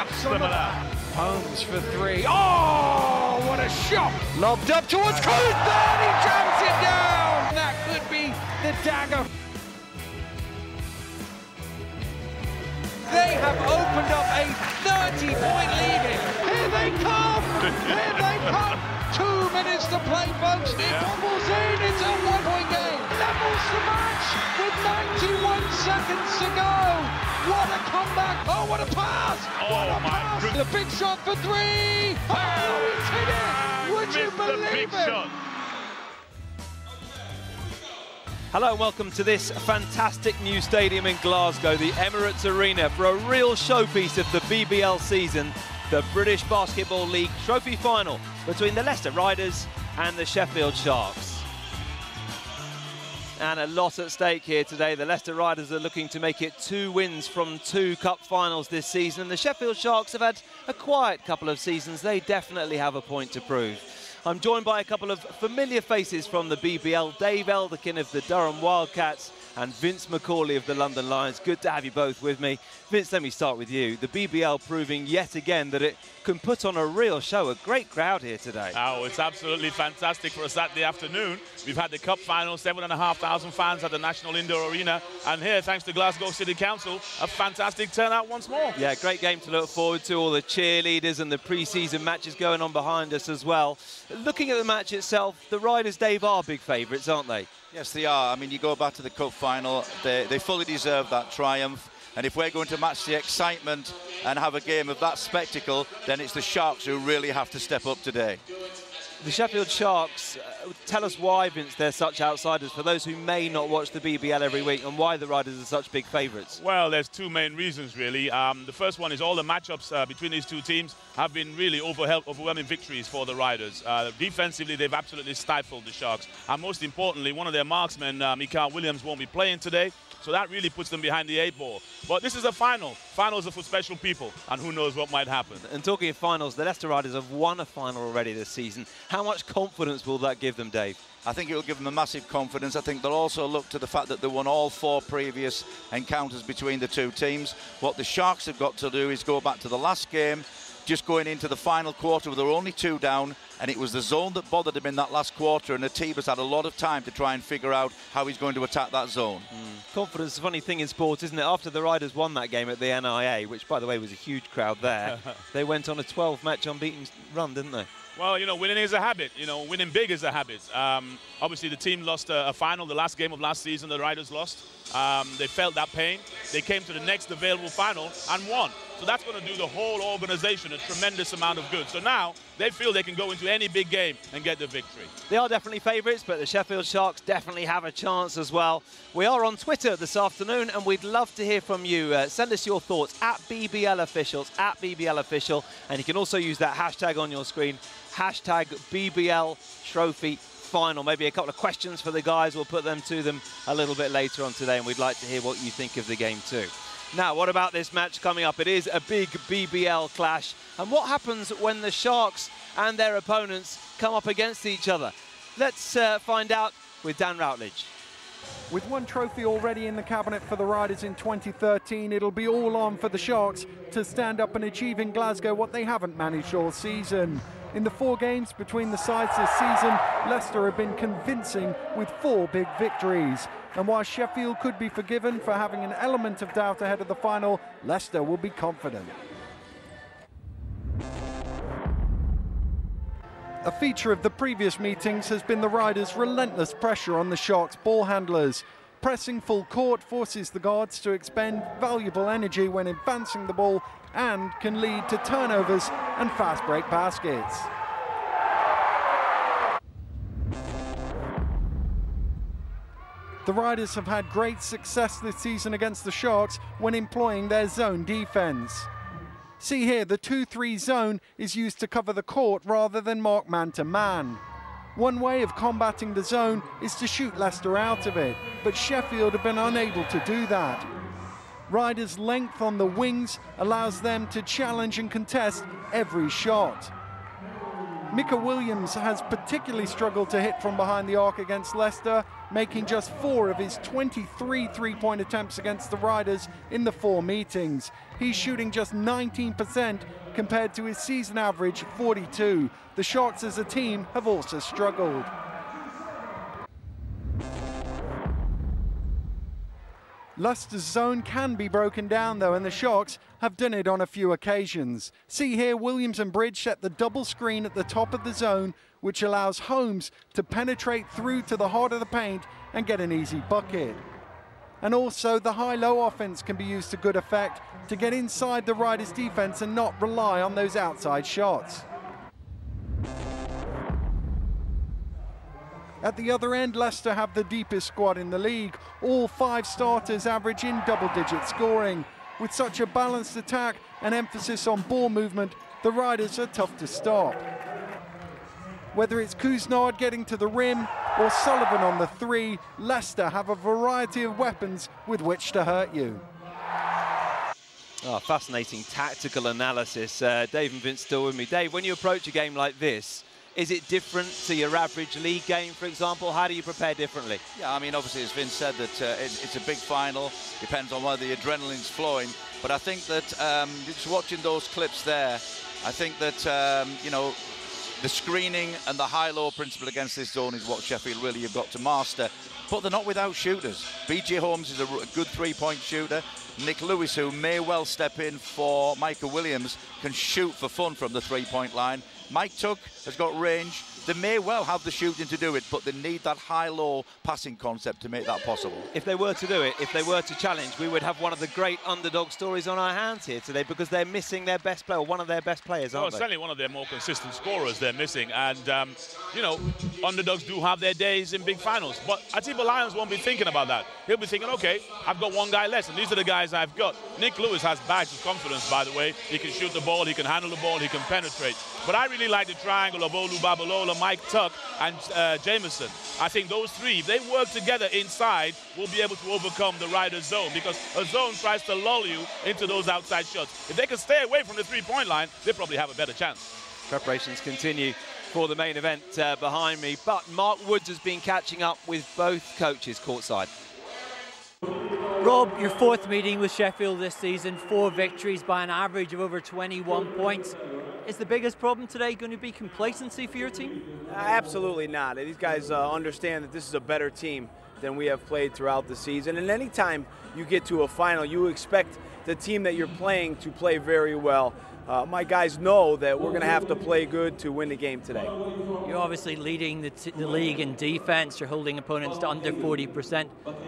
Wraps them up. Holmes for three. Oh, what a shot! Lobbed up towards Cruz, and he jams it down! That could be the dagger. They have opened up a 30-point lead. Here they come! Here they come! 2 minutes to play, folks. It bubbles in. It's a 1-point game. Levels the match with 91 seconds to go. What a comeback! Oh, what a pass! What a pass! The big shot for three. Oh, he's hit it! Would you believe it? Shot. Hello and welcome to this fantastic new stadium in Glasgow, the Emirates Arena, for a real showpiece of the BBL season, the British Basketball League Trophy Final between the Leicester Riders and the Sheffield Sharks. And a lot at stake here today. The Leicester Riders are looking to make it 2 wins from 2 cup finals this season. And the Sheffield Sharks have had a quiet couple of seasons. They definitely have a point to prove. I'm joined by a couple of familiar faces from the BBL, Dave Elderkin of the Durham Wildcats and Vince McCauley of the London Lions. Good to have you both with me. Vince, let me start with you. The BBL proving yet again that it can put on a real show. A great crowd here today. Oh, it's absolutely fantastic for a Saturday afternoon. We've had the cup final, 7,500 fans at the National Indoor Arena. And here, thanks to Glasgow City Council, a fantastic turnout once more. Yeah, great game to look forward to. All the cheerleaders and the pre-season matches going on behind us as well. Looking at the match itself, the Riders, Dave, are big favourites, aren't they? Yes, they are. I mean, you go back to the cup final, they fully deserve that triumph. And if we're going to match the excitement and have a game of that spectacle, then it's the Sharks who really have to step up today. The Sheffield Sharks, tell us why, Vince, they're such outsiders, for those who may not watch the BBL every week, and why the Riders are such big favourites. Well, there's 2 main reasons, really. The first one is all the matchups between these 2 teams have been really overwhelming victories for the Riders. Defensively, they've absolutely stifled the Sharks. And most importantly, one of their marksmen, Mikael Williams, won't be playing today. So that really puts them behind the 8 ball. But this is a final. Finals are for special people, and who knows what might happen. And talking of finals, the Leicester Riders have won a final already this season. How much confidence will that give them, Dave? I think it will give them a massive confidence. I think they'll also look to the fact that they won all 4 previous encounters between the 2 teams. What the Sharks have got to do is go back to the last game, just going into the final quarter where they were only 2 down, and it was the zone that bothered him in that last quarter, and Atiba's had a lot of time to try and figure out how he's going to attack that zone. Confidence is a funny thing in sports, isn't it? After the Riders won that game at the NIA, which, by the way, was a huge crowd there, they went on a 12-match unbeaten run, didn't they? Well, you know, winning is a habit. You know, winning big is a habit. Obviously, the team lost a final, the last game of last season, the Riders lost. They felt that pain. They came to the next available final and won. So that's going to do the whole organization a tremendous amount of good. So now they feel they can go into any big game and get the victory. They are definitely favourites, but the Sheffield Sharks definitely have a chance as well. We are on Twitter this afternoon, and we'd love to hear from you. Send us your thoughts at BBL Officials, at BBL Official, and you can also use that hashtag on your screen, hashtag BBL Trophy Final. Maybe a couple of questions for the guys. We'll put them to them a little bit later on today, and we'd like to hear what you think of the game too. Now, what about this match coming up? It is a big BBL clash. And what happens when the Sharks and their opponents come up against each other? Let's find out with Dan Routledge. With 1 trophy already in the cabinet for the Riders in 2013, it'll be all on for the Sharks to stand up and achieve in Glasgow what they haven't managed all season. In the 4 games between the sides this season, Leicester have been convincing with 4 big victories. And while Sheffield could be forgiven for having an element of doubt ahead of the final, Leicester will be confident. A feature of the previous meetings has been the Riders' relentless pressure on the Sharks' ball handlers. Pressing full court forces the guards to expend valuable energy when advancing the ball and can lead to turnovers and fast break baskets. The Riders have had great success this season against the Sharks when employing their zone defence. See here, the 2-3 zone is used to cover the court rather than mark man-to-man. One way of combating the zone is to shoot Leicester out of it, but Sheffield have been unable to do that. Riders' length on the wings allows them to challenge and contest every shot. Micah Williams has particularly struggled to hit from behind the arc against Leicester, making just 4 of his 23 three-point attempts against the Riders in the 4 meetings. He's shooting just 19% compared to his season average 42. The Sharks as a team have also struggled. Leicester's zone can be broken down though, and the Sharks have done it on a few occasions. See here, Williams and Bridge set the double screen at the top of the zone, which allows Holmes to penetrate through to the heart of the paint and get an easy bucket. And also the high-low offense can be used to good effect to get inside the Riders' defense and not rely on those outside shots. At the other end, Leicester have the deepest squad in the league. All 5 starters average in double-digit scoring. With such a balanced attack and emphasis on ball movement, the Riders are tough to stop. Whether it's Kuznard getting to the rim or Sullivan on the 3, Leicester have a variety of weapons with which to hurt you. Oh, fascinating tactical analysis. Dave and Vince still with me. Dave, when you approach a game like this, is it different to your average league game, for example? How do you prepare differently? Yeah, I mean, obviously, as Vince said, that it's a big final. Depends on whether the adrenaline's flowing. But I think that just watching those clips there, I think that, you know, the screening and the high-low principle against this zone is what Sheffield really have got to master. But they're not without shooters. B.J. Holmes is a good three-point shooter. Nick Lewis, who may well step in for Micah Williams, can shoot for fun from the three-point line. Mike Tuck has got range. They may well have the shooting to do it, but they need that high-low passing concept to make that possible. If they were to do it, if they were to challenge, we would have one of the great underdog stories on our hands here today, because they're missing their best player, or one of their best players, aren't they? Certainly one of their more consistent scorers they're missing. And, you know, underdogs do have their days in big finals. But Atiba Lyons won't be thinking about that. He'll be thinking, OK, I've got one guy less, and these are the guys I've got. Nick Lewis has bags of confidence, by the way. He can shoot the ball, he can handle the ball, he can penetrate. But I really like the triangle of Olu Babalola, Mike Tuck, and Jameson. I think those 3, if they work together inside, will be able to overcome the Riders' zone, because a zone tries to lull you into those outside shots. If they can stay away from the three-point line, they probably have a better chance. Preparations continue for the main event behind me, but Mark Woods has been catching up with both coaches courtside. Rob, your 4th meeting with Sheffield this season, 4 victories by an average of over 21 points. Is the biggest problem today going to be complacency for your team? Absolutely not. These guys understand that this is a better team than we have played throughout the season. And anytime you get to a final, you expect the team that you're playing to play very well. My guys know that we're going to have to play good to win the game today. You're obviously leading the league in defense. You're holding opponents to under 40%.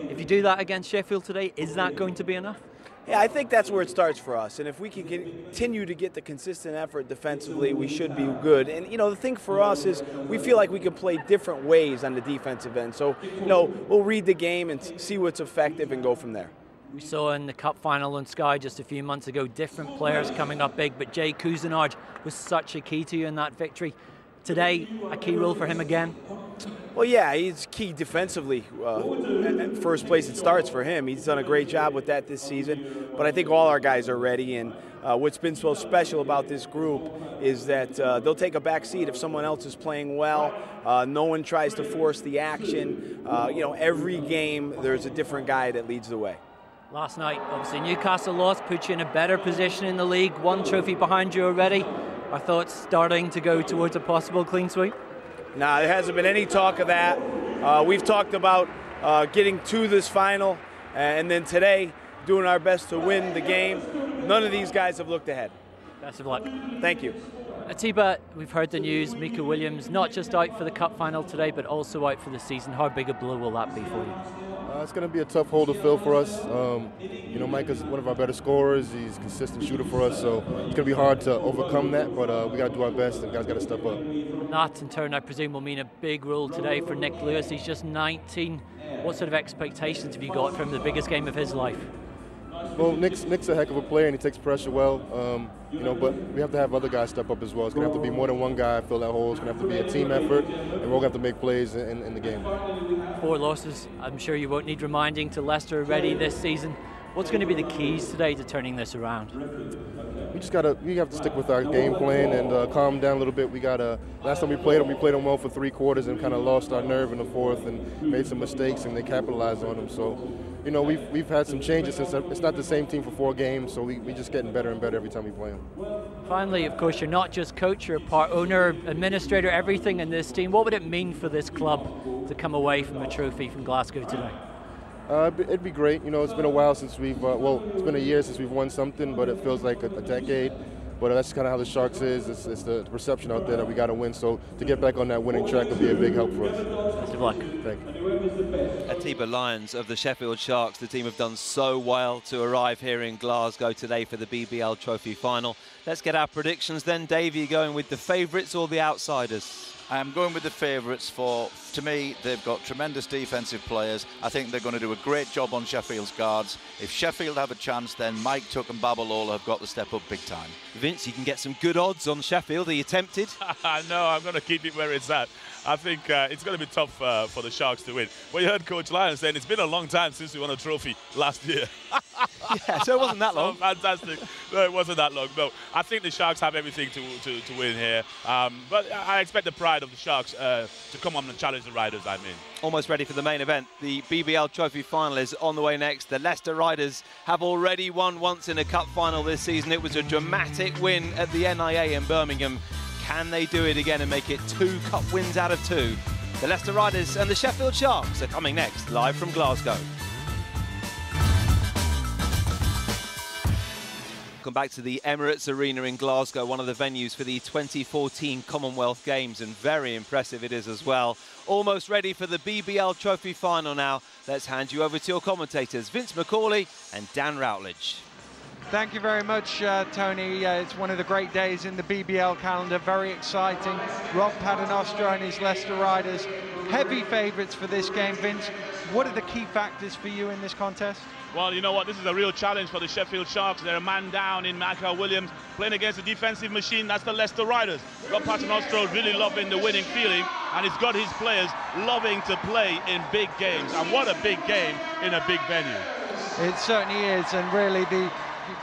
If you do that against Sheffield today, is that going to be enough? Yeah, I think that's where it starts for us. And if we can continue to get the consistent effort defensively, we should be good. And, you know, the thing for us is we feel like we can play different ways on the defensive end. So, you know, we'll read the game and see what's effective and go from there. We saw in the Cup final on Sky just a few months ago, different players coming up big, but Jay Kuznard was such a key to you in that victory. Today, a key role for him again? Well, yeah, he's key defensively. At first place it starts for him. He's done a great job with that this season, but I think all our guys are ready, and what's been so special about this group is that they'll take a back seat if someone else is playing well. No one tries to force the action. You know, every game there's a different guy that leads the way. Last night, obviously, Newcastle lost, put you in a better position in the league. 1 trophy behind you already. Are thoughts starting to go towards a possible clean sweep? Nah, there hasn't been any talk of that. We've talked about getting to this final, and then today, doing our best to win the game. None of these guys have looked ahead. Best of luck. Thank you. Atiba, we've heard the news, Micah Williams not just out for the Cup final today, but also out for the season. How big a blow will that be for you? It's going to be a tough hole to fill for us. You know, Micah's one of our better scorers. He's a consistent shooter for us, so it's going to be hard to overcome that, but we got to do our best, and guys got to step up. That, in turn, I presume, will mean a big role today for Nick Lewis. He's just 19. What sort of expectations have you got from the biggest game of his life? Well, Nick's a heck of a player, and he takes pressure well. You know, but we have to have other guys step up as well. It's going to have to be more than one guy fill that hole. It's going to have to be a team effort, and we're going to have to make plays in the game. 4 losses. I'm sure you won't need reminding to Leicester already this season. What's going to be the keys today to turning this around? we have to stick with our game plan and calm down a little bit. Last time we played them well for 3 quarters and kind of lost our nerve in the fourth and made some mistakes, and they capitalized on them. So, you know, we've had some changes since it's not the same team for 4 games, so we just getting better and better every time we play them. Finally, of course, you're not just coach, you're a part owner, administrator, everything in this team. What would it mean for this club to come away from a trophy from Glasgow today? It'd be great. You know, it's been a while since it's been a year since we've won something, but it feels like a decade. But that's kind of how the Sharks is. It's the perception out there that we got to win. So to get back on that winning track would be a big help for us. Best of luck. Thank you. Atiba Lyons of the Sheffield Sharks. The team have done so well to arrive here in Glasgow today for the BBL Trophy Final. Let's get our predictions then. Dave, are you going with the favourites or the outsiders? I'm going with the favourites. To me, they've got tremendous defensive players. I think they're going to do a great job on Sheffield's guards. If Sheffield have a chance, then Mike Tuck and Babalola have got to step up big time. Vince, you can get some good odds on Sheffield. Are you tempted? No, I'm going to keep it where it's at. I think it's going to be tough for the Sharks to win. Well, you heard Coach Lyons saying it's been a long time since we won a trophy last year. Yeah, so it wasn't that long. So fantastic. No, it wasn't that long. No, I think the Sharks have everything to win here. But I expect the pride of the Sharks to come on and challenge the Riders, I mean. Almost ready for the main event. The BBL Trophy Final is on the way next. The Leicester Riders have already won once in a cup final this season. It was a dramatic win at the NIA in Birmingham. Can they do it again and make it 2 cup wins out of 2? The Leicester Riders and the Sheffield Sharks are coming next, live from Glasgow. Welcome back to the Emirates Arena in Glasgow, one of the venues for the 2014 Commonwealth Games, and very impressive it is as well. Almost ready for the BBL Trophy Final now. Let's hand you over to your commentators, Vince McCauley and Dan Routledge. Thank you very much, Tony. It's one of the great days in the BBL calendar, very exciting. Rob Paternoster and his Leicester Riders, heavy favourites for this game. Vince, what are the key factors for you in this contest? Well, you know what, this is a real challenge for the Sheffield Sharks. They're a man down in Michael Williams, playing against a defensive machine. That's the Leicester Riders. Rob Paternoster really loving the winning feeling, and he's got his players loving to play in big games. And what a big game in a big venue. It certainly is, and really the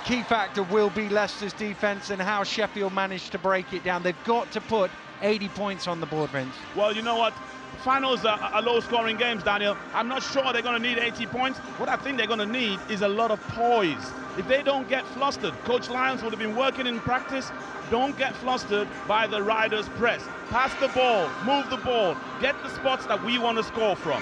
key factor will be Leicester's defence and how Sheffield managed to break it down. They've got to put 80 points on the board, Vince. Well, you know what? Finals are low-scoring games, Daniel. I'm not sure they're going to need 80 points. What I think they're going to need is a lot of poise. If they don't get flustered, Coach Lyons would have been working in practice. Don't get flustered by the Riders' press. Pass the ball, move the ball, get the spots that we want to score from.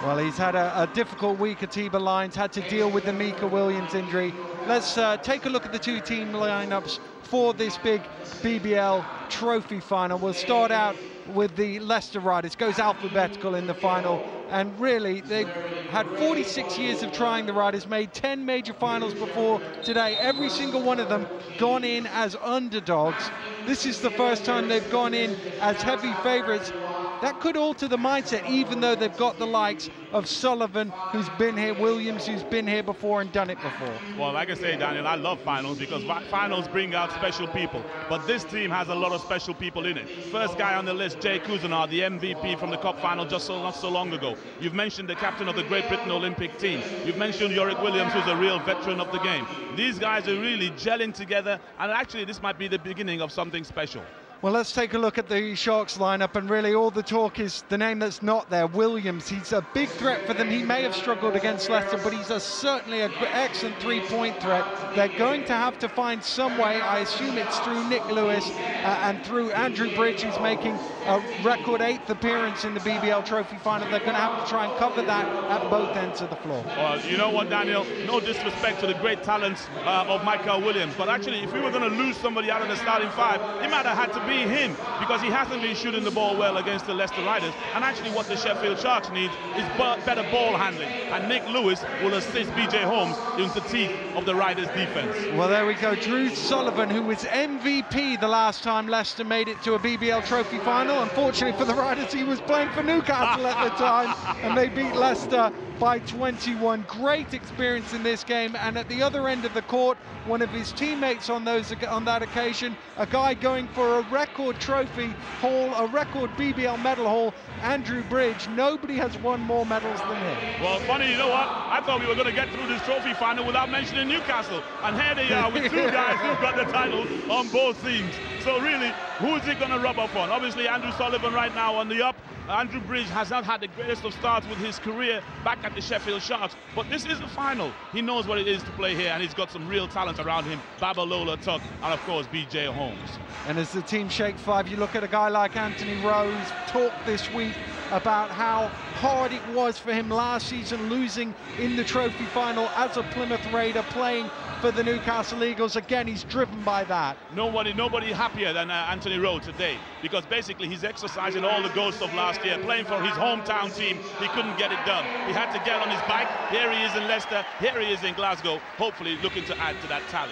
Well, he's had a difficult week. Atiba Lyons had to deal with the Mika Williams injury. Let's take a look at the 2 team lineups for this big BBL Trophy Final. We'll start out with the Leicester Riders. Goes alphabetical in the final, and really they've had 46 years of trying. The Riders made 10 major finals before today. Every single one of them gone in as underdogs. This is the first time they've gone in as heavy favourites. That could alter the mindset, even though they've got the likes of Sullivan, who's been here, Williams, who's been here before and done it before. Well, like I say, Daniel, I love finals because finals bring out special people. But this team has a lot of special people in it. First guy on the list, Jay Cousineau, the MVP from the Cup final not so long ago. You've mentioned the captain of the Great Britain Olympic team. You've mentioned Yorick Williams, who's a real veteran of the game. These guys are really gelling together, and actually this might be the beginning of something special. Well, let's take a look at the Sharks lineup, and really all the talk is the name that's not there, Williams. He's a big threat for them. He may have struggled against Leicester, but he's certainly an excellent 3-point threat. They're going to have to find some way, I assume it's through Nick Lewis and through Andrew Bridge, who's making a record 8th appearance in the BBL Trophy Final. They're going to have to try and cover that at both ends of the floor. Well, you know what, Daniel? No disrespect to the great talents of Michael Williams, but actually, if we were going to lose somebody out of the starting 5, it might have had to be him, because he hasn't been shooting the ball well against the Leicester Riders. And actually what the Sheffield Sharks need is better ball handling, and Nick Lewis will assist BJ Holmes into the teeth of the Riders defense. Well, there we go. Drew Sullivan, who was MVP the last time Leicester made it to a BBL Trophy Final. Unfortunately for the Riders, he was playing for Newcastle at the time, and they beat Leicester by 21. Great experience in this game. And at the other end of the court, one of his teammates on that occasion, a guy going for a record trophy haul, a record BBL medal haul. Andrew Bridge, nobody has won more medals than him. Well, funny, you know what? I thought we were going to get through this trophy final without mentioning Newcastle. And here they are with two guys who've got the title on both teams. So really, who is it going to rub up on? Obviously, Andrew Sullivan right now on the up. Andrew Bridge has not had the greatest of starts with his career back at the Sheffield Sharks, but this is the final. He knows what it is to play here, and he's got some real talent around him. Babalola, Tuck, and of course BJ Holmes. And as the team shakes five, you look at a guy like Anthony Rose, talked this week about how hard it was for him last season, losing in the trophy final as a Plymouth Raider, playing for the Newcastle Eagles. Again, he's driven by that. Nobody happier than Anthony Rose today, because basically he's exercising all the ghosts of last year, playing for his hometown team. He couldn't get it done. He had to get on his bike. Here he is in Leicester, here he is in Glasgow, hopefully looking to add to that tally.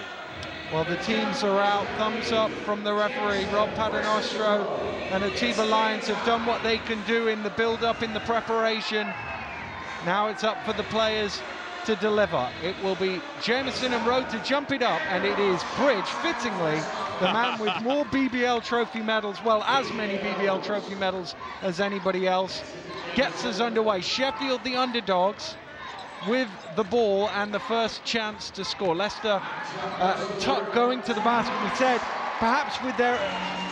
Well, the teams are out. Thumbs up from the referee. Rob Paternostro and Atiba Lions have done what they can do in the build-up, in the preparation. Now it's up for the players to deliver. It will be Jameson and Rowe to jump it up, and it is Bridge, fittingly, the man with more BBL trophy medals, well, as many BBL trophy medals as anybody else, gets us underway. Sheffield, the underdogs, with the ball and the first chance to score. Leicester, Tuck going to the basket. We said perhaps with their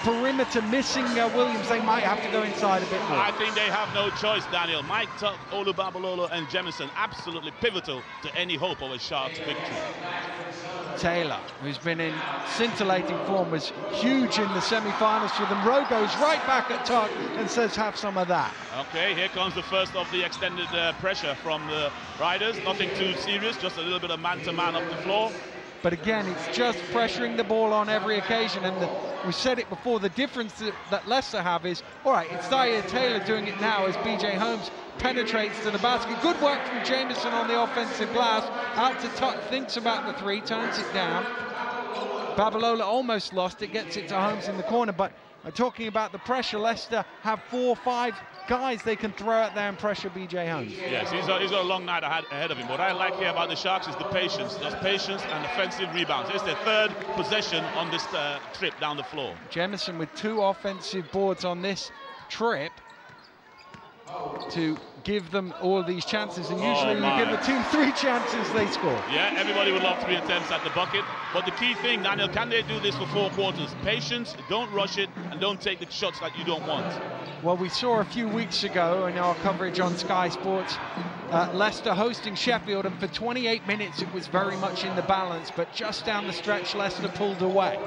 perimeter missing Williams, they might have to go inside a bit more. I think they have no choice, Daniel. Mike Tuck, Olu Babalola and Jemison absolutely pivotal to any hope of a Sharks victory. Taylor, who's been in scintillating form, was huge in the semi-finals for them. Rowe goes right back at Tuck and says, have some of that. Okay, here comes the first of the extended pressure from the Riders. Nothing too serious, just a little bit of man-to-man up the floor. But again, it's just pressuring the ball on every occasion. And we said it before, the difference that Leicester have is, all right, it's Zaire Taylor doing it now as BJ Holmes penetrates to the basket. Good work from Jameson on the offensive glass. Out to Tuck, thinks about the three, turns it down. Babalola almost lost it, gets it to Holmes in the corner. But talking about the pressure, Leicester have 4 or 5 guys they can throw out there and pressure BJ Holmes. Yes, he's got a long night ahead of him. What I like here about the Sharks is the patience. Just patience and offensive rebounds. It's their third possession on this trip down the floor. Jemison with 2 offensive boards on this trip to give them all these chances, and usually you give a team 3 chances, they score. Yeah, everybody would love 3 attempts at the bucket, but the key thing, Daniel, can they do this for 4 quarters? Patience, don't rush it, and don't take the shots that you don't want. Well, we saw a few weeks ago in our coverage on Sky Sports, Leicester hosting Sheffield, and for 28 minutes it was very much in the balance, but just down the stretch Leicester pulled away.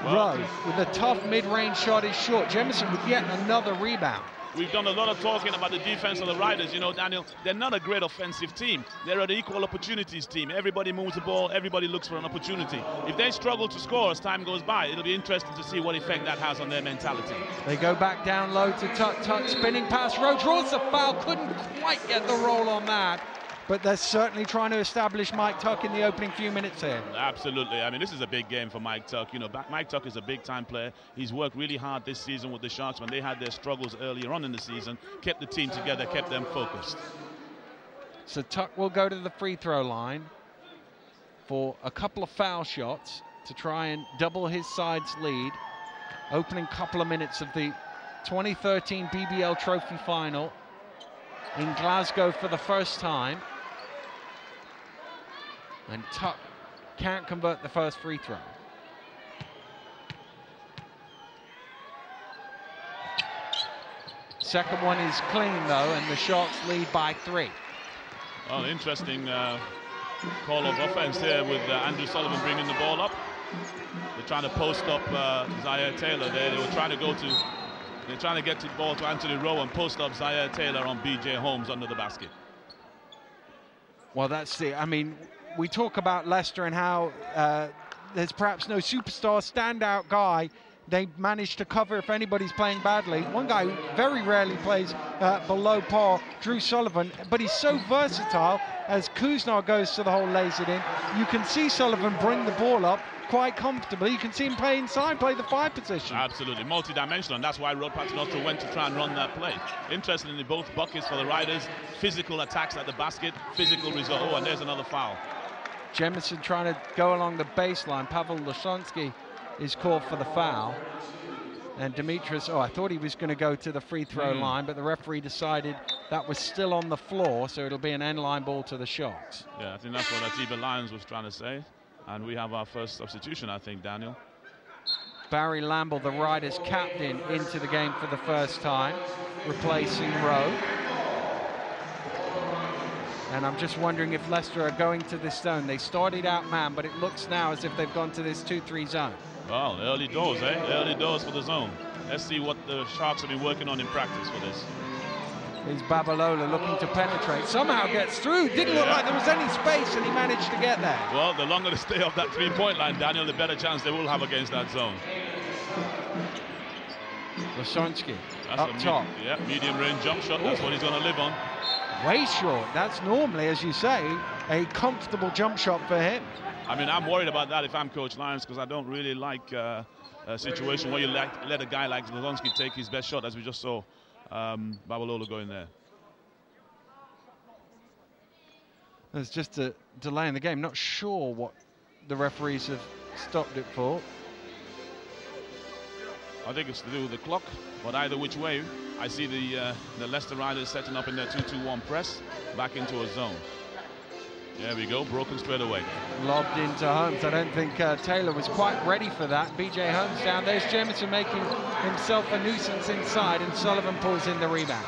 Rowe with a tough mid-range shot is short. Jemison with yet another rebound. We've done a lot of talking about the defense of the Riders. You know, Daniel, they're not a great offensive team. They're an equal opportunities team. Everybody moves the ball. Everybody looks for an opportunity. If they struggle to score as time goes by, it'll be interesting to see what effect that has on their mentality. They go back down low to Tuck. Tuck spinning past Rowe, draws the foul. Couldn't quite get the roll on that. But they're certainly trying to establish Mike Tuck in the opening few minutes here. Absolutely. I mean, this is a big game for Mike Tuck. You know, Mike Tuck is a big-time player. He's worked really hard this season with the Sharks when they had their struggles earlier on in the season, kept the team together, kept them focused. So Tuck will go to the free throw line for a couple of foul shots to try and double his side's lead. Opening couple of minutes of the 2013 BBL Trophy Final in Glasgow for the first time. And Tuck can't convert the first free throw. Second one is clean though, and the Sharks lead by 3. Well, interesting call of offense here with Andrew Sullivan bringing the ball up. They're trying to post up Zaire Taylor there. They were trying to they're trying to get the ball to Anthony Rowe and post up Zaire Taylor on BJ Holmes under the basket. Well, that's it. I mean, we talk about Leicester and how there's perhaps no superstar standout guy. They managed to cover if anybody's playing badly. One guy who very rarely plays below par, Drew Sullivan, but he's so versatile. As Kuznar goes to the hole, lays it in. You can see Sullivan bring the ball up quite comfortably. You can see him play inside, play the 5 position. Absolutely, multi-dimensional, and that's why Rod Paternostro went to try and run that play. Interestingly, both buckets for the Riders, physical attacks at the basket, physical result. Oh, and there's another foul. Jemison trying to go along the baseline. Pavel Lashonsky is called for the foul. And Demetrius, I thought he was going to go to the free throw line, but the referee decided that was still on the floor, so it'll be an end-line ball to the Sharks. Yeah, I think that's what Atiba Lyons was trying to say. And we have our first substitution, I think, Daniel. Barry Lamble, the Riders' captain, into the game for the first time, replacing Rowe. And I'm just wondering if Leicester are going to this zone. They started out man, but it looks now as if they've gone to this 2-3 zone. Well, early doors, eh? Early doors for the zone. Let's see what the Sharks have been working on in practice for this. Here's Babalola looking to penetrate. Somehow gets through. Didn't look like there was any space, and he managed to get there. Well, the longer they stay off that three-point line, Daniel, the better chance they will have against that zone. Losonski up top. Yeah, medium-range jump shot. That's what he's going to live on. Way short. That's normally, as you say, a comfortable jump shot for him. I mean, I'm worried about that if I'm Coach Lyons, because I don't really like a situation where you let a guy like Losonski take his best shot, as we just saw Babalola going there. There's just a delay in the game. Not sure what the referees have stopped it for. I think it's to do with the clock, but either which way, I see the Leicester Riders setting up in their 2-2-1 press back into a zone. There we go, broken straight away. Lobbed into Holmes. I don't think Taylor was quite ready for that. BJ Holmes down. There's Jameson making himself a nuisance inside, and Sullivan pulls in the rebound.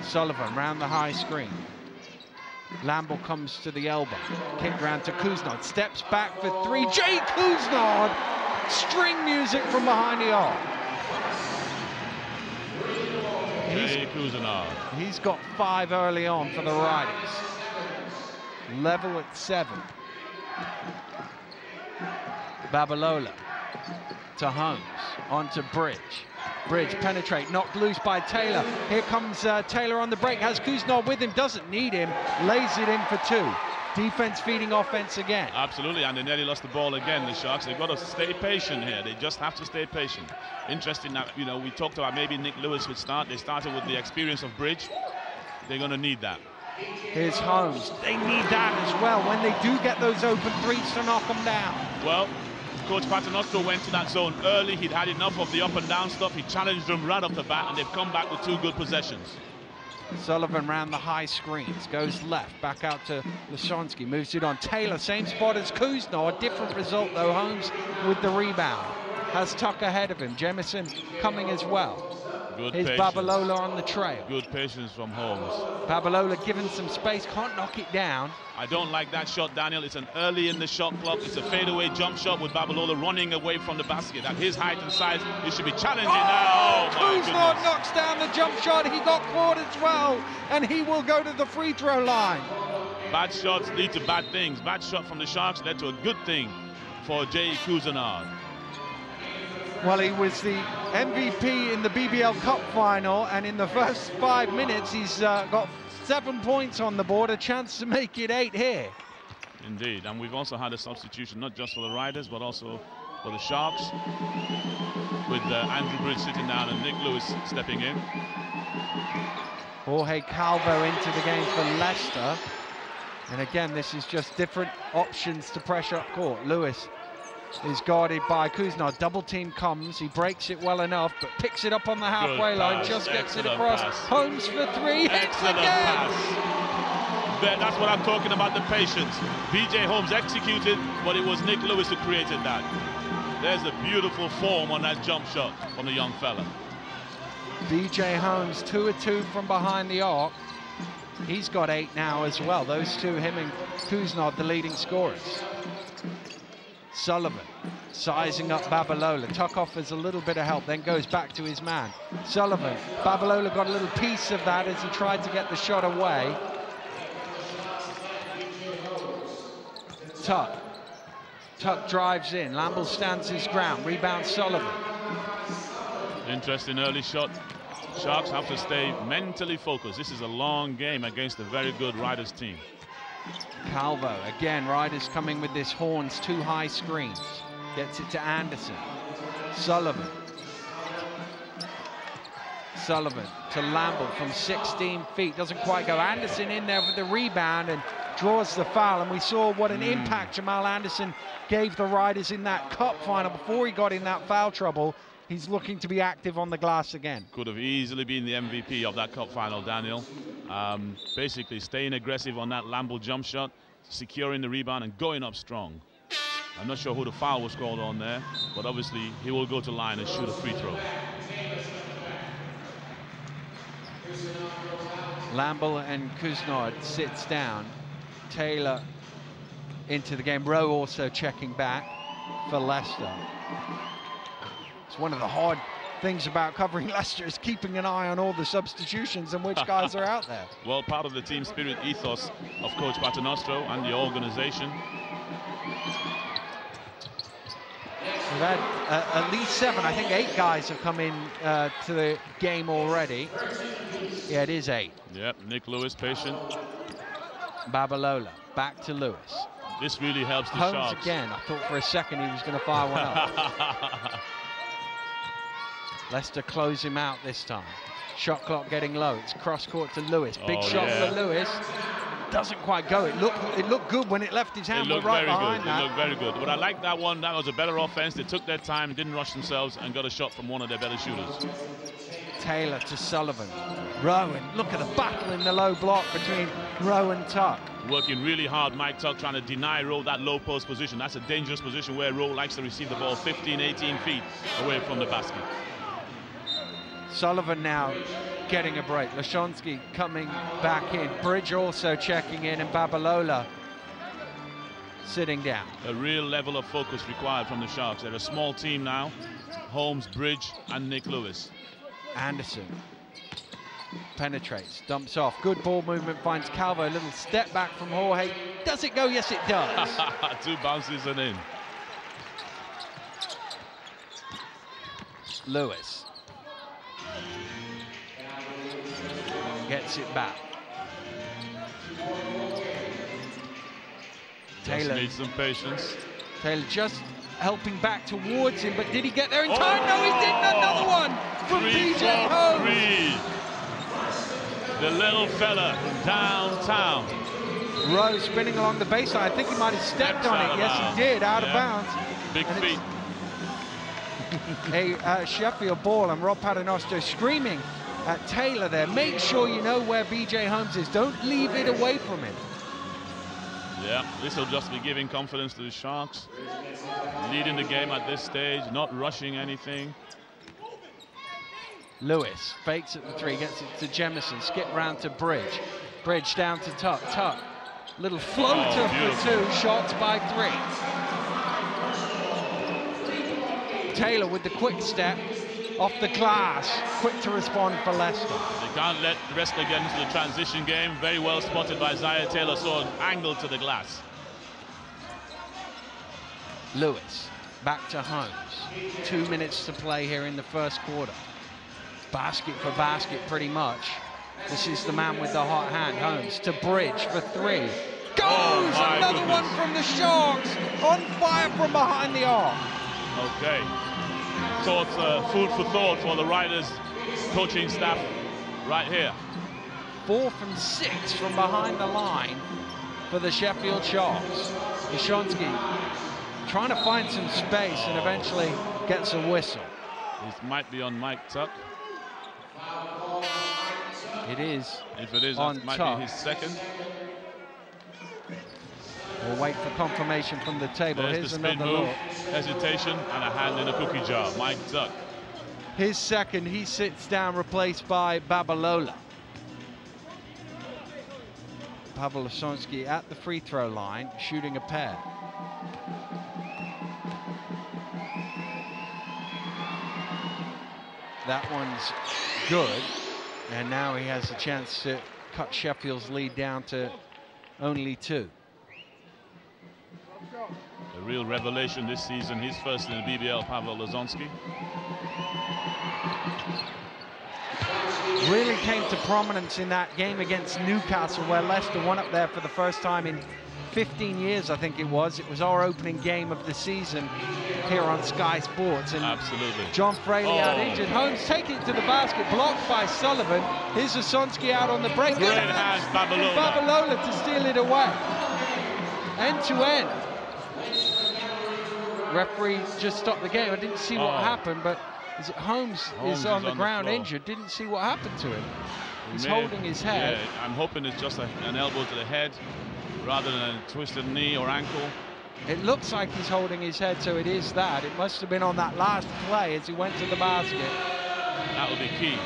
Sullivan round the high screen. Lamble comes to the elbow. Kick round to Kuznod. Steps back for three. Jay Kuznod! String music from behind the arc. He's got 5 early on for the Riders. Level at 7. Babalola to Holmes, onto Bridge. Bridge penetrate, knocked loose by Taylor. Here comes Taylor on the break, has Kuznod with him, doesn't need him, lays it in for 2. Defense feeding offense again. Absolutely, and they nearly lost the ball again, the Sharks. They've got to stay patient here. They just have to stay patient. Interesting that, you know, we talked about maybe Nick Lewis would start. They started with the experience of Bridge. They're going to need that. Here's Holmes. They need that as well when they do get those open threes to knock them down. Well, Coach Paternoster went to that zone early. He'd had enough of the up and down stuff. He challenged them right off the bat, and they've come back with 2 good possessions. Sullivan round the high screens, goes left, back out to Losonski, moves it on. Taylor, same spot as Kuznod, a different result though. Holmes with the rebound, has Tuck ahead of him. Jemison coming as well. Here's Babalola on the trail. Good patience from Holmes. Babalola given some space, can't knock it down. I don't like that shot, Daniel. It's an early in the shot clock. It's a fadeaway jump shot with Babalola running away from the basket. At his height and size, he should be challenging now. Kuznod knocks down the jump shot. He got caught as well, and he will go to the free throw line. Bad shots lead to bad things. Bad shot from the Sharks led to a good thing for Jay Kuznod. Well, he was the MVP in the BBL Cup final, and in the first 5 minutes, he's got 7 points on the board, a chance to make it 8 here. Indeed, and we've also had a substitution, not just for the Riders, but also for the Sharks, with Andrew Bridge sitting down and Nick Lewis stepping in. Jorge Calvo into the game for Leicester. And again, this is just different options to pressure up court. Lewis is guarded by Kuznod. Double team comes, he breaks it well enough, but picks it up on the halfway line, just gets it across. Holmes for 3, hits again! That's what I'm talking about, the patience. BJ Holmes executed, but it was Nick Lewis who created that. There's a beautiful form on that jump shot from the young fella. BJ Holmes 2 of 2 from behind the arc. He's got 8 now as well. Those two, him and Kuznod, the leading scorers. Sullivan sizing up Babalola. Tuck offers a little bit of help, then goes back to his man. Sullivan. Babalola got a little piece of that as he tried to get the shot away. Tuck. Tuck drives in. Lamble stands his ground. Rebound Sullivan. Interesting early shot. Sharks have to stay mentally focused. This is a long game against a very good Riders team. Calvo, again, Riders coming with this horns, 2 high screens. Gets it to Anderson. Sullivan. Sullivan to Lamble from 16 feet. Doesn't quite go. Anderson in there with the rebound, and draws the foul, and we saw what an impact Jamal Anderson gave the Riders in that cup final before he got in that foul trouble. He's looking to be active on the glass again. Could have easily been the MVP of that cup final, Daniel. Basically staying aggressive on that Lamble jump shot, securing the rebound and going up strong. I'm not sure who the foul was called on there, but obviously he will go to line and shoot a free throw. Lamble and Kuznod sits down. Taylor into the game. Rowe also checking back for Leicester. It's one of the hard things about covering Leicester is keeping an eye on all the substitutions and which guys are out there. Well, part of the team spirit ethos of Coach Paternostro and the organization. We've had at least 7, I think 8 guys have come in to the game already. Yeah, it is 8. Yep, Nick Lewis patient. Babalola, back to Lewis. This really helps the Holmes Sharks. Again, I thought for a second he was going to fire one up. Leicester close him out this time. Shot clock getting low. It's cross court to Lewis. Big shot for Lewis. Doesn't quite go. It looked good when it left his hand. It looked right very behind good. that. It looked very good. But I like that one. That was a better offense. They took their time, didn't rush themselves, and got a shot from one of their better shooters. Taylor to Sullivan. Rowan. Look at the battle in the low block between Rowe and Tuck. Working really hard, Mike Tuck trying to deny Rowe that low post position. That's a dangerous position where Rowe likes to receive the ball 15, 18 feet away from the basket. Sullivan now getting a break. Lashonsky coming back in. Bridge also checking in, and Babalola sitting down. A real level of focus required from the Sharks. They're a small team now. Holmes, Bridge, and Nick Lewis. Anderson penetrates, dumps off. Good ball movement, finds Calvo. A little step back from Jorge. Does it go? Yes, it does. 2 bounces and in. Lewis gets it back. Taylor needs some patience. Taylor just helping back towards him, but did he get there in time? No, he didn't. Another one from BJ Holmes. The little fella from downtown. Rowe spinning along the baseline. I think he might have stepped on it. Yes, he did. Out of bounds. Big feet. A Sheffield ball, and Rob Paternoster screaming at Taylor there. Make sure you know where BJ Holmes is. Don't leave it away from him. Yeah, this will just be giving confidence to the Sharks. Leading the game at this stage, not rushing anything. Lewis fakes at the 3, gets it to Jemison. Skip round to Bridge. Bridge down to Tuck. Tuck, little floater for 2, shots by 3. Taylor with the quick step off the glass, quick to respond for Leicester. They can't let Leicester get into the transition game. Very well spotted by Zaire Taylor, saw an angle to the glass. Lewis back to Holmes. 2 minutes to play here in the first quarter. Basket for basket, pretty much. This is the man with the hot hand. Holmes to Bridge for 3. Goes! Another one from the Sharks. On fire from behind the arc. Okay. Thoughts, food for thought for the Riders coaching staff right here. 4 from 6 from behind the line for the Sheffield Sharks. Lashonsky trying to find some space and eventually gets a whistle. This might be on Mike Tuck. It is. If it is, on that might Tuck. be his second. We'll wait for confirmation from the table. There's Here's the spin another move, look. hesitation, and a hand in a cookie jar. Mike Tuck. His second, he sits down, replaced by Babalola. Pavel Lashonsky at the free throw line, shooting a pair. That one's good, and now he has a chance to cut Sheffield's lead down to only 2. A real revelation this season. He's first in the BBL, Pavel Lashonsky. Really came to prominence in that game against Newcastle, where Leicester won up there for the first time in 15 years, I think it was. It was our opening game of the season here on Sky Sports. And absolutely. John Fraley out injured. Holmes taking it to the basket, blocked by Sullivan. Here's Zasonsky out on the break. Great hands, Babalola. Babalola to steal it away. End to end. Referee just stopped the game. I didn't see what happened, but is it Holmes is on the ground injured. Didn't see what happened to him. He's holding his head. Yeah, I'm hoping it's just an elbow to the head rather than a twisted knee or ankle. It looks like he's holding his head, so it is that. It must have been on that last play as he went to the basket. That will be key.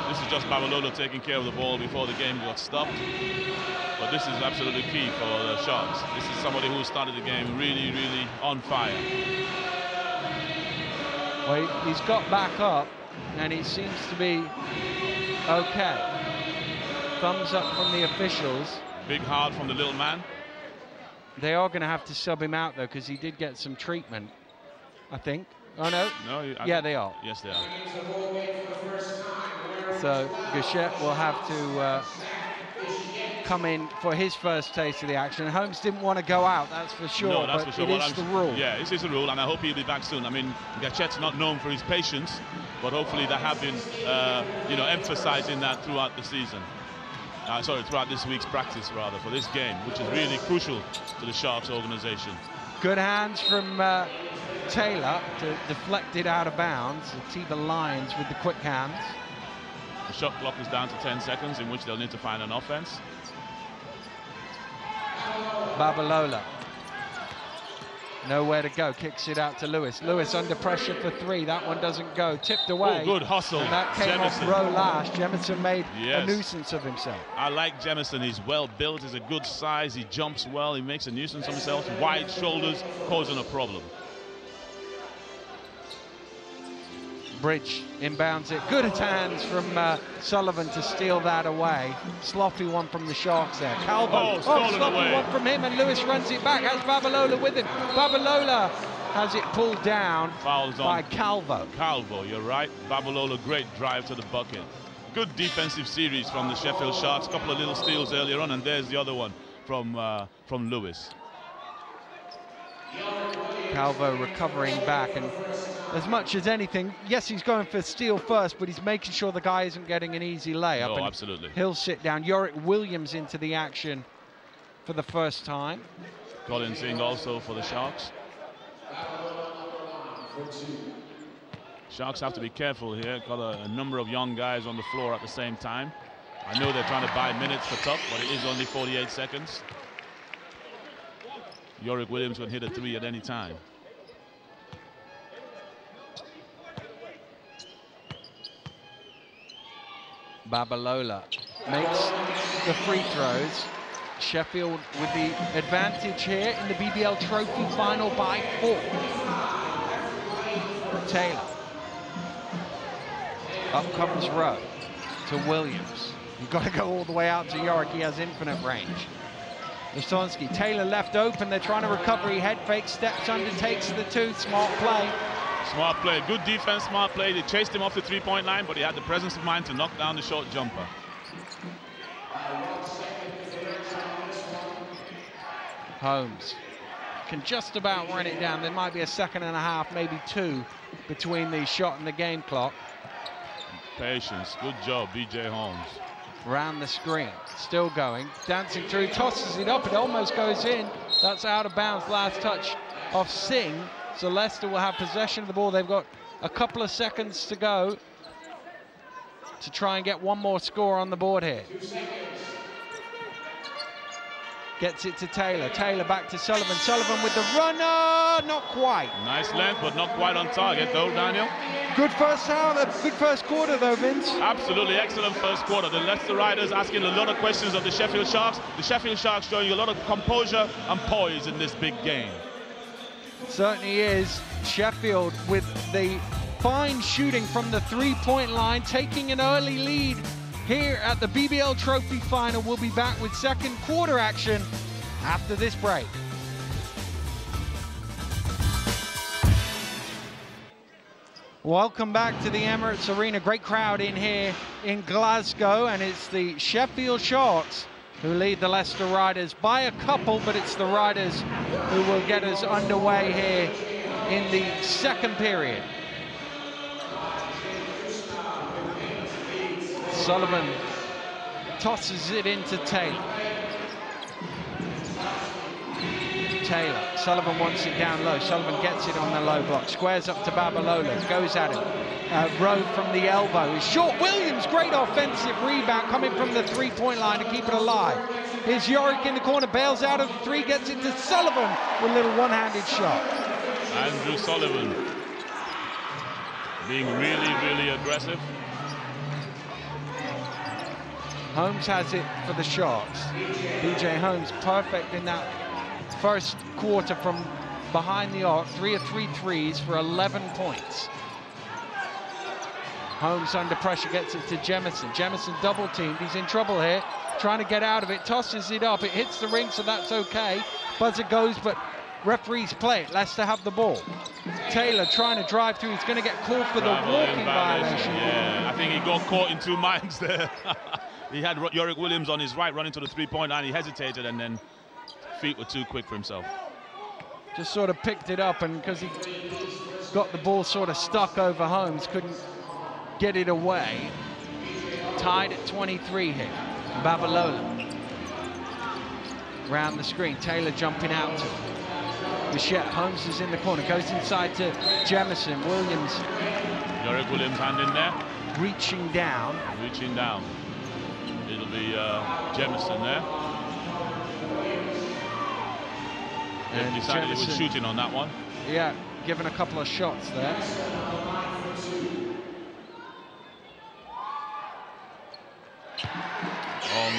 This is just Babalola taking care of the ball before the game got stopped. But this is absolutely key for the Sharks. This is somebody who started the game really, really on fire. Well, he's got back up, and he seems to be okay. Thumbs up from the officials. Big hard from the little man. They are going to have to sub him out, though, because he did get some treatment, I think. Oh, no? Yeah, they are. Yes, they are. So Gouchette will have to come in for his first taste of the action. Holmes didn't want to go out, that's for sure, no, that's but for sure. it is the rule. Yeah, this is the rule, and I hope he'll be back soon. I mean, Gouchette's not known for his patience, but hopefully they have been, emphasizing that throughout the season. Throughout this week's practice, rather, for this game, which is really crucial to the Sharks organization. Good hands from Taylor to deflect it out of bounds. The Tiba Lions with the quick hands. The shot clock is down to 10 seconds, in which they'll need to find an offense. Babalola. Nowhere to go, kicks it out to Lewis. Lewis under pressure for three, that one doesn't go, tipped away. Oh, good hustle. And that came off row last. Jemison made a nuisance of himself. I like Jemison, he's well built, he's a good size, he jumps well, he makes a nuisance of himself, wide shoulders, causing a problem. Bridge inbounds it. Good hands from Sullivan to steal that away. Sloppy one from the Sharks there. Calvo, sloppy away. One from him, and Lewis runs it back. Has Babalola with him. Babalola has it pulled down by Calvo. Calvo, you're right. Babalola, great drive to the bucket. Good defensive series from the Sheffield Sharks. A couple of little steals earlier on, and there's the other one from Lewis. Calvo recovering back, and as much as anything, yes, he's going for steal first, but he's making sure the guy isn't getting an easy layup. No, absolutely. He'll sit down. Yorick Williams into the action for the first time. Colin Singh also for the Sharks. Sharks have to be careful here. Got a number of young guys on the floor at the same time. I know they're trying to buy minutes for Tuck, but it is only 48 seconds. Yorick Williams can hit a three at any time. Babalola makes the free throws. Sheffield with the advantage here in the BBL Trophy Final by 4. Taylor. Up comes Rowe to Williams. You've got to go all the way out to Yorick. He has infinite range. Zasonsky, Taylor left open. They're trying to recover. He head fake, steps under, takes the two. Smart play. Smart play. Good defense, smart play. They chased him off the three-point line, but he had the presence of mind to knock down the short jumper. Holmes can just about run it down. There might be a second and a half, maybe two, between the shot and the game clock. Patience. Good job, B.J. Holmes. Round the screen, still going, dancing through, tosses it up, it almost goes in. That's out of bounds, last touch of Singh. So Leicester will have possession of the ball. They've got a couple of seconds to go to try and get one more score on the board here. Gets it to Taylor. Taylor back to Sullivan. Sullivan with the runner, not quite. Nice length, but not quite on target though, Daniel. Good first half, good first quarter though, Vince. Absolutely excellent first quarter. The Leicester Riders asking a lot of questions of the Sheffield Sharks. The Sheffield Sharks showing a lot of composure and poise in this big game. Certainly is. Sheffield with the fine shooting from the three-point line, taking an early lead here at the BBL Trophy Final. We'll be back with second quarter action after this break. Welcome back to the Emirates Arena. Great crowd in here in Glasgow, and it's the Sheffield Sharks who lead the Leicester Riders by a couple, but it's the Riders who will get us underway here in the second period. Sullivan tosses it into Taylor. Sullivan wants it down low. Sullivan gets it on the low block, squares up to Babalola, goes at him. Rowe from the elbow is short. Williams, great offensive rebound coming from the three-point line to keep it alive. Here's Yorick in the corner, bails out of the three, gets it to Sullivan with a little one-handed shot. Andrew Sullivan being really, really aggressive. Holmes has it for the Sharks. BJ Holmes perfect in that first quarter from behind the arc. 3 of 3 threes for 11 points. Holmes under pressure gets it to Jemison. Jemison double teamed. He's in trouble here. Trying to get out of it. Tosses it up. It hits the ring, so that's okay. Buzzer goes, but referees play it. Leicester have the ball. Taylor trying to drive through. He's going to get called for the walking violation. Yeah, I think he got caught in two minds there. He had Yorick Williams on his right running to the three-point line. He hesitated, and then feet were too quick for himself. Just sort of picked it up, and because he got the ball sort of stuck over Holmes, couldn't get it away. Tied at 23 here. Babalola round the screen. Taylor jumping out to him. Bichette. Holmes is in the corner. Goes inside to Jemison. Williams. Yorick Williams hand in there. Reaching down. Reaching down. It'll be Jemison there. And They decided Jemison, he was shooting on that one. Yeah, given a couple of shots there.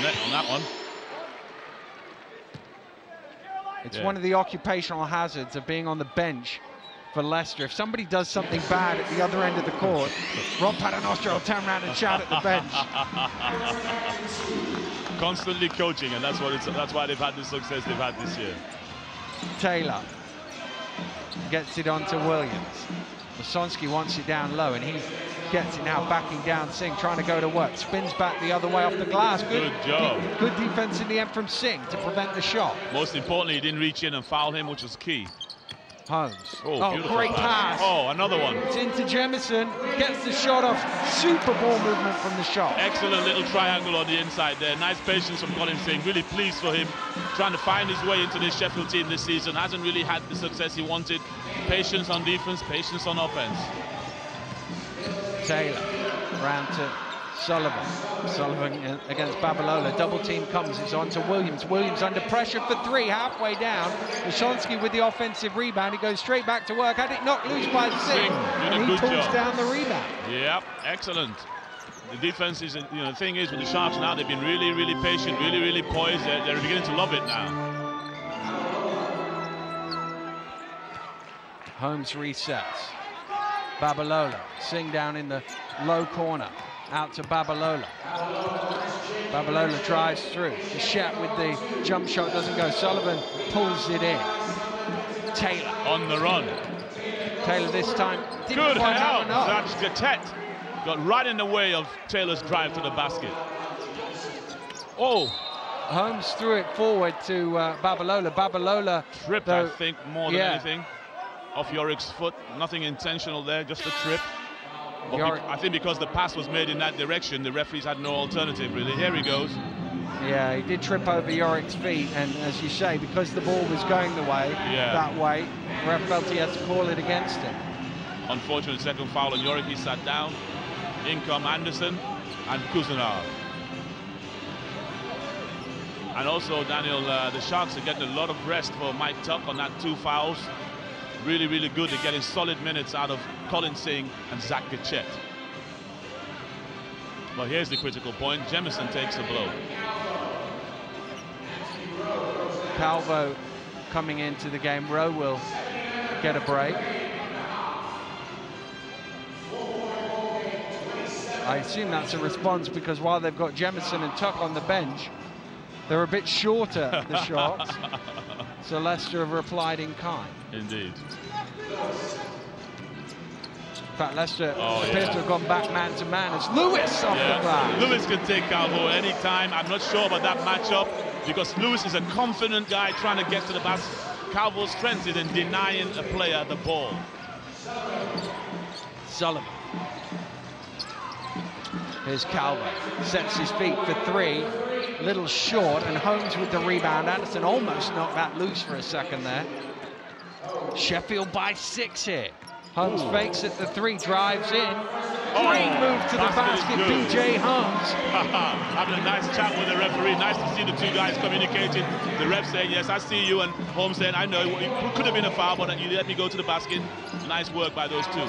Net on that one. It's one of the occupational hazards of being on the bench for Leicester. If somebody does something bad at the other end of the court, Rob Paternoster will turn around and shout at the bench. Constantly coaching, and that's why they've had the success they've had this year. Taylor gets it onto Williams. Wasonski wants it down low, and he gets it now, backing down. Singh trying to go to work, spins back the other way off the glass. Good job. Good defense in the end from Singh to prevent the shot. Most importantly, he didn't reach in and foul him, which was key. Holmes. Oh, great pass. Oh, another one. It's into Jemison, gets the shot off. Super ball movement from the shot. Excellent little triangle on the inside there. Nice patience from Colin Singh. Really pleased for him. Trying to find his way into this Sheffield team this season. Hasn't really had the success he wanted. Patience on defense, patience on offense. Taylor round to Sullivan. Sullivan against Babalola. Double team comes. It's on to Williams. Williams under pressure for three, halfway down. Wasonski with the offensive rebound. He goes straight back to work. Had it knocked loose by Singh. And he pulls down the rebound. Yep, excellent. The defense is, the thing is with the Sharks now, they've been really, really patient, really, really poised. They're beginning to love it now. Holmes resets. Babalola. Singh down in the low corner. Out to Babalola. Babalola drives through. Bichette with the jump shot doesn't go. Sullivan pulls it in. Taylor. On the run. Taylor this time didn't Good quite have help. enough. That's Gatet. Got right in the way of Taylor's drive to the basket. Oh. Holmes threw it forward to Babalola. Babalola tripped, though, I think, more than anything. Off Yorick's foot. Nothing intentional there, just a trip. I think because the pass was made in that direction, the referees had no alternative, really. Here he goes. Yeah, he did trip over Yorick's feet, and as you say, because the ball was going that way, ref felt he had to call it against him. Unfortunate second foul on Yorick. He sat down. In come Anderson and Kuznarov. And also, Daniel, the Sharks are getting a lot of rest for Mike Tuck on that 2 fouls. Really, really good at getting solid minutes out of Colin Singh and Zach Gatet. Well, here's the critical point. Jemison takes a blow. Calvo coming into the game. Rowe will get a break. I assume that's a response because while they've got Jemison and Tuck on the bench, they're a bit shorter, the Sharks. So Leicester have replied in kind. Indeed. fact, Leicester appears to have gone back man-to-man as Lewis off the glass. Lewis can take Calvo anytime. I'm not sure about that matchup because Lewis is a confident guy trying to get to the basket. Calvo's strength is in denying a player the ball. Sullivan. Here's Calvo. Sets his feet for three. Little short, and Holmes with the rebound. Anderson almost knocked that loose for a second there. Sheffield by 6 here. Holmes fakes at the three, drives in. Great move to the basket, BJ Holmes. Having a nice chat with the referee. Nice to see the two guys communicating. The ref saying, yes, I see you, and Holmes saying, I know, it could have been a foul, but you let me go to the basket. Nice work by those two.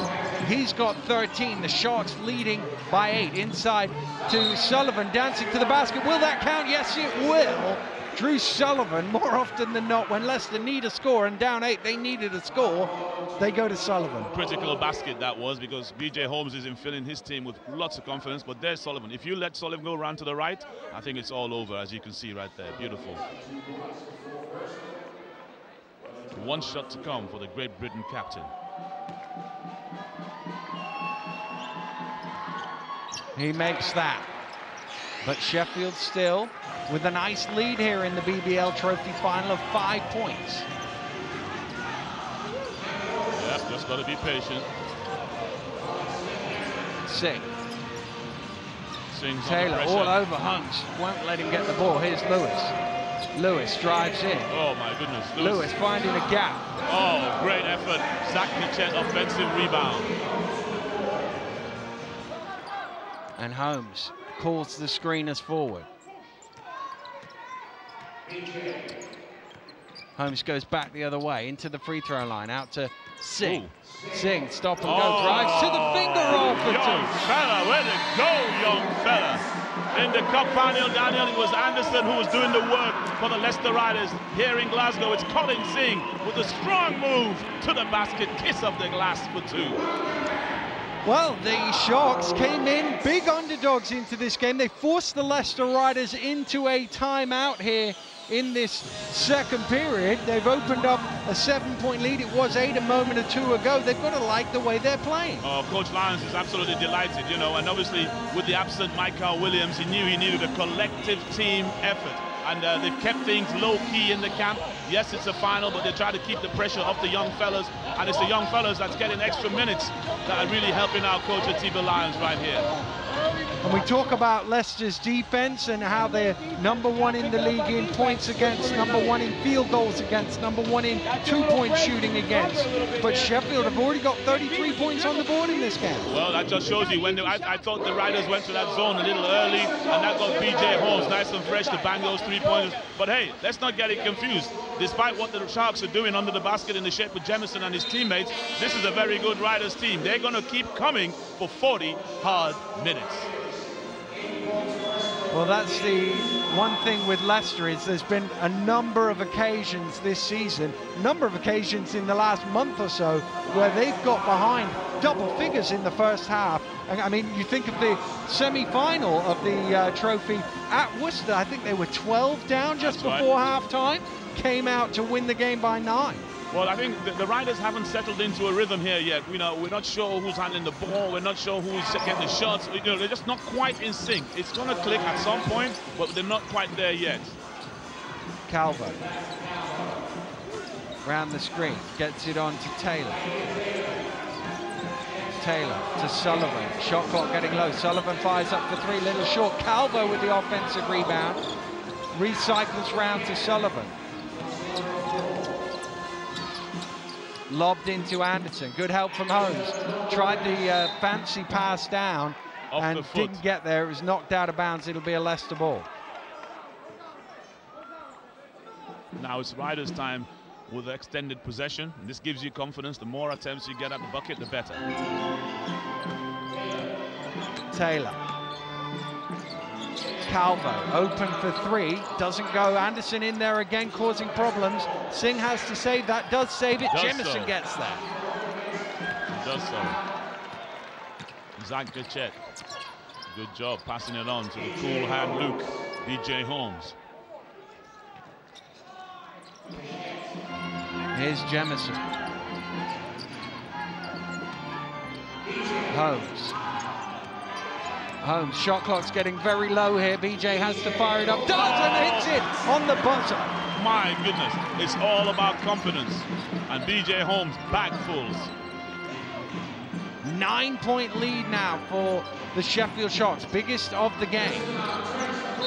He's got 13. The Sharks leading by 8. Inside to Sullivan, dancing to the basket. Will that count? Yes, it will. Drew Sullivan, more often than not, when Leicester need a score and down 8, they needed a score, they go to Sullivan. Critical basket that was, because BJ Holmes is filling his team with lots of confidence, but there's Sullivan. If you let Sullivan go around to the right, I think it's all over, as you can see right there. Beautiful. One shot to come for the Great Britain captain. He makes that. But Sheffield still with a nice lead here in the BBL Trophy Final of 5 points. Yeah, just got to be patient. Singh. Singh's Taylor all over Hunts. Won't let him get the ball. Here's Lewis. Lewis drives in. Oh my goodness. Lewis finding a gap. Oh, great effort. Zach Nichet, offensive rebound. And Holmes calls the screeners forward. Holmes goes back the other way into the free throw line, out to Singh. Ooh. Singh, stop and go, drives to the finger roll for young fella, where to go, young fella? In the cup final, Daniel, it was Anderson who was doing the work for the Leicester Riders. Here in Glasgow, it's Colin Singh with a strong move to the basket, kiss of the glass for 2. Well, the Sharks came in big underdogs into this game. They forced the Leicester Riders into a timeout here in this second period. They've opened up a 7-point lead. It was 8 a moment or 2 ago. They've got to like the way they're playing. Oh, Coach Lyons is absolutely delighted, you know, and obviously with the absent Michael Williams, he knew he needed a collective team effort. And they've kept things low-key in the camp. Yes, it's a final, but they try to keep the pressure off the young fellas. And it's the young fellas that's getting extra minutes that are really helping our coach at T.B. Lions right here. And we talk about Leicester's defense and how they're #1 in the league in points against, #1 in field goals against, #1 in 2-point shooting against. But Sheffield have already got 33 points on the board in this game. Well, that just shows you when I thought the Riders went to that zone a little early, and that got BJ Holmes nice and fresh to bang those 3-pointers. But hey, let's not get it confused. Despite what the Sharks are doing under the basket in the shape with Jelson and his teammates, this is a very good Riders team. They're going to keep coming for 40 hard minutes. Well, that's the one thing with Leicester is there's been a number of occasions this season, a number of occasions in the last month or so, where they've got behind double figures in the first half. I mean, you think of the semi-final of the trophy at Worcester. I think they were 12 down just before halftime, came out to win the game by 9. Well, I think the Riders haven't settled into a rhythm here yet. You know, we're not sure who's handling the ball. We're not sure who's getting the shots. You know, they're just not quite in sync. It's going to click at some point, but they're not quite there yet. Calvo. Round the screen. Gets it on to Taylor. Taylor to Sullivan. Shot clock getting low. Sullivan fires up for 3. Little short. Calvo with the offensive rebound. Recycles round to Sullivan. Lobbed into Anderson. Good help from Holmes. Tried the fancy pass down and didn't get there. It was knocked out of bounds. It'll be a Leicester ball. Now it's Riders' time with extended possession. And this gives you confidence. The more attempts you get at the bucket, the better. Taylor. Calvo open for 3, doesn't go. Anderson in there again, causing problems. Singh has to save that, does save it. Jelson gets there. He does so. Zach Nichet, good job passing it on to the cool hand Luke. BJ Holmes. Here's Jelson. Holmes, shot clock's getting very low here. BJ has to fire it up, does, and hits it on the buzzer. My goodness, it's all about confidence. And BJ Holmes bag fulls. 9-point lead now for the Sheffield Sharks, biggest of the game.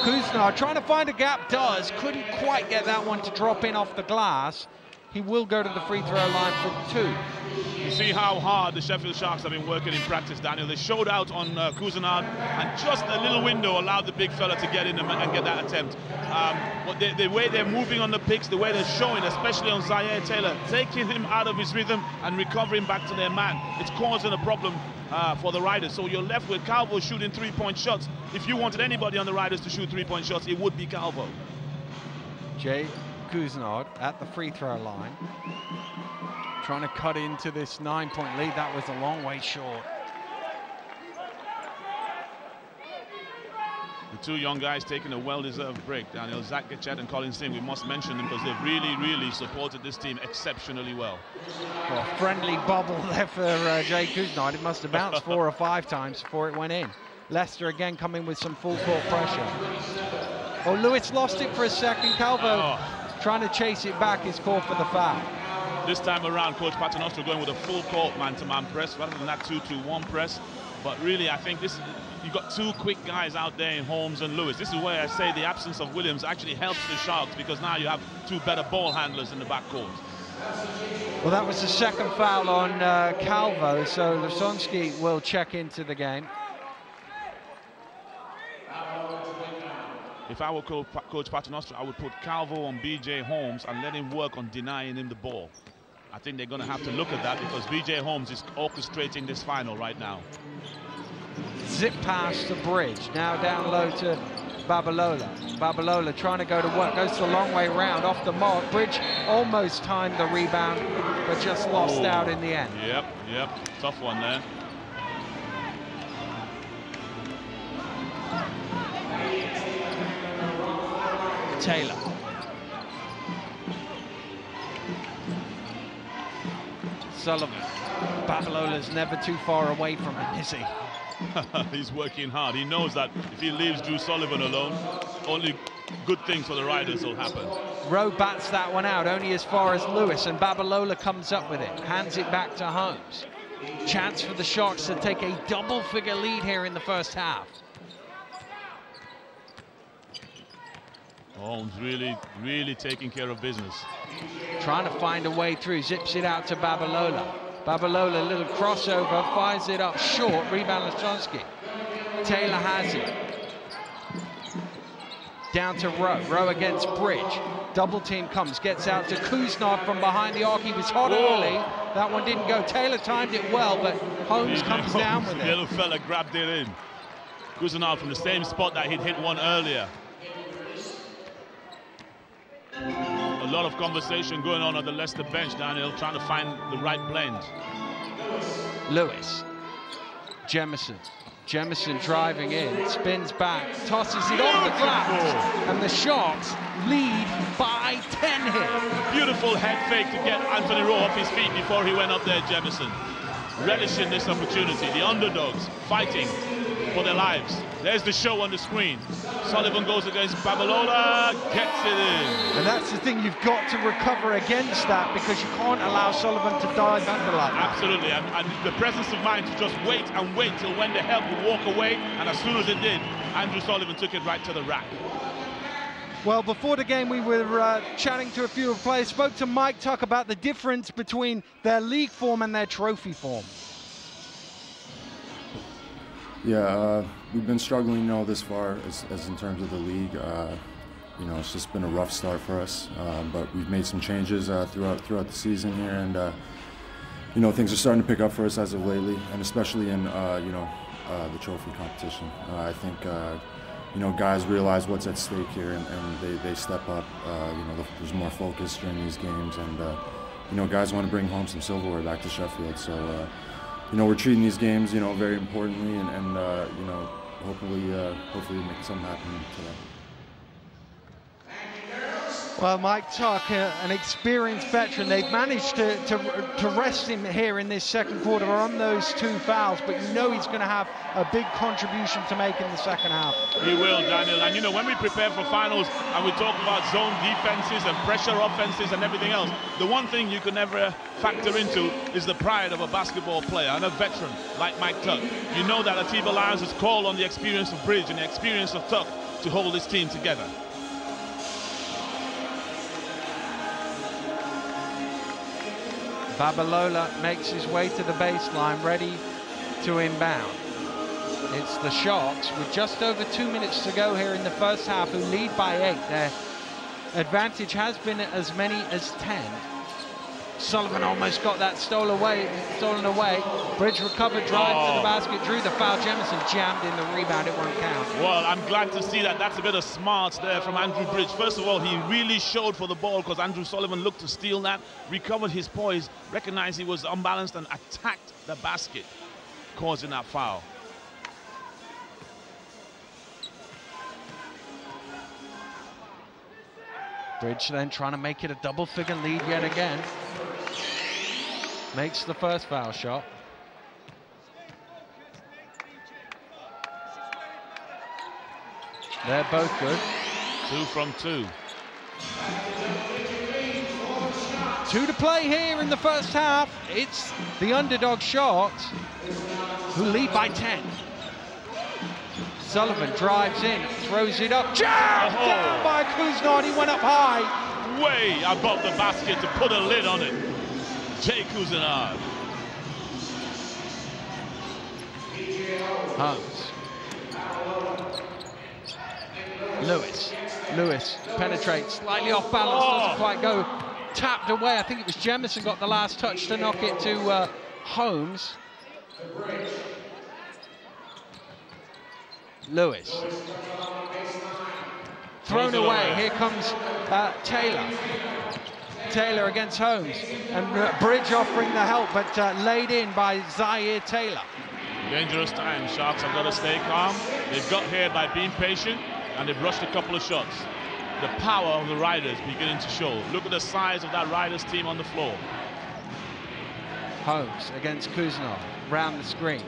Kuznar trying to find a gap, does, couldn't quite get that one to drop in off the glass. He will go to the free throw line for 2. You see how hard the Sheffield Sharks have been working in practice, Daniel. They showed out on Kuznar, and just a little window allowed the big fella to get in and get that attempt. But the way they're moving on the picks, the way they're showing, especially on Zaire Taylor, taking him out of his rhythm and recovering back to their man, it's causing a problem for the Riders. So you're left with Calvo shooting 3-point shots. If you wanted anybody on the Riders to shoot 3-point shots, it would be Calvo. Jay Kuznard at the free throw line, trying to cut into this 9-point lead. That was a long way short. The two young guys taking a well-deserved break, Daniel. Zach Getchet and Colin Singh, we must mention them because they've really supported this team exceptionally well. Well, a friendly bubble there for Jay Kuznard. It must have bounced 4 or 5 times before it went in. Leicester again coming with some full court pressure. Oh, Lewis lost it for a second. Calvo trying to chase it back, is called for the foul. This time around, Coach Paternoster going with a full court man-to-man press rather than that 2-2-1 press. But really, I think you've got 2 quick guys out there in Holmes and Lewis. This is where I say the absence of Williams actually helps the Sharks, because now you have 2 better ball handlers in the backcourt. Well, that was the second foul on Calvo, so Lasonsky will check into the game. If I were Coach Paternoster, I would put Calvo on BJ Holmes and let him work on denying him the ball. I think they're going to have to look at that, because BJ Holmes is orchestrating this final right now. Zip past the bridge, now down low to Babalola. Babalola trying to go to work, goes the long way round, off the mark. Bridge almost timed the rebound, but just lost out in the end. Yep, tough one there. Taylor. Sullivan. Babalola's never too far away from him, is he? He's working hard. He knows that if he leaves Drew Sullivan alone, only good things for the Riders will happen. Rowe bats that one out only as far as Lewis, and Babalola comes up with it, hands it back to Holmes. Chance for the Sharks to take a double-figure lead here in the first half. Holmes really taking care of business. Trying to find a way through, zips it out to Babalola. Babalola, a little crossover, fires it up short, rebound Lasonsky. Taylor has it. Down to Rowe, Rowe against Bridge. Double team comes, gets out to Kuznar from behind the arc. He was hot early, that one didn't go. Taylor timed it well, but Holmes comes down with it. The little fella grabbed it in. Kuznar from the same spot that he'd hit one earlier. A lot of conversation going on the Leicester bench, Daniel, trying to find the right blend. Lewis, Jemison driving in, spins back, tosses it off the glass, and the Sharks lead by 10 here. Beautiful head fake to get Anthony Rowe off his feet before he went up there, Jemison. Relishing this opportunity, the underdogs fighting for their lives. There's the show on the screen. Sullivan goes against Babalola, gets it in. And that's the thing, you've got to recover against that, because you can't allow Sullivan to dive under like that. Absolutely, and the presence of mind to just wait and wait till when the help would walk away, and as soon as it did, Andrew Sullivan took it right to the rack. Well, before the game, we were chatting to a few of the players, spoke to Mike Tuck about the difference between their league form and their trophy form. Yeah, we've been struggling, this far as in terms of the league. It's just been a rough start for us, but we've made some changes throughout the season here, and things are starting to pick up for us as of lately, and especially in the trophy competition. I think guys realize what's at stake here, and they step up. There's more focus during these games, and guys want to bring home some silverware back to Sheffield. So we're treating these games very importantly, and hopefully make something happen today. Well, Mike Tuck, an experienced veteran, they've managed to rest him here in this second quarter on those 2 fouls, but you know he's going to have a big contribution to make in the second half. He will, Daniel. And you know, when we prepare for finals and we talk about zone defenses and pressure offenses and everything else, the one thing you can never factor into is the pride of a basketball player and a veteran like Mike Tuck. You know that Atiba Lyons has called on the experience of Bridge and the experience of Tuck to hold his team together. Babalola makes his way to the baseline, ready to inbound. It's the Sharks with just over 2 minutes to go here in the first half, who lead by 8. Their advantage has been as many as 10. Sullivan almost got that stolen away. Bridge recovered, drive to the basket, drew the foul. Jemison jammed in the rebound, it won't count. Well, I'm glad to see that. That's a bit of smarts there from Andrew Bridge. First of all, he really showed for the ball because Andrew Sullivan looked to steal that, recovered his poise, recognized he was unbalanced and attacked the basket, causing that foul. Bridge then trying to make it a double-figure lead yet again. Makes the first foul shot. They're both good. 2 from 2. 2 to play here in the first half. It's the underdog Sharks who lead by 10. Sullivan drives in, throws it up, jammed down by Kuznard. He went up high. Way above the basket to put a lid on it. Jay Kuznard. Holmes. Lewis penetrates, slightly off balance, doesn't quite go. Tapped away. I think it was Jemison got the last touch to knock it to Holmes. Lewis. Thrown away. Here comes Taylor. Taylor against Holmes. And Bridge offering the help, but laid in by Zaire Taylor. Dangerous time. Sharks have got to stay calm. They've got here by being patient, and they've rushed a couple of shots. The power of the Riders beginning to show. Look at the size of that Riders team on the floor. Holmes against Kuznov. Round the screen.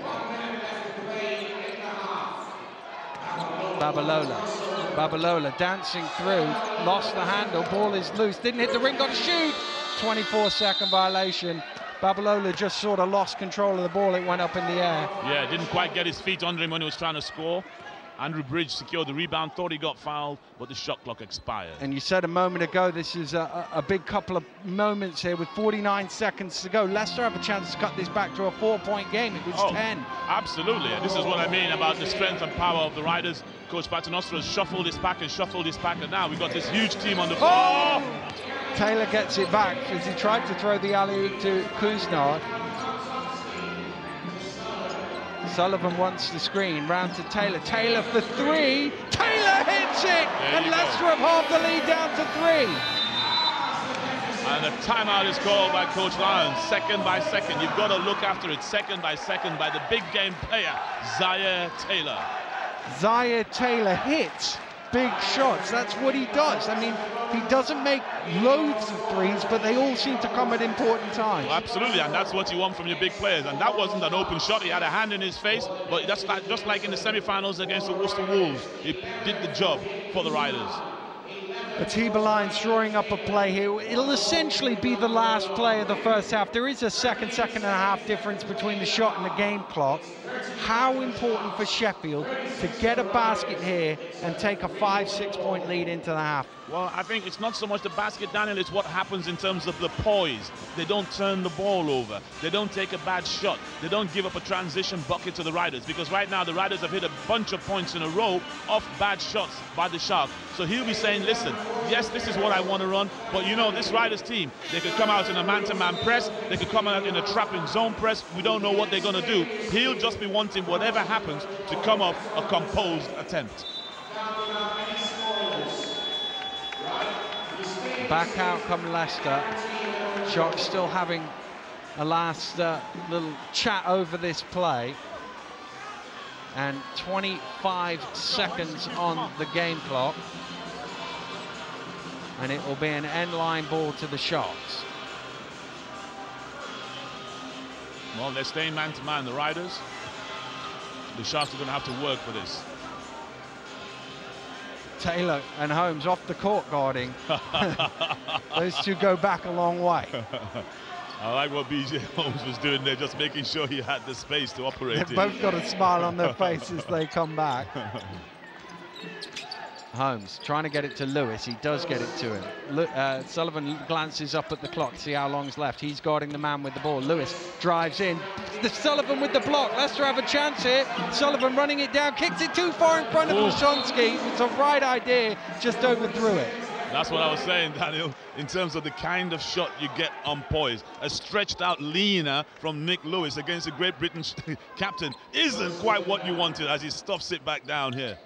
Babalola dancing through, lost the handle, ball is loose, didn't hit the ring, got to shoot. 24-second violation. Babalola just sort of lost control of the ball, it went up in the air. Yeah, didn't quite get his feet under him when he was trying to score. Andrew Bridge secured the rebound, thought he got fouled, but the shot clock expired. And you said a moment ago, this is a big couple of moments here with 49 seconds to go. Leicester have a chance to cut this back to a 4-point game. It was 10. Absolutely, and this is what I mean about the strength and power of the Riders. Coach Paternoster has shuffled his pack, and now we've got this huge team on the floor. Oh! Taylor gets it back as he tried to throw the alley-oop to Kuznard. Sullivan wants the screen, round to Taylor. Taylor for 3. Taylor hits it! And Leicester have halved the lead down to 3. And a timeout is called by Coach Lyons, second by second. You've got to look after it second by second by the big game player, Zaire Taylor. Zaire Taylor hits big shots. That's what he does. I mean, he doesn't make loads of threes, but they all seem to come at important times. Well, absolutely, and that's what you want from your big players. And that wasn't an open shot. He had a hand in his face, but that's just like in the semi-finals against the Worcester Wolves. He did the job for the Riders. Atiba Lyons drawing up a play here. It'll essentially be the last play of the first half. There is a second and a half difference between the shot and the game clock. How important for Sheffield to get a basket here and take a 5-6 point lead into the half? Well, I think it's not so much the basket, Daniel, it's what happens in terms of the poise. They don't turn the ball over. They don't take a bad shot. They don't give up a transition bucket to the Riders, because right now the Riders have hit a bunch of points in a row off bad shots by the Sharks. So he'll be saying, listen, yes, this is what I want to run, but you know, this Riders team, they could come out in a man-to-man press, they could come out in a trapping zone press. We don't know what they're going to do. He'll just be wanting, whatever happens, to come off a composed attempt. Back out come Leicester. Sharks still having a last little chat over this play. And 25 seconds on the game clock. and it will be an end-line ball to the Sharks. Well, they're staying man-to-man, the Riders. The Sharks are going to have to work for this. Taylor and Holmes off the court guarding. Those two go back a long way. I like what BJ Holmes was doing there, just making sure he had the space to operate. They've both got a smile on their face as they come back. Holmes trying to get it to Lewis. He does get it to him. Sullivan glances up at the clock to see how long's left. He's guarding the man with the ball. Lewis drives in. Sullivan with the block. Leicester have a chance here. Sullivan running it down, kicks it too far in front of Lashonsky. It's a right idea, just overthrew it. That's what I was saying, Daniel, in terms of the kind of shot you get on poise. A stretched out leaner from Nick Lewis against a Great Britain captain isn't quite what you wanted as he stuffs it back down here.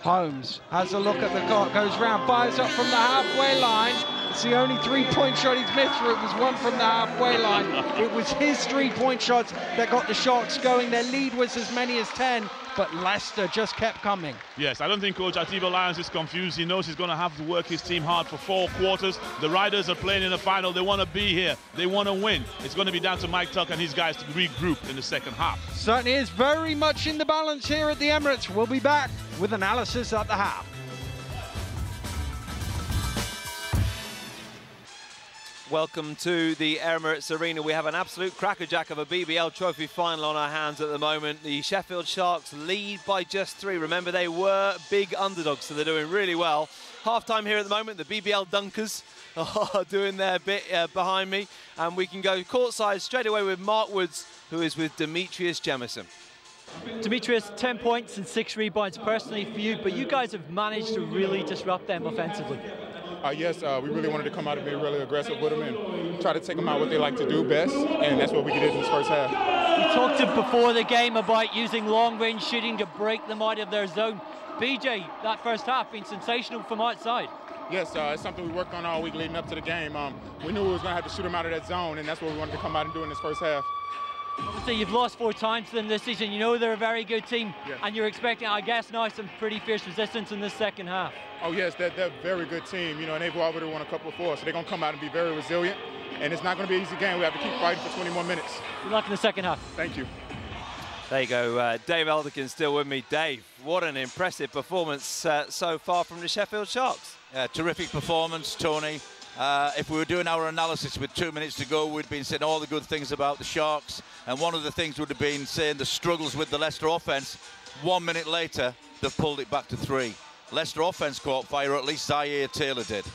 Holmes has a look at the clock, goes round, fires up from the halfway line. It's the only three-point shot he's missed, for it was one from the halfway line. It was his three-point shots that got the Sharks going. Their lead was as many as 10, but Leicester just kept coming. Yes, I don't think Coach Atiba Lyons is confused. He knows he's going to have to work his team hard for 4 quarters. The Riders are playing in the final. They want to be here. They want to win. It's going to be down to Mike Tuck and his guys to regroup in the second half. Certainly is very much in the balance here at the Emirates. We'll be back with analysis at the half. Welcome to the Emirates Arena. We have an absolute crackerjack of a BBL Trophy Final on our hands at the moment. The Sheffield Sharks lead by just 3. Remember, they were big underdogs, so they're doing really well. Half-time here at the moment, the BBL Dunkers are doing their bit behind me. And we can go courtside straight away with Mark Woods, who is with Demetrius Jemison. Demetrius, 10 points and 6 rebounds personally for you, but you guys have managed to really disrupt them offensively. Yes, we really wanted to come out and be really aggressive with them and try to take them out what they like to do best, and that's what we did in this first half. We talked before the game about using long-range shooting to break them out of their zone. BJ, that first half been sensational from outside. Yes, it's something we worked on all week leading up to the game. We knew we was going to have to shoot them out of that zone, and that's what we wanted to come out and do in this first half. Obviously, you've lost 4 times to them this season. You know they're a very good team, and you're expecting, I guess, now some pretty fierce resistance in this second half. Oh, yes, they're a very good team, you know, and they've already won a couple of 4, so they're going to come out and be very resilient, and it's not going to be an easy game. We have to keep fighting for 20 more minutes. Good luck in the second half. Thank you. There you go, Dave Elderkin still with me. Dave, what an impressive performance so far from the Sheffield Sharks. Terrific performance, Tony. If we were doing our analysis with 2 minutes to go, we'd been saying all the good things about the Sharks, and one of the things would have been saying the struggles with the Leicester offence. 1 minute later, they've pulled it back to 3. Leicester offence caught fire, at least Zaire Taylor did.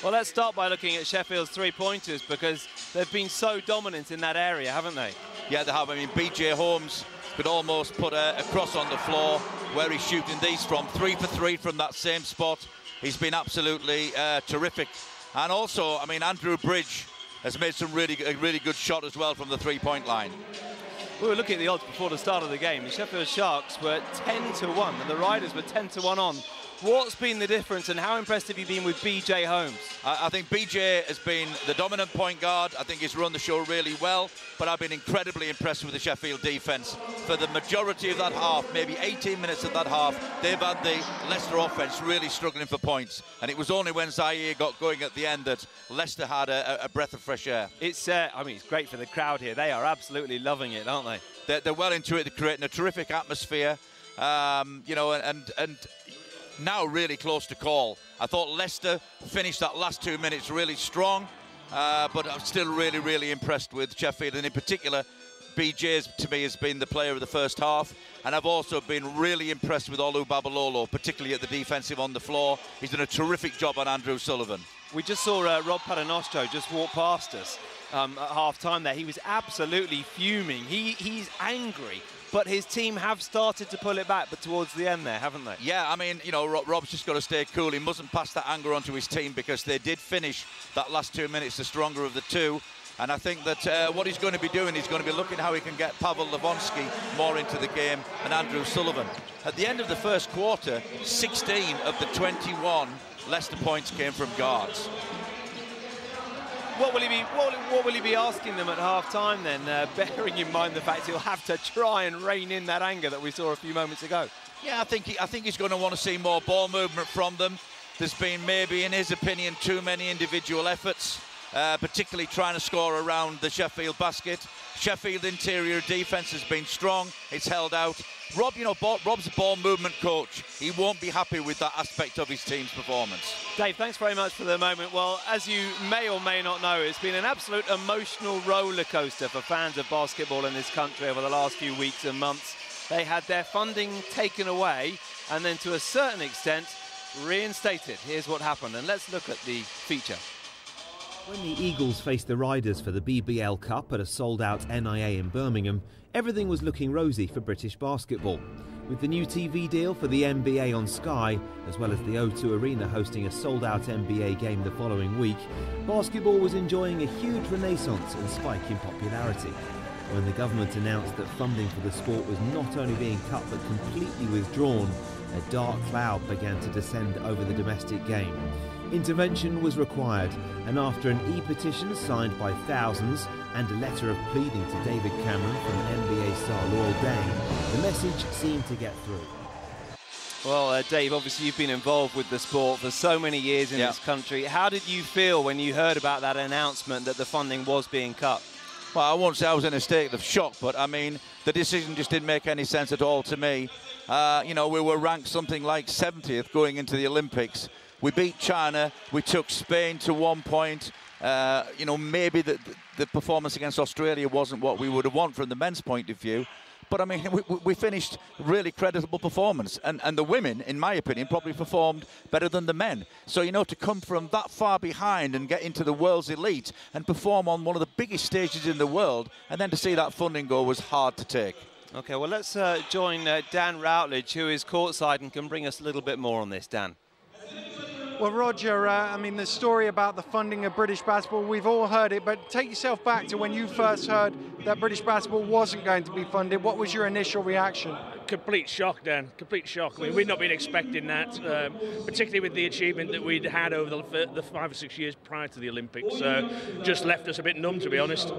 Well, let's start by looking at Sheffield's three-pointers, because they've been so dominant in that area, haven't they? Yeah, they have. I mean, BJ Holmes could almost put a cross on the floor where he's shooting these from. 3 for 3 from that same spot. He's been absolutely terrific. And also, I mean, Andrew Bridge has made some really good shot as well from the three-point line. We were looking at the odds before the start of the game. The Sheffield Sharks were 10-1 and the Riders were 10-1 on. What's been the difference, and how impressed have you been with BJ Holmes? I think BJ has been the dominant point guard. I think he's run the show really well, but I've been incredibly impressed with the Sheffield defence. For the majority of that half, maybe 18 minutes of that half, they've had the Leicester offence really struggling for points. And it was only when Zaire got going at the end that Leicester had a breath of fresh air. It's, I mean, it's great for the crowd here. They are absolutely loving it, aren't they? They're well into it. They're creating a terrific atmosphere, you know, and now really close to call. I thought Leicester finished that last 2 minutes really strong, but I'm still really impressed with Sheffield, and in particular BJ to me has been the player of the first half, and I've also been really impressed with Olu Babalolo, particularly at the defensive on the floor. He's done a terrific job on Andrew Sullivan. We just saw Rob Paternoster just walk past us at half-time there. He was absolutely fuming. He's angry. But his team have started to pull it back, but towards the end there, haven't they? Yeah, I mean, you know, Rob's just got to stay cool. He mustn't pass that anger onto his team, because they did finish that last 2 minutes the stronger of the two. And I think that what he's going to be doing, he's going to be looking how he can get Pavel Levonsky more into the game and Andrew Sullivan. At the end of the first quarter, 16 of the 21 Leicester points came from guards. What will he be asking them at half-time then, bearing in mind the fact he'll have to try and rein in that anger that we saw a few moments ago? Yeah, I think he's going to want to see more ball movement from them. there's been maybe, in his opinion, too many individual efforts, particularly trying to score around the Sheffield basket. Sheffield interior defence has been strong. It's held out. Rob, you know, Rob's a ball movement coach. He won't be happy with that aspect of his team's performance. Dave, thanks very much for the moment. Well, as you may or may not know, it's been an absolute emotional roller coaster for fans of basketball in this country over the last few weeks and months. They had their funding taken away and then to a certain extent reinstated. Here's what happened, and let's look at the feature. When the Eagles faced the Riders for the BBL Cup at a sold-out NIA in Birmingham, everything was looking rosy for British basketball. With the new TV deal for the NBA on Sky, as well as the O2 Arena hosting a sold-out NBA game the following week, basketball was enjoying a huge renaissance and spike in popularity. When the government announced that funding for the sport was not only being cut but completely withdrawn, a dark cloud began to descend over the domestic game. Intervention was required, and after an e-petition signed by thousands and a letter of pleading to David Cameron from NBA star Luol Deng, the message seemed to get through. Well, Dave, obviously you've been involved with the sport for so many years in this country. How did you feel when you heard about that announcement that the funding was being cut? Well, I won't say I was in a state of shock, but I mean, the decision just didn't make any sense at all to me. You know, we were ranked something like 70th going into the Olympics. We beat China, we took Spain to 1 point. You know, maybe the performance against Australia wasn't what we would have wanted from the men's point of view. But I mean, we finished really creditable performance. And the women, in my opinion, probably performed better than the men. So, you know, to come from that far behind and get into the world's elite and perform on one of the biggest stages in the world, and then to see that funding go was hard to take. OK, well, let's join Dan Routledge, who is courtside and can bring us a little bit more on this. Dan. Well, Roger, I mean, the story about the funding of British basketball, we've all heard it, but take yourself back to when you first heard that British basketball wasn't going to be funded. What was your initial reaction? Complete shock, Dan. Complete shock. I mean, we'd not been expecting that, particularly with the achievement that we'd had over the 5 or 6 years prior to the Olympics. Just left us a bit numb, to be honest.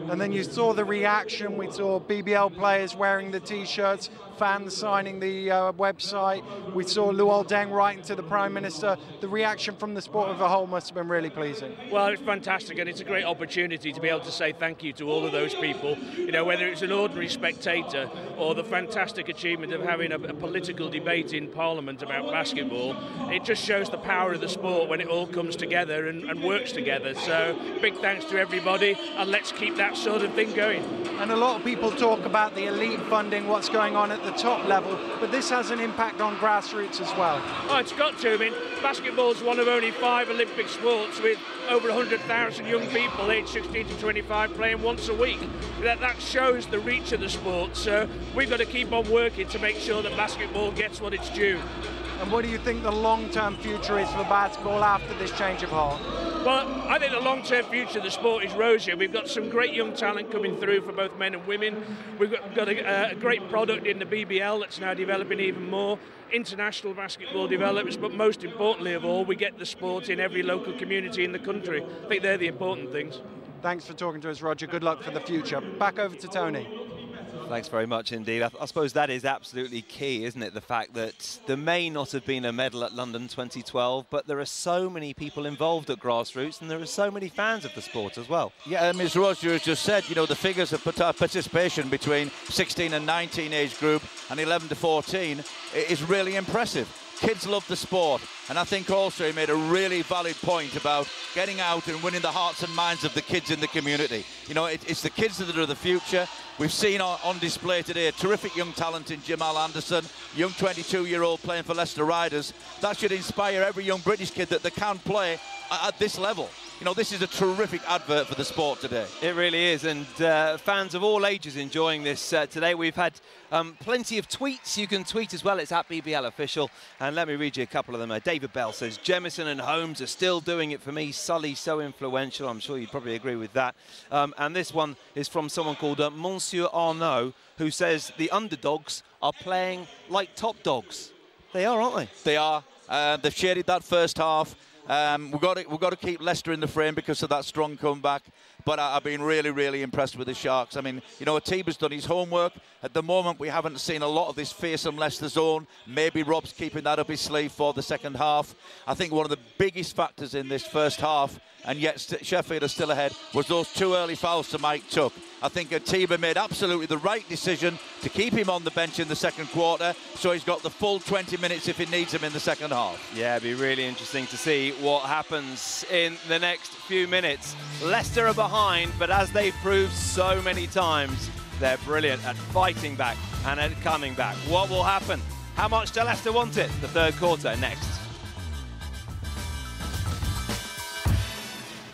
And then you saw the reaction. We saw BBL players wearing the T-shirts, fans signing the website. We saw Luol Deng writing to the Prime Minister. The reaction from the sport as a whole must have been really pleasing. Well, it's fantastic, and it's a great opportunity to be able to say thank you to all of those people. You know, whether it's an ordinary spectator or the fantastic achievement of having a political debate in Parliament about basketball, it just shows the power of the sport when it all comes together and works together. So big thanks to everybody, and let's keep that sort of thing going. And a lot of people talk about the elite funding, what's going on at the top level, but this has an impact on grassroots as well. Oh, it's got to. I mean, basketball is one of only 5 Olympic sports with over 100,000 young people aged 16 to 25 playing once a week. That shows the reach of the sport, so we've got to keep on working to make sure that basketball gets what it's due. And what do you think the long-term future is for basketball after this change of heart? Well, I think the long-term future of the sport is rosier. We've got some great young talent coming through for both men and women. We've got a great product in the BBL that's now developing even more. International basketball develops, but most importantly of all, we get the sport in every local community in the country. I think they're the important things. Thanks for talking to us, Roger. Good luck for the future. Back over to Tony. Thanks very much indeed. I suppose that is absolutely key, isn't it? The fact that there may not have been a medal at London 2012, but there are so many people involved at grassroots, and there are so many fans of the sport as well. Yeah, as Roger has just said, you know, the figures of participation between 16 and 19 age group and 11 to 14 is really impressive. Kids love the sport, and I think also he made a really valid point about getting out and winning the hearts and minds of the kids in the community. You know, it's the kids that are the future. We've seen on display today a terrific young talent in Jamal Anderson, young 22-year-old playing for Leicester Riders. That should inspire every young British kid that they can play at this level. You know, this is a terrific advert for the sport today. It really is, and fans of all ages enjoying this today. We've had plenty of tweets. You can tweet as well. It's at BBL Official. And let me read you a couple of them. David Bell says, Jemison and Holmes are still doing it for me. Sully, so influential. I'm sure you'd probably agree with that. And this one is from someone called Monsieur Arnaud, who says the underdogs are playing like top dogs. They are, aren't they? They are. They've shaded that first half. We've got to keep Leicester in the frame because of that strong comeback. but I've been really, really impressed with the Sharks. I mean, you know, Atiba's done his homework. At the moment, we haven't seen a lot of this fearsome Leicester zone. Maybe Rob's keeping that up his sleeve for the second half. I think one of the biggest factors in this first half, and yet Sheffield are still ahead, was those 2 early fouls to Mike Tuck. I think Atiba made absolutely the right decision to keep him on the bench in the second quarter, so he's got the full 20 minutes if he needs him in the second half. Yeah, it'd be really interesting to see what happens in the next few minutes. Leicester are behind, but as they've proved so many times, they're brilliant at fighting back and at coming back. What will happen? How much do Leicester want it? The third quarter next.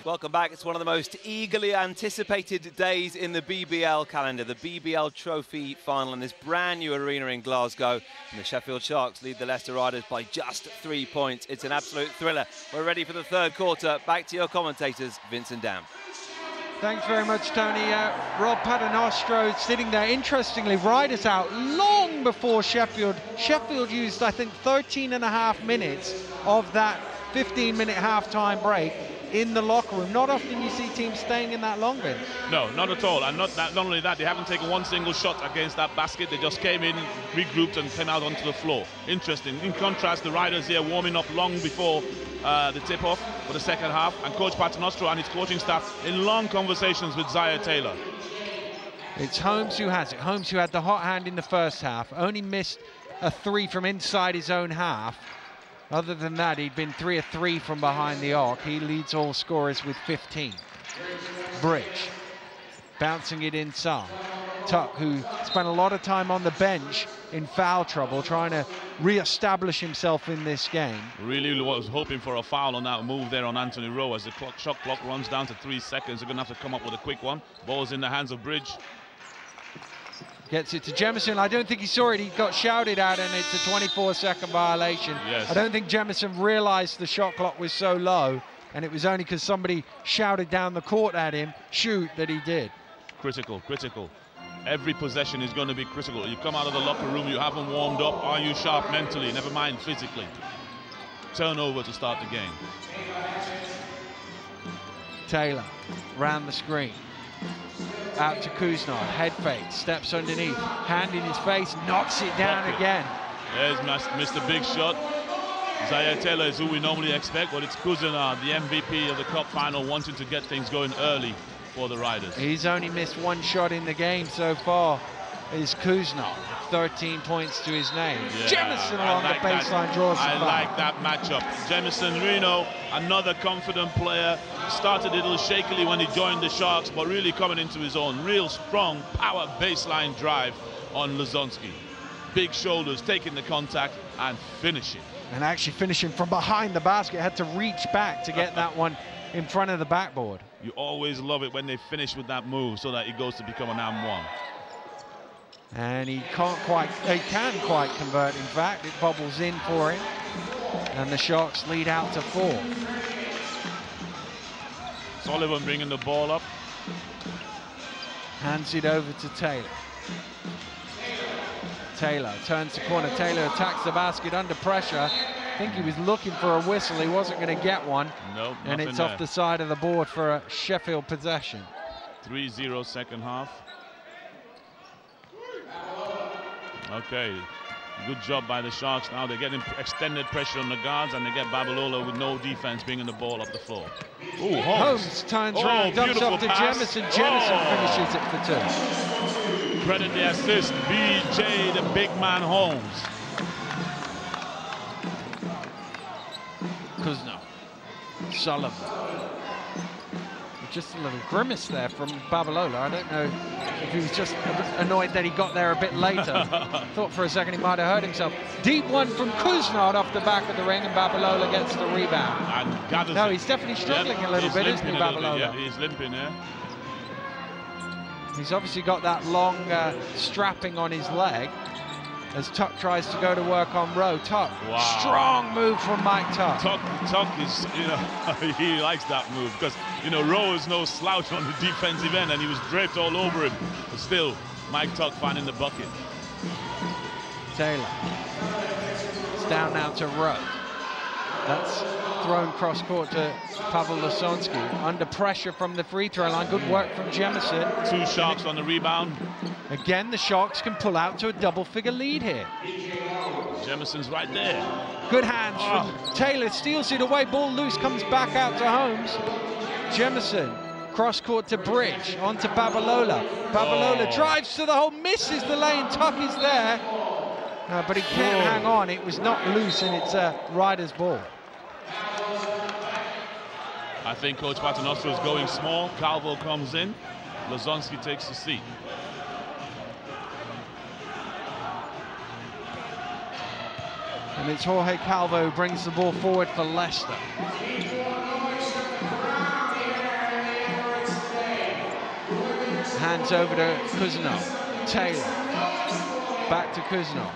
Welcome back. It's one of the most eagerly anticipated days in the BBL calendar, the BBL Trophy Final in this brand new arena in Glasgow. And the Sheffield Sharks lead the Leicester Riders by just 3 points. It's an absolute thriller. We're ready for the third quarter. Back to your commentators, Vince and Dan. Thanks very much, Tony. Rob Paternostro sitting there. Interestingly, Riders out long before Sheffield. Sheffield used, I think, 13.5 minutes of that 15-minute half-time break in the locker room. Not often you see teams staying in that long, Vince. No, not at all. And not only that, they haven't taken one single shot against that basket. They just came in, regrouped, and came out onto the floor. Interesting. In contrast, the Riders here warming up long before the tip-off for the second half, and Coach Paternostro and his coaching staff in long conversations with Zaya Taylor. It's Holmes who has it. Holmes, who had the hot hand in the first half, only missed a 3 from inside his own half. Other than that, he'd been 3 of 3 from behind the arc. He leads all scorers with 15. Bridge bouncing it inside. Tuck, who spent a lot of time on the bench in foul trouble, trying to re-establish himself in this game. Really was hoping for a foul on that move there on Anthony Rowe. As the shot clock runs down to 3 seconds, they're going to have to come up with a quick one. Ball's in the hands of Bridge. Gets it to Jemison. I don't think he saw it. He got shouted at, and it's a 24-second violation. Yes. I don't think Jemison realised the shot clock was so low, and it was only because somebody shouted down the court at him, shoot, that he did. Critical, critical. Every possession is going to be critical. You come out of the locker room, you haven't warmed up. Are you sharp mentally? Never mind physically. Turnover to start the game. Taylor round the screen. Out to Kuznov, head fake, steps underneath, hand in his face, knocks it down again. There's Mr. Big Shot. Zaya Taylor is who we normally expect, but it's Kuznov, the MVP of the Cup final, wanting to get things going early for the Riders. He's only missed 1 shot in the game so far, is Kuznov. 13 points to his name. Yeah, Jemison along the baseline draws the foul. I like that matchup. Jemison Reno, another confident player, started a little shakily when he joined the Sharks, but really coming into his own. Real strong power baseline drive on Lozonski. Big shoulders, taking the contact and finishing. And actually finishing from behind the basket. Had to reach back to get that one in front of the backboard. You always love it when they finish with that move so that it goes to become an and-one. And he can quite convert, in fact. It bobbles in for him. And the Sharks lead out to 4. Sullivan bringing the ball up. Hands it over to Taylor. Taylor turns the corner. Taylor attacks the basket under pressure. I think he was looking for a whistle. He wasn't going to get one. Nope, and it's off the side of the board for a Sheffield possession. 3-0 second half. Okay, good job by the Sharks. Now they're getting extended pressure on the guards, and they get Babalola with no defense bringing the ball up the floor. Ooh, Holmes turns around, dumps off to Jemison. Jemison finishes it for 2. Credit the assist, BJ, the big man Holmes. Kuznov, Sullivan. Just a little grimace there from Babalola. I don't know if he was just annoyed that he got there a bit later. Thought for a second he might have hurt himself. Deep one from Kuznov off the back of the ring, and Babalola gets the rebound. And no, he's definitely struggling a little bit, isn't he, Babalola? Yeah, he's limping there. He's obviously got that long strapping on his leg as Tuck tries to go to work on Rowe. Tuck, wow. Strong move from Mike Tuck. Tuck is, you know, he likes that move because, you know, Rowe is no slouch on the defensive end and he was draped all over him. But still, Mike Tuck finding the bucket. Taylor. It's down now to Rowe. That's thrown cross-court to Pavel Lasonsky. Under pressure from the free throw line. Good work from Jelson. 2 Sharks on the rebound. Again, the Sharks can pull out to a double-figure lead here. Jemeson's right there. Good hands from Taylor. Steals it away. Ball loose. Comes back out to Holmes. Jemeson. Cross-court to Bridge. On to Babalola. Babalola drives to the hole. Misses the lane. Tuck is there. But he can't hang on. It was not loose, and it's a Riders' ball. I think Coach Paternoster is going small. Calvo comes in. Lasonsky takes the seat. And it's Jorge Calvo who brings the ball forward for Leicester. Hands over to Kuznov. Taylor. Back to Kuznov.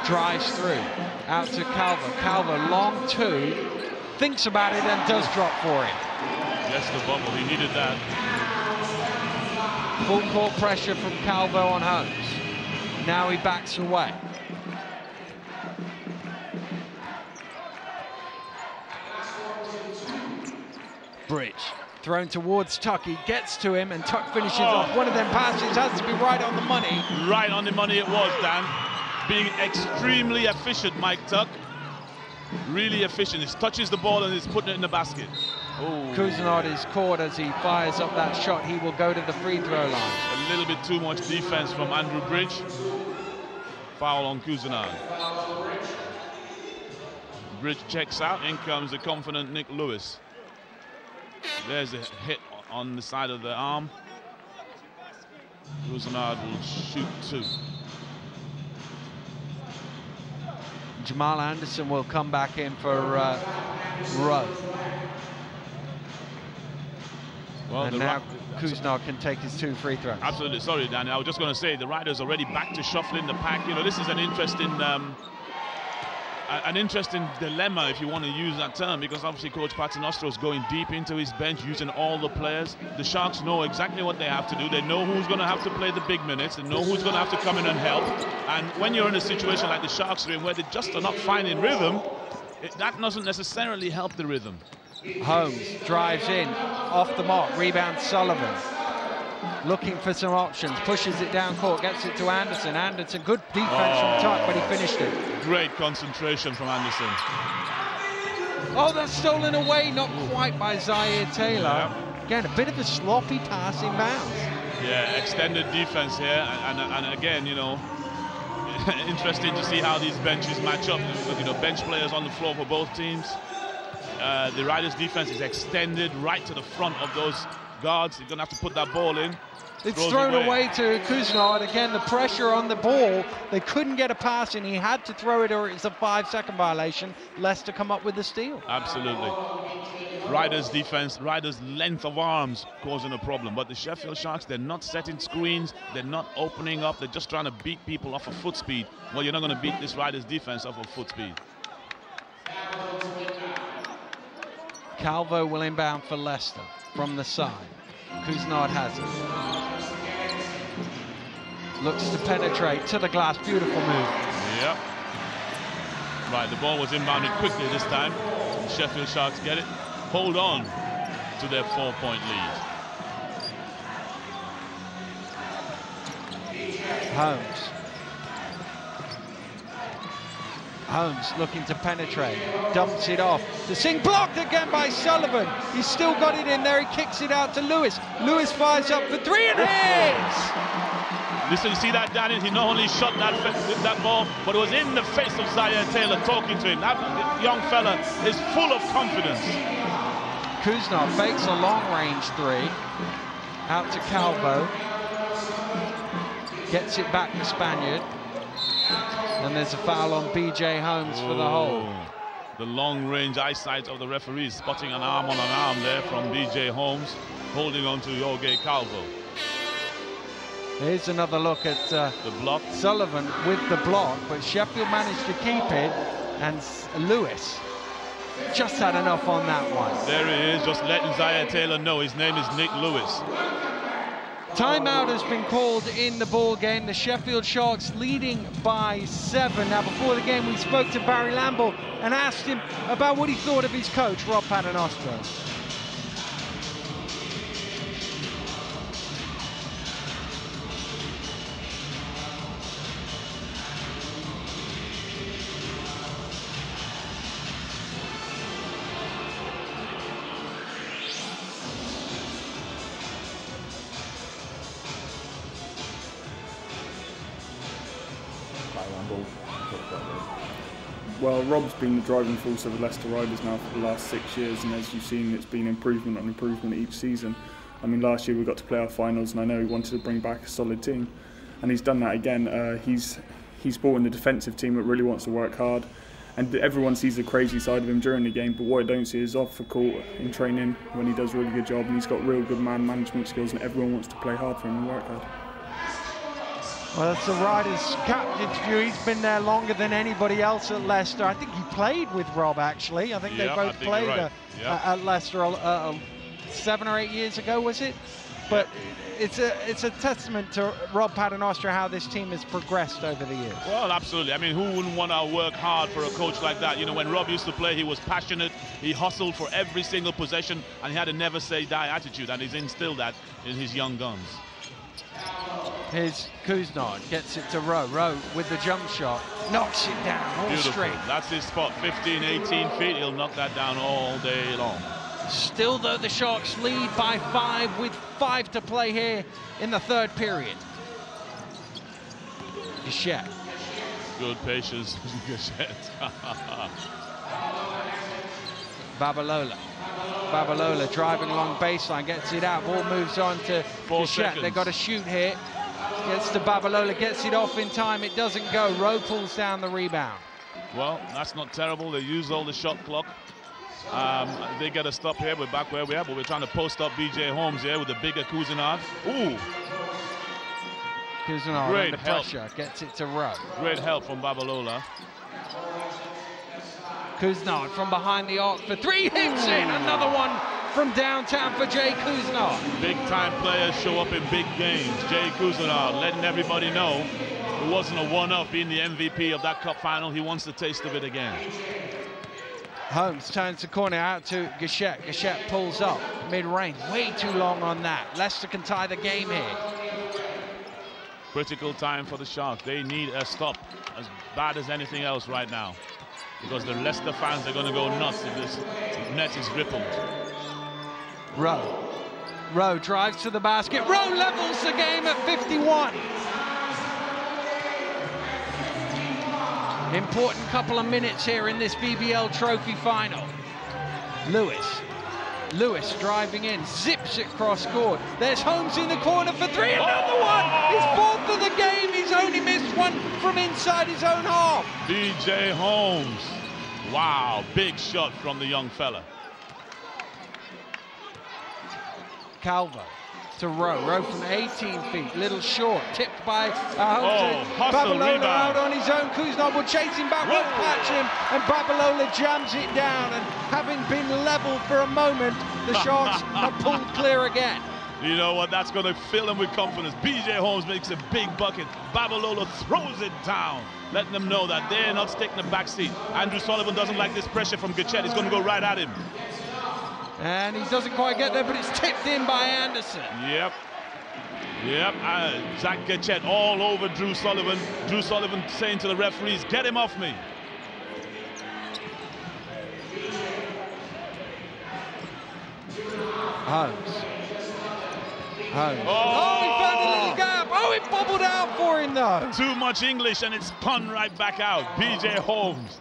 Drives through. Out to Calvo. Calvo, long 2. Thinks about it and does drop for it. Yes, the bubble. He needed that. Full court pressure from Calvo on Holmes. Now he backs away. Bridge. Thrown towards Tuck. He gets to him and Tuck finishes off. One of them passes has to be right on the money. Right on the money it was, Dan. Being extremely efficient, Mike Tuck. Really efficient. He touches the ball and is putting it in the basket. Kuznov is caught as he fires up that shot. He will go to the free throw line. A little bit too much defense from Andrew Bridge. Foul on Kuznov. Bridge checks out. In comes the confident Nick Lewis. There's a hit on the side of the arm. Kuznov will shoot 2. Jamal Anderson will come back in for Rowe. Well, and now Kuznov can take his 2 free throws. Absolutely. Sorry, Danny. I was just going to say the Riders already back to shuffling the pack. You know, this is an interesting dilemma, if you want to use that term, because obviously Coach Paternoster is going deep into his bench, using all the players. The Sharks know exactly what they have to do. They know who's going to have to play the big minutes. They know who's going to have to come in and help. And when you're in a situation like the Sharks are in, where they just are not finding rhythm, that doesn't necessarily help the rhythm. Holmes drives in, off the mark, rebound Sullivan. Looking for some options, pushes it down court, gets it to Anderson. Anderson, good defense from Tuck, but he finished it. Great concentration from Anderson. Oh, that's stolen away, not quite by Zaire Taylor. Again, a bit of a sloppy pass in bounds. Yeah, extended defense here, and again, you know, interesting to see how these benches match up. You know, bench players on the floor for both teams. The Riders' defense is extended right to the front of those guards. You're going to have to put that ball in. It's thrown away to Kuznov, and again, the pressure on the ball. They couldn't get a pass in. He had to throw it, or it's a 5-second violation. Leicester come up with the steal. Absolutely. Riders' defense, Riders' length of arms causing a problem. But the Sheffield Sharks, they're not setting screens. They're not opening up. They're just trying to beat people off of foot speed. Well, you're not going to beat this Riders' defense off of foot speed. Calvo will inbound for Leicester from the side. Kuznov has it. Looks to penetrate to the glass. Beautiful move. Yep. Right, the ball was inbounded quickly this time. The Sheffield Sharks get it. Hold on to their 4-point lead. Holmes looking to penetrate, dumps it off. The Singh blocked again by Sullivan. He's still got it in there. He kicks it out to Lewis. Lewis fires up for 3 and hits! Listen, you see that, Danny? He not only shot that ball, but it was in the face of Zaire Taylor talking to him. That young fella is full of confidence. Kuznov fakes a long-range 3. Out to Calvo. Gets it back to Spaniard. And there's a foul on B.J. Holmes for the hold. The long-range eyesight of the referee, spotting an arm on an arm there from B.J. Holmes, holding on to Jorge Calvo. Here's another look at the block. Sullivan with the block, but Sheffield managed to keep it, and Lewis just had enough on that one. There he is, just letting Zaire Taylor know his name is Nick Lewis. Timeout has been called in the ball game. The Sheffield Sharks leading by 7. Now, before the game, we spoke to Barry Lamble and asked him about what he thought of his coach, Rob Paternoster. Well, Rob's been the driving force of the Leicester Riders now for the last 6 years, and as you've seen, it's been improvement on improvement each season. I mean, last year we got to play our finals, and I know he wanted to bring back a solid team, and he's done that again. He's brought in the defensive team that really wants to work hard, and everyone sees the crazy side of him during the game, but what I don't see is off the court in training when he does a really good job, and he's got real good man management skills, and everyone wants to play hard for him and work hard. Well, that's the Riders' captain's view. He's been there longer than anybody else at Leicester. I think he played with Rob, actually. I think they both played at Leicester 7 or 8 years ago, was it? But it's a testament to Rob Paternoster how this team has progressed over the years. Well, absolutely. I mean, who wouldn't want to work hard for a coach like that? You know, when Rob used to play, he was passionate. He hustled for every single possession, and he had a never-say-die attitude, and he's instilled that in his young guns. Here's Kuznard, gets it to Rowe. Rowe with the jump shot, knocks it down all Beautiful. straight. That's his spot, 15, 18 feet. He'll knock that down all day long. Still, though, the Sharks lead by 5 with 5 to play here in the third period. Gachet. Good patience, Gachet. Babalola. Babalola driving along baseline, gets it out. Ball moves on to Gachet. They've got to shoot here. Gets to Babalola, gets it off in time. It doesn't go. Rowe pulls down the rebound. Well, that's not terrible. They use all the shot clock. They get a stop here. We're back where we are, but we're trying to post up BJ Holmes here with the bigger Kuznard. Ooh! Kuznard Great under pressure, gets it to Rowe. Great help from Babalola. Kuznard from behind the arc for 3, hits in. Another one from downtown for Jay Kuznard. Big-time players show up in big games. Jay Kuznard letting everybody know it wasn't a one-off being the MVP of that cup final. He wants the taste of it again. Holmes turns the corner out to Gachet. Gachet pulls up mid-range. Way too long on that. Leicester can tie the game here. Critical time for the Sharks. They need a stop as bad as anything else right now, because the Leicester fans are going to go nuts if this net is rippled. Rowe. Rowe drives to the basket. Rowe levels the game at 51. Important couple of minutes here in this BBL Trophy Final. Lewis driving in, zips it cross-court. There's Holmes in the corner for 3, another one! His 4th of the game, he's only missed one from inside his own half. BJ Holmes, wow, big shot from the young fella. Calvo to Rowe. Rowe from 18 feet, little short, tipped by Holmes. Babalola out on his own. Kuznard will chase him back, won't catch him, and Babalola jams it down. And having been level for a moment, the Sharks have pulled clear again. You know what? That's going to fill him with confidence. BJ Holmes makes a big bucket. Babalola throws it down, letting them know that they're not taking the back seat. Andrew Sullivan doesn't like this pressure from Gachet. He's going to go right at him. And he doesn't quite get there, but it's tipped in by Anderson. Yep. Zach Gachet all over Drew Sullivan. Drew Sullivan saying to the referees, get him off me. Holmes. Oh, he found a little gap. Oh, it bubbled out for him, though. Too much English, and it's spun right back out. BJ Holmes.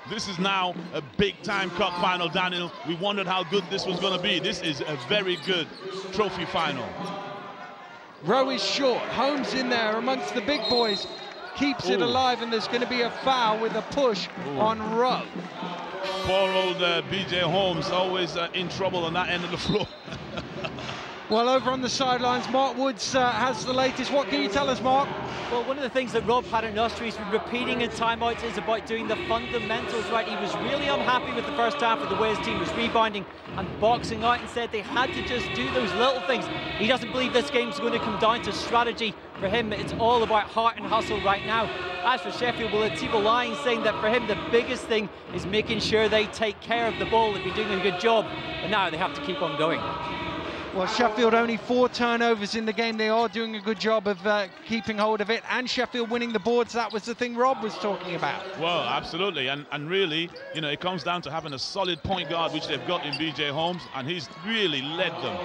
This is now a big-time cup final, Daniel. We wondered how good this was going to be. This is a very good trophy final. Rowe is short. Holmes in there amongst the big boys. Keeps it alive, and there's going to be a foul with a push on Rowe. Poor old BJ Holmes, always in trouble on that end of the floor. Well, over on the sidelines, Mark Woods has the latest. What can you tell us, Mark? Well, one of the things that Rob had in Austria, he's been repeating in timeouts, is about doing the fundamentals right. He was really unhappy with the first half of the way his team was rebounding and boxing out, and said they had to just do those little things. He doesn't believe this game's going to come down to strategy. For him, it's all about heart and hustle right now. As for Sheffield, well, Thibaut Lying saying that for him, the biggest thing is making sure they take care of the ball. They've been doing a good job, but now they have to keep on going. Well, Sheffield only 4 turnovers in the game. They are doing a good job of keeping hold of it, and Sheffield winning the boards. That was the thing Rob was talking about. Well, absolutely, and really, you know, it comes down to having a solid point guard, which they've got in BJ Holmes, and he's really led them.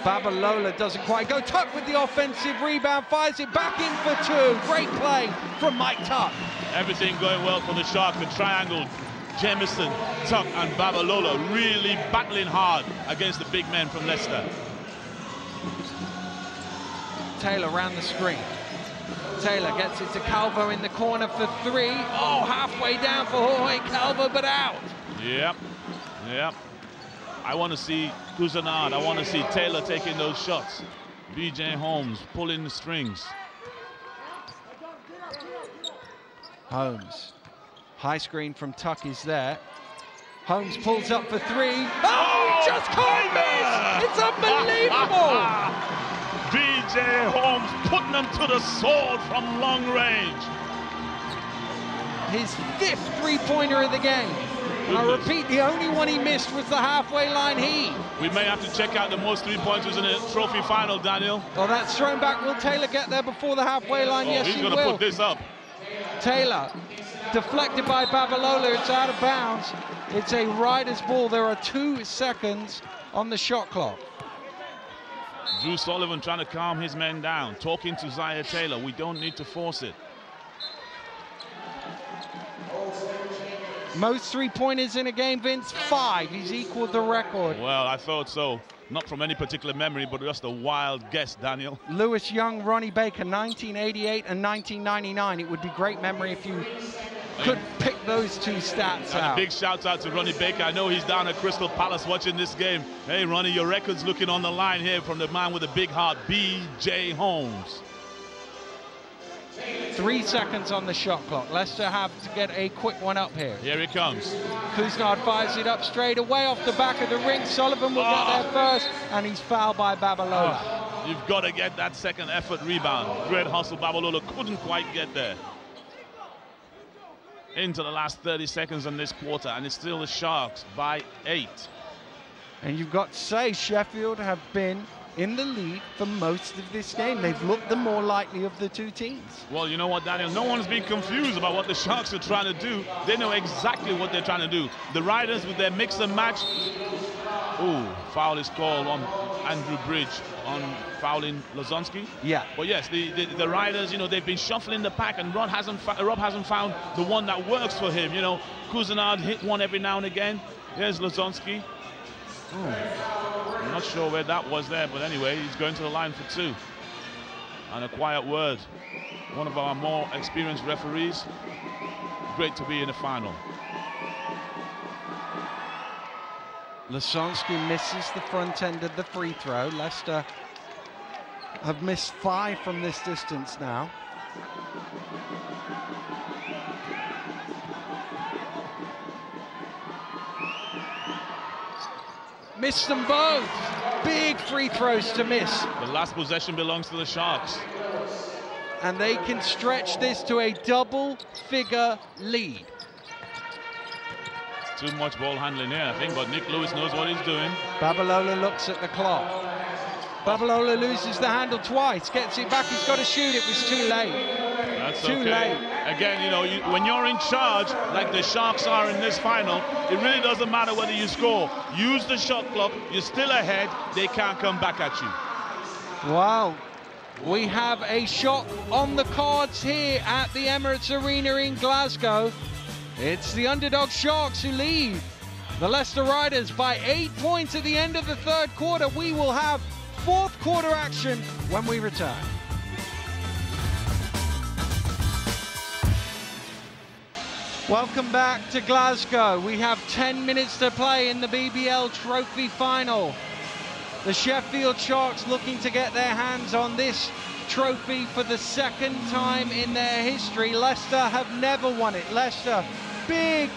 Babalola doesn't quite go. Tuck with the offensive rebound, fires it back in for 2. Great play from Mike Tuck. Everything going well for the Sharks. The triangle, Jamison, Tuck and Babalola really battling hard against the big men from Leicester. Taylor around the screen. Taylor gets it to Calvo in the corner for 3. Oh, halfway down for Jorge Calvo, but out. Yep. I want to see Cousinard. I want to see Taylor taking those shots. BJ Holmes pulling the strings. Holmes. High screen from Tuck is there. Holmes pulls up for 3. Oh, he just can't miss! It's unbelievable! BJ Holmes putting them to the sword from long range. His 5th three-pointer of the game. And I repeat, the only one he missed was the halfway line heave. We may have to check out the most three-pointers in the trophy final, Daniel. Well, that's thrown back. Will Taylor get there before the halfway line? Yes, he will. He's going to put this up. Taylor, deflected by Babalola. It's out of bounds. It's a Riders' ball. There are 2 seconds on the shot clock. Drew Sullivan trying to calm his men down, talking to Zaire Taylor. We don't need to force it. Most three-pointers in a game, Vince, 5. He's equaled the record. Well, I thought so. Not from any particular memory, but just a wild guess, Daniel. Lewis Young, Ronnie Baker, 1988 and 1999. It would be great memory if you could pick those 2 stats out. A big shout out to Ronnie Baker. I know he's down at Crystal Palace watching this game. Hey, Ronnie, your record's looking on the line here from the man with a big heart, BJ Holmes. 3 seconds on the shot clock. Leicester have to get a quick one up here. Here it comes. Cousinard fires it up straight away off the back of the ring. Sullivan will get there first, and he's fouled by Babalola. You've got to get that second effort rebound. Great hustle. Babalola couldn't quite get there. Into the last 30 seconds on this quarter, and it's still the Sharks by 8. And you've got to say, Sheffield have been in the lead for most of this game. They've looked the more likely of the 2 teams. Well, you know what, Daniel? No one's been confused about what the Sharks are trying to do. They know exactly what they're trying to do. The Riders with their mix and match. Ooh, foul is called on Andrew Bridge on fouling Lozonski. Yeah. But yes, the Riders, you know, they've been shuffling the pack, and Rob hasn't found the one that works for him. You know, Cousinard hit one every now and again. Here's Lozonski. I'm not sure where that was there, but anyway, he's going to the line for 2. And a quiet word. One of our more experienced referees. Great to be in the final. Lozonski misses the front end of the free throw. Leicester have missed 5 from this distance now. Missed them both. Big free throws to miss. The last possession belongs to the Sharks. And they can stretch this to a double-figure lead. Too much ball handling here, I think, but Nick Lewis knows what he's doing. Babalola looks at the clock. Babalola loses the handle twice, gets it back, he's got to shoot, it was too late. That's too okay. late. Again, you know, when you're in charge, like the Sharks are in this final, it really doesn't matter whether you score. Use the shot clock, you're still ahead, they can't come back at you. Wow. We have a shot on the cards here at the Emirates Arena in Glasgow. It's the underdog Sharks who lead the Leicester Riders by 8 points at the end of the 3rd quarter. We will have 4th quarter action when we return. Welcome back to Glasgow. We have 10 minutes to play in the BBL Trophy Final. The Sheffield Sharks looking to get their hands on this trophy for the second time in their history. Leicester have never won it. Leicester, big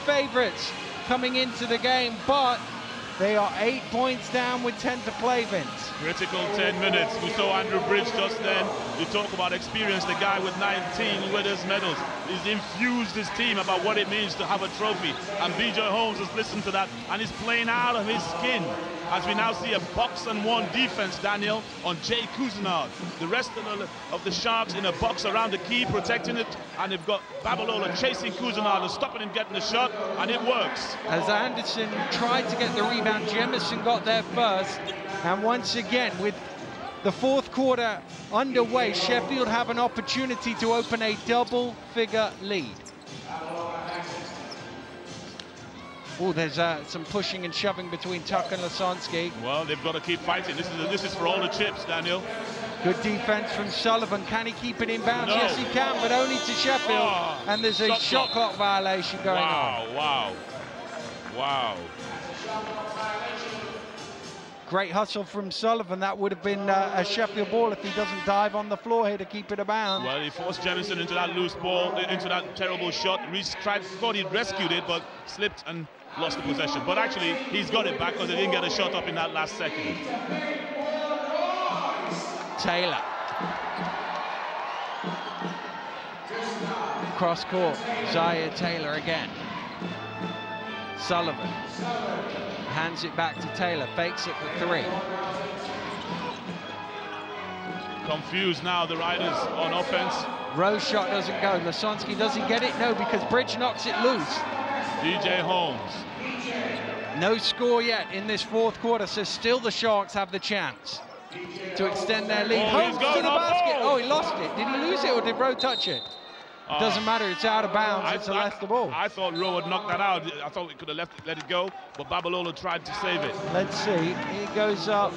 favourites coming into the game, but they are 8 points down with 10 to play, Vince. Critical 10 minutes. We saw Andrew Bridge just then. You talk about experience. The guy with 19 winners' medals. He's infused his team about what it means to have a trophy. And BJ Holmes has listened to that and is playing out of his skin. As we now see a box-and-one defense, Daniel, on Jay Cousinard. The rest of the Sharks in a box around the key, protecting it, and they've got Babalola chasing Cousinard and stopping him getting the shot, and it works. As Anderson tried to get the rebound, Jemison got there first, and once again, with the fourth quarter underway, Sheffield have an opportunity to open a double-figure lead. Oh, there's some pushing and shoving between Tuck and Lasonsky. Well, they've got to keep fighting. This is for all the chips, Daniel. Good defense from Sullivan. Can he keep it in bounds? No. Yes, he can, but only to Sheffield. Oh, and there's a shot clock violation going on. Wow. Great hustle from Sullivan. That would have been a Sheffield ball if he doesn't dive on the floor here to keep it abound. Well, he forced Jemison into that loose ball, into that terrible shot. Reese thought he'd rescued it, but slipped and lost the possession. But actually, he's got it back because he didn't get a shot up in that last second. Taylor. Cross court. Zaire Taylor again. Sullivan. Hands it back to Taylor. Fakes it for three. Confused now, the Riders on offense. Rose shot doesn't go. Lasonsky doesn't get it? No, because Bridge knocks it loose. DJ Holmes. No score yet in this fourth quarter, so still the Sharks have the chance to extend their lead. Holmes to the basket. Oh, he lost it. Did he lose it or did Rowe touch it? Doesn't matter, it's out of bounds, it's a Leicester ball. I thought Rowe had knocked that out. I thought we could have let it go, but Babalola tried to save it. Let's see, he goes up.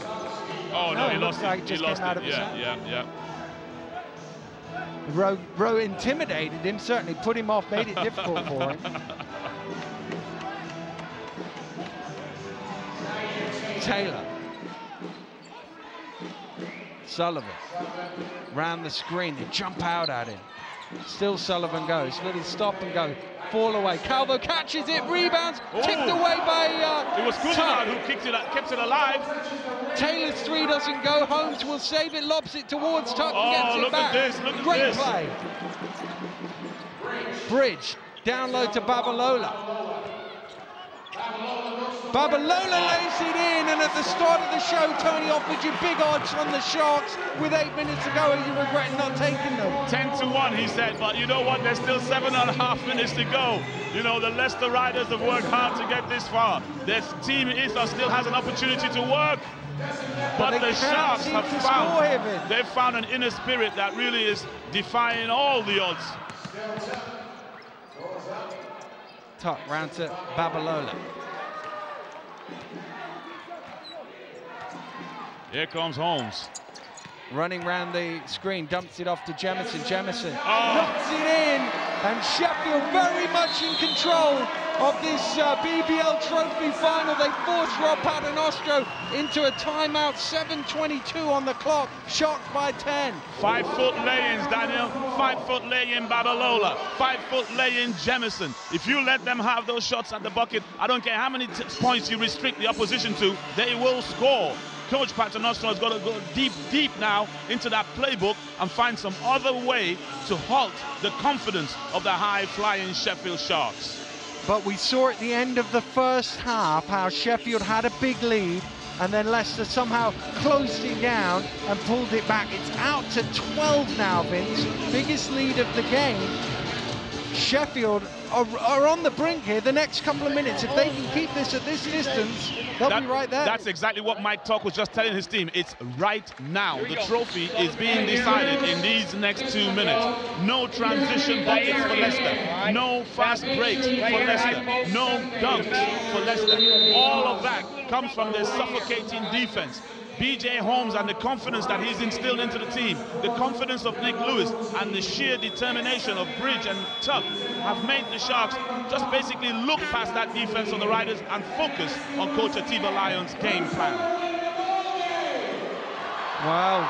Oh, no, he lost it. Like it just came out of his hand. Yeah. Rowe intimidated him, certainly put him off, made it difficult for him. Taylor. Sullivan. Round the screen, they jump out at him. Still Sullivan goes, little stop and go, fall away. Calvo catches it, rebounds, tipped away by it was Cousinard who kept it alive. Taylor's three doesn't go, Holmes will save it, lobs it towards Tuck and gets it back. Look at Great this. play. Bridge, down low to Babalola. Babalola lays it in, and at the start of the show, Tony offered you big odds on the Sharks with 8 minutes to go. Are you regretting not taking them? 10-1, he said, but you know what? There's still 7.5 minutes to go. You know, the Leicester Riders have worked hard to get this far. Their team still has an opportunity to work. But the Sharks they've found an inner spirit that really is defying all the odds. Tuck round to Babalola. Here comes Holmes. Running round the screen, dumps it off to Jemison. Jemison knocks it in, and Sheffield very much in control of this BBL Trophy Final. They force Rob Paternostro into a timeout, 7:22 on the clock, shocked by 10. 5-foot lay-ins, Daniel. 5-foot lay-in Babalola. 5-foot lay-in Jemison. If you let them have those shots at the bucket, I don't care how many points you restrict the opposition to, they will score. Coach Paternostro has got to go deep now into that playbook and find some other way to halt the confidence of the high-flying Sheffield Sharks. But we saw at the end of the first half how Sheffield had a big lead, and then Leicester somehow closed it down and pulled it back. It's out to 12 now, Vince. Biggest lead of the game. Sheffield are on the brink here the next couple of minutes. If they can keep this at this distance, they'll be right there. That's exactly what Mike Tuck was just telling his team. It's right now. The trophy is being decided in these next 2 minutes. No transition buckets for Leicester. No fast breaks for Leicester. No dunks for Leicester. All of that comes from their suffocating defense. BJ Holmes and the confidence that he's instilled into the team, the confidence of Nick Lewis and the sheer determination of Bridge and Tuck have made the Sharks just basically look past that defense on the Riders and focus on Coach Atiba Lyons' game plan. Well,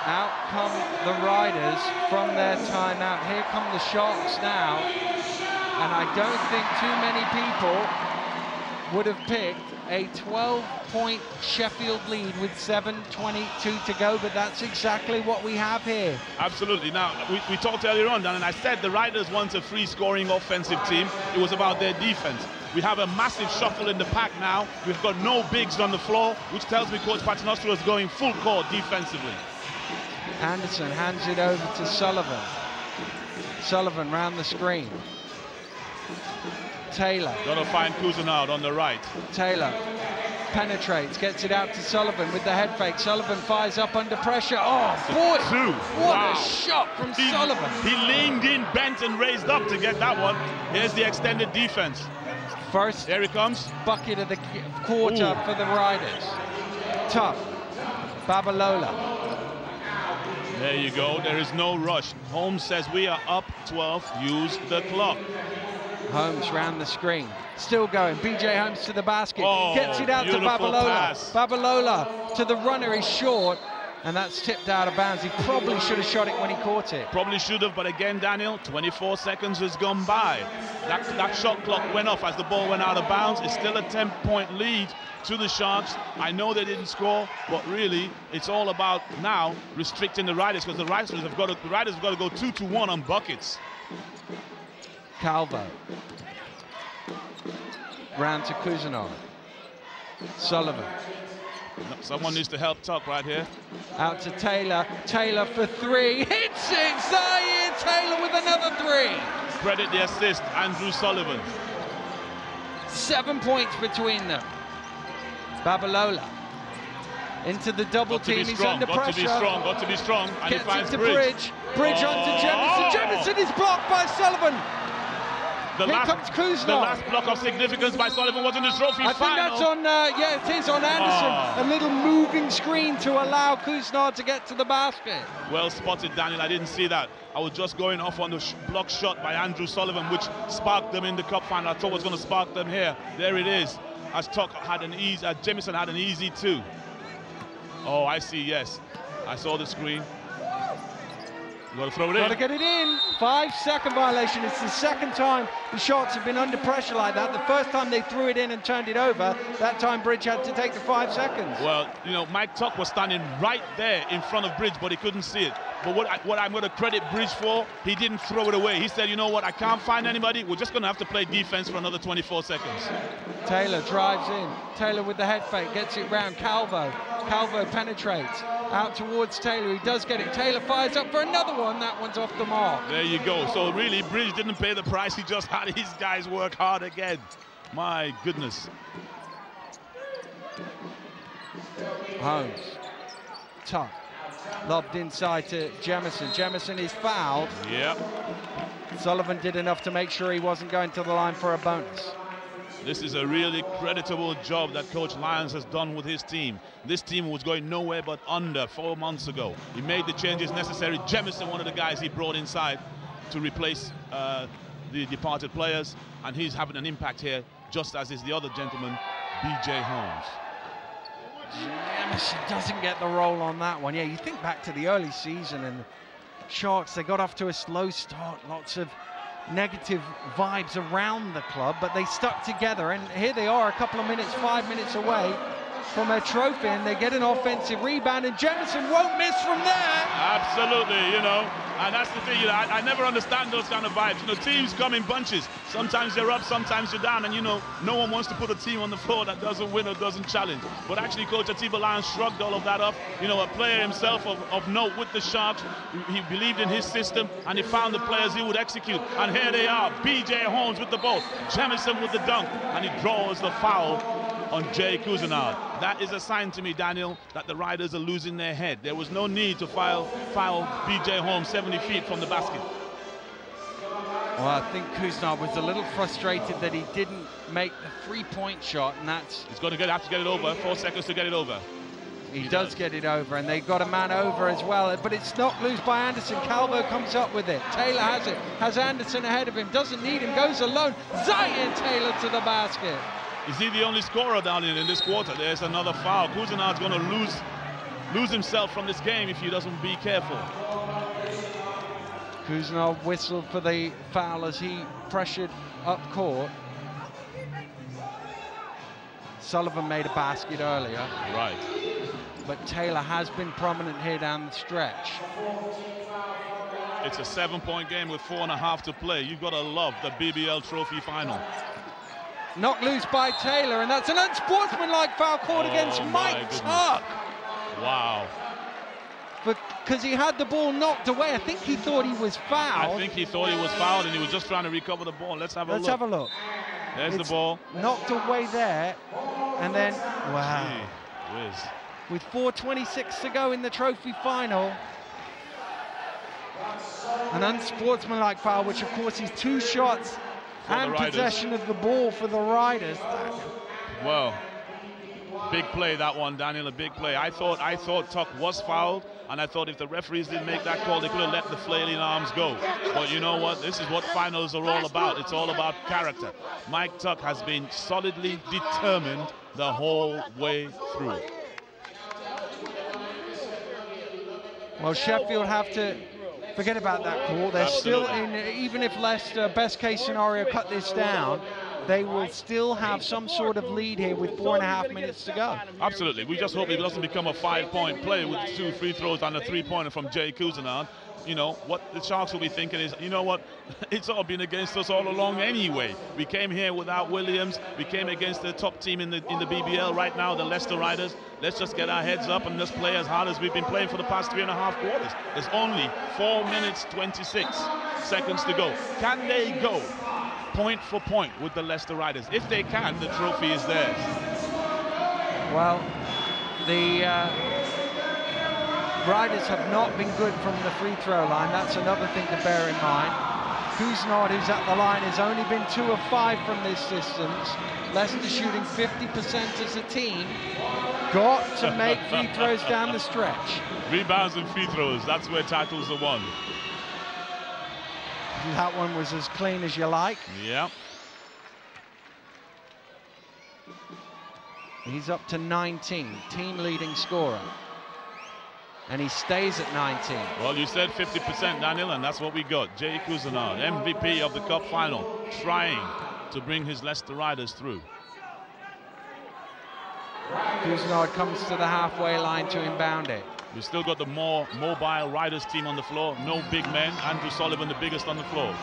out come the Riders from their timeout. Here come the Sharks now. And I don't think too many people would have picked a 12-point Sheffield lead with 7:22 to go, but that's exactly what we have here. Absolutely. Now, we talked earlier on, Dan, and I said the Riders want a free-scoring offensive team. It was about their defense. We have a massive shuffle in the pack now. We've got no bigs on the floor, which tells me Coach Paternoster is going full court defensively. Anderson hands it over to Sullivan. Sullivan round the screen. Taylor. Got to find Cousinard on the right. Taylor penetrates, gets it out to Sullivan with the head fake. Sullivan fires up under pressure. Oh, boy! What a shot from Sullivan. He leaned in, bent, and raised up to get that one. Here's the extended defense. First, here he comes. Bucket of the quarter for the Riders. Tough. Babalola. There you go. There is no rush. Holmes says we are up 12. Use the clock. Holmes round the screen. Still going. BJ Holmes to the basket. Oh, gets it out to Babalola. Pass. Babalola to the runner is short. And that's tipped out of bounds. He probably should have shot it when he caught it. Probably should have, but again, Daniel, 24 seconds has gone by. That shot clock went off as the ball went out of bounds. It's still a 10-point lead to the Sharks. I know they didn't score, but really, it's all about now restricting the Riders, because the Riders have got to go 2-1 on buckets. Calvo. Round to Cousinard. Sullivan. Someone needs to help Tuck right here. Out to Taylor. Taylor for three. Hits it! Zaire Taylor with another three. Credit the assist, Andrew Sullivan. 7 points between them. Babalola. Into the double team. He's under pressure. Got to be strong. And gets he finds it to Bridge. Bridge onto Jemison. Jemison is blocked by Sullivan. Here comes Cousinard. The last block of significance by Sullivan was in the trophy final. I think that's on, yeah, it is on Anderson. A little moving screen to allow Cousinard to get to the basket. Well spotted, Daniel. I didn't see that. I was just going off on the block shot by Andrew Sullivan, which sparked them in the cup final. I thought it was going to spark them here. There it is. As Tuck had an easy, Jemison had an easy two. Oh, I see, yes. I saw the screen. You got to throw it in. Got to get it in. 5-second violation. It's the second time the Sharks have been under pressure like that. The first time they threw it in and turned it over, that time Bridge had to take the 5 seconds. Well, you know, Mike Tuck was standing right there in front of Bridge, but he couldn't see it. But what I'm going to credit Bridge for, he didn't throw it away. He said, you know what, I can't find anybody. We're just going to have to play defense for another 24 seconds. Taylor drives in. Taylor with the head fake, gets it round. Calvo. Calvo penetrates. Out towards Taylor. He does get it. Taylor fires up for another one. That one's off the mark. There you go. So really, Bridge didn't pay the price. He just had his guys work hard again. My goodness. Holmes. Tuck. Lobbed inside to Jemison. Jemison is fouled. Yep. Sullivan did enough to make sure he wasn't going to the line for a bonus. This is a really creditable job that Coach Lyons has done with his team. This team was going nowhere but under 4 months ago. He made the changes necessary. Jemison, one of the guys he brought inside to replace the departed players, and he's having an impact here, just as is the other gentleman, BJ Holmes. Jemison doesn't get the roll on that one. Yeah, you think back to the early season and the Sharks, they got off to a slow start, lots of negative vibes around the club, but they stuck together, and here they are a couple of minutes, 5 minutes away from a trophy, and they get an offensive rebound, and Jemison won't miss from there. Absolutely, you know, and that's the thing, you know, I never understand those kind of vibes. You know, teams come in bunches. Sometimes you're up, sometimes you're down, and you know, no one wants to put a team on the floor that doesn't win or doesn't challenge. But actually, Coach Atiba Lyons shrugged all of that up. You know, a player himself of note with the Sharks, he believed in his system, and he found the players he would execute. And here they are, BJ Holmes with the ball, Jemison with the dunk, and he draws the foul on Jay Cousinard. That is a sign to me, Daniel, that the Riders are losing their head. There was no need to foul BJ Holmes 70 feet from the basket. Well, I think Cousinard was a little frustrated that he didn't make the 3-point shot, and that's... He's going to have to get it over, 4 seconds to get it over. He does get it over, and they got a man over as well, but it's knocked loose by Anderson. Calvo comes up with it. Taylor has it, has Anderson ahead of him, doesn't need him, goes alone. Zaire Taylor to the basket. Is he the only scorer down in this quarter? There's another foul. Cousinard's going to lose lose himself from this game if he doesn't be careful. Kuznov whistled for the foul as he pressured up court. Sullivan made a basket earlier. Right. But Taylor has been prominent here down the stretch. It's a 7-point game with 4.5 to play. You've got to love the BBL Trophy Final. Knocked loose by Taylor, and that's an unsportsmanlike foul called against Mike Tuck. Wow. Because he had the ball knocked away. I think he thought he was fouled. I think he thought he was fouled, and he was just trying to recover the ball. Let's have a look. There's the ball. Knocked away there, and then, wow. Gee whiz. With 4:26 to go in the trophy final. An unsportsmanlike foul, which of course is 2 shots and possession of the ball for the Riders. Well, big play that one, Daniel, a big play. I thought Tuck was fouled, and I thought if the referees didn't make that call, they could have let the flailing arms go. But you know what? This is what finals are all about. It's all about character. Mike Tuck has been solidly determined the whole way through. Well, Sheffield have to forget about that call. They're still in, even if Leicester, best case scenario, cut this down, they will still have some sort of lead here with 4.5 minutes to go. Absolutely. We just hope it doesn't become a 5-point play with 2 free throws and a 3-pointer from Jay Kuznov. You know, what the Sharks will be thinking is, you know what, it's all been against us all along anyway. We came here without Williams. We came against the top team in the BBL right now, the Leicester Riders. Let's just get our heads up and just play as hard as we've been playing for the past 3.5 quarters. There's only 4 minutes, 26 seconds to go. Can they go point for point with the Leicester Riders? If they can, the trophy is theirs. Well, the Riders have not been good from the free throw line. That's another thing to bear in mind. Kuznov, who's at the line, has only been 2 of 5 from this distance. Leicester shooting 50% as a team. Got to make free throws down the stretch. Rebounds and free throws, that's where titles are won. That one was as clean as you like. Yeah. He's up to 19, team leading scorer. And he stays at 19. Well, you said 50%, Daniel, and that's what we got. Jay Kuznov, MVP of the Cup final, trying to bring his Leicester Riders through. Kuznov comes to the halfway line to inbound it. We've still got the more mobile Riders team on the floor. No big men. Andrew Sullivan, the biggest on the floor.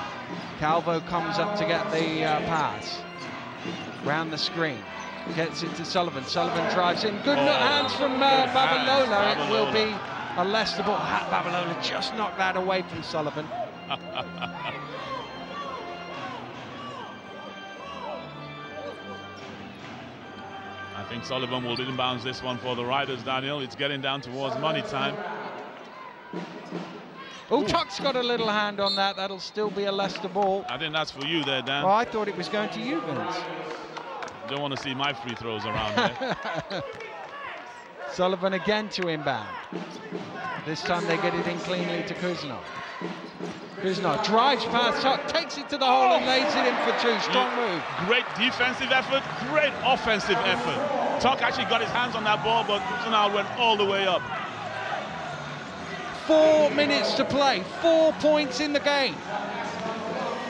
Calvo comes up to get the pass. Round the screen. Gets it to Sullivan. Sullivan drives in. Good hands from Babalola. It will be a Leicester ball. Babalola just knocked that away from Sullivan. I think Sullivan will inbounds this one for the Riders, Daniel. It's getting down towards money time. Oh, Tuck's got a little hand on that. That'll still be a Leicester ball. I think that's for you there, Dan. Oh, I thought it was going to you, Vince. Don't want to see my free throws around there. Sullivan again to inbound. This time they get it in cleanly to Kuznov. Kuznov drives past Tuck, takes it to the hole and lays it in for 2. Strong move. Great defensive effort, great offensive effort. Tuck actually got his hands on that ball, but Kuznov went all the way up. 4 minutes to play, 4 points in the game.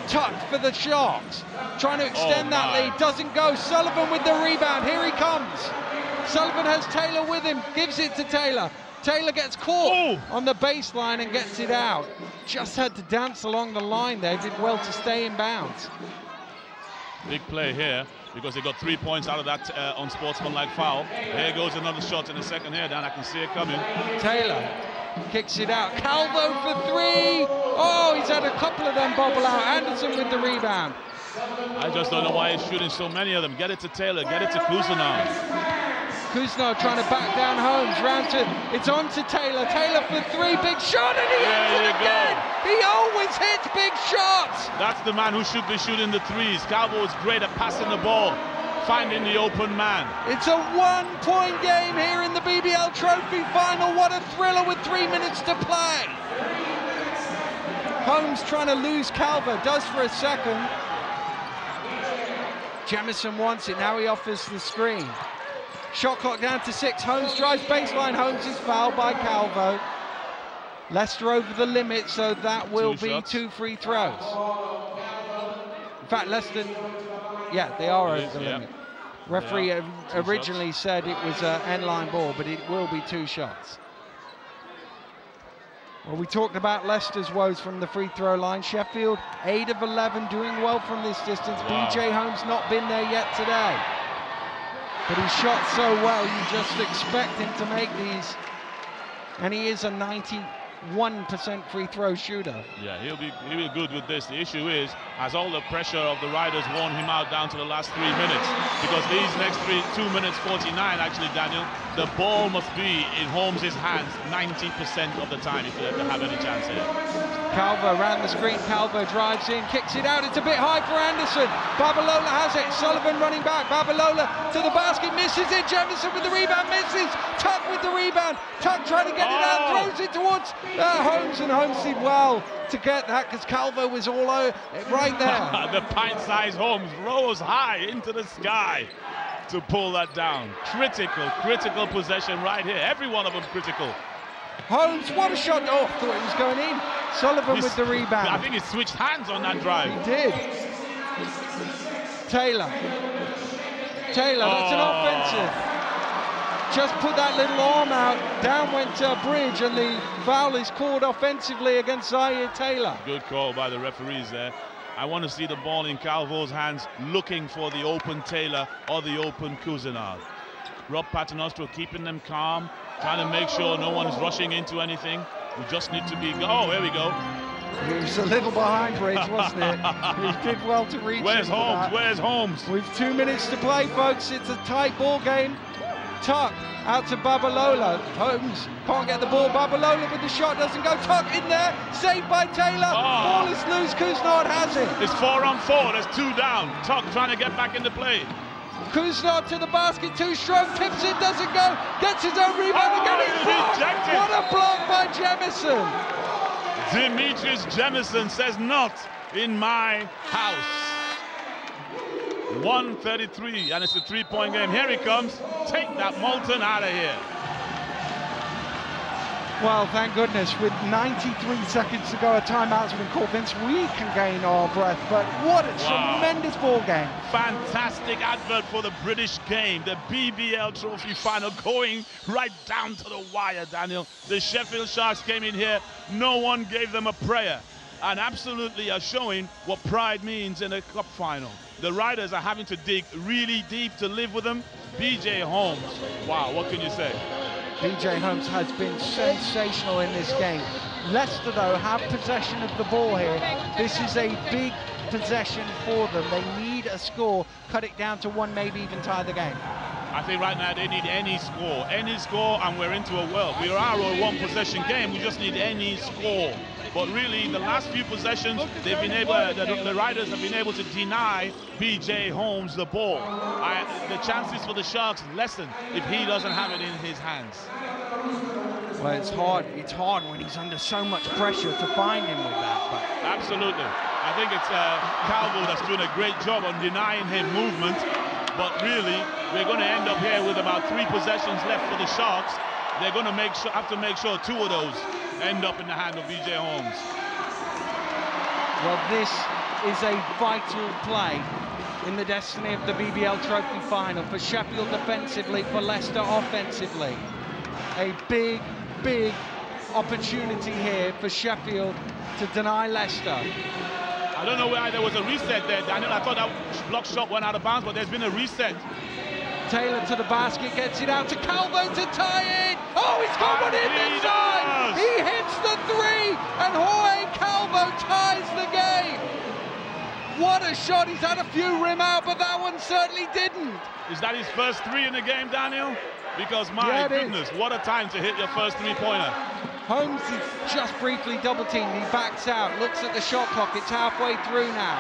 Tuck for the Sharks, trying to extend that lead, doesn't go. Sullivan with the rebound, here he comes. Sullivan has Taylor with him, gives it to Taylor. Taylor gets caught on the baseline and gets it out. Just had to dance along the line there, did well to stay in bounds. Big play here, because they got 3 points out of that unsportsmanlike foul. Here goes another shot in the second here, Dan, I can see it coming. Taylor kicks it out. Calvo for 3. Oh, he's had a couple of them bobble out. Anderson with the rebound. I just don't know why he's shooting so many of them. Get it to Taylor, get it to Kuznov. Kuznov trying to back down Holmes. It's on to Taylor. Taylor for 3. Big shot, and he hits it again. He always hits big shots. That's the man who should be shooting the threes. Calvo is great at passing the ball, finding the open man. It's a 1-point game here in the BBL Trophy Final. What a thriller with 3 minutes to play. Holmes trying to lose Calvo, does for a second. Jamison wants it, now he offers the screen. Shot clock down to 6. Holmes drives baseline. Holmes is fouled by Calvo. Leicester over the limit, so that will be 2 free throws. In fact, Leicester, yeah, they are over the limit. Referee originally said it was an end-line ball, but it will be 2 shots. Well, we talked about Leicester's woes from the free throw line. Sheffield, 8 of 11, doing well from this distance. Wow. BJ Holmes not been there yet today. But he shot so well, you just expect him to make these. And he is a 91% free throw shooter. Yeah, he'll be good with this. The issue is, as all the pressure of the Riders worn him out down to the last 3 minutes, because these next 2 minutes 49, actually, Daniel, the ball must be in Holmes' hands 90% of the time if you have any chance here. Calvo around the screen. Calvo drives in, kicks it out. It's a bit high for Anderson. Babalola has it. Sullivan running back. Babalola to the basket, misses it. Jemison with the rebound, misses. Tuck with the rebound. Tuck trying to get it out, throws it towards Holmes, and Holmes did well to get that because Calvo was all over right there. The pint-sized Holmes rose high into the sky to pull that down. Critical possession right here. Every one of them critical. Holmes, what a shot. Oh, thought it was going in. Sullivan with the rebound. I think he switched hands on that drive. He did. Taylor, that's an offensive. Just put that little arm out, down went Bridge, and the foul is called offensively against Zaire Taylor. Good call by the referees there. I want to see the ball in Calvo's hands, looking for the open Taylor or the open Cousinard. Rob Paternostro keeping them calm, trying to make sure no one's rushing into anything. We just need to be, oh, here we go. He was a little behind Bridge, wasn't it? He did well to reach. Where's Holmes? Where's Holmes? With 2 minutes to play, folks. It's a tight ball game. Tuck out to Babalola. Holmes can't get the ball. Babalola with the shot doesn't go. Tuck in there, saved by Taylor. Ball is loose. Cousinard has it. It's 4-on-4. There's 2 down. Tuck trying to get back into play. Cousinard to the basket, 2-stroke, tips it, doesn't go. Gets his own rebound again. He's blocked. What a block by Jemison. Demetrius Jemison says, not in my house. 1:33, and it's a 3-point game. Here he comes. Take that Moulton out of here. Well, thank goodness, with 93 seconds to go, a timeout's been called. Vince, we can gain our breath, but what a tremendous ball game. Fantastic advert for the British game, the BBL Trophy Final, going right down to the wire, Daniel. The Sheffield Sharks came in here, no one gave them a prayer, and absolutely are showing what pride means in a cup final. The Riders are having to dig really deep to live with them. BJ Holmes, wow, what can you say? BJ Holmes has been sensational in this game. Leicester, though, have possession of the ball here. This is a big possession for them. They need a score, cut it down to 1, maybe even tie the game. I think right now they need any score, and we're into a world. We are a 1-possession game. We just need any score. But really, the last few possessions, they've been able, the Riders have been able to deny BJ Holmes the ball. The chances for the Sharks lessen if he doesn't have it in his hands. Well, it's hard. It's hard when he's under so much pressure to find him with that. But absolutely. I think it's Calvo that's doing a great job on denying him movement. But really, we're going to end up here with about 3 possessions left for the Sharks. They're going to have to make sure 2 of those end up in the hand of BJ Holmes. Well, this is a vital play in the destiny of the BBL Trophy Final for Sheffield defensively, for Leicester offensively. A big, big opportunity here for Sheffield to deny Leicester. I don't know why there was a reset there, Daniel. I thought that block shot went out of bounds, but there's been a reset. Taylor to the basket, gets it out to Calvo to tie it. Oh, he's got one in this time. He hits the 3, and Jorge Calvo ties the game. What a shot. He's had a few rim out, but that one certainly didn't. Is that his first 3 in the game, Daniel? Because my goodness, what a time to hit your first 3-pointer. Holmes is just briefly double-teamed. He backs out, looks at the shot clock. It's halfway through now.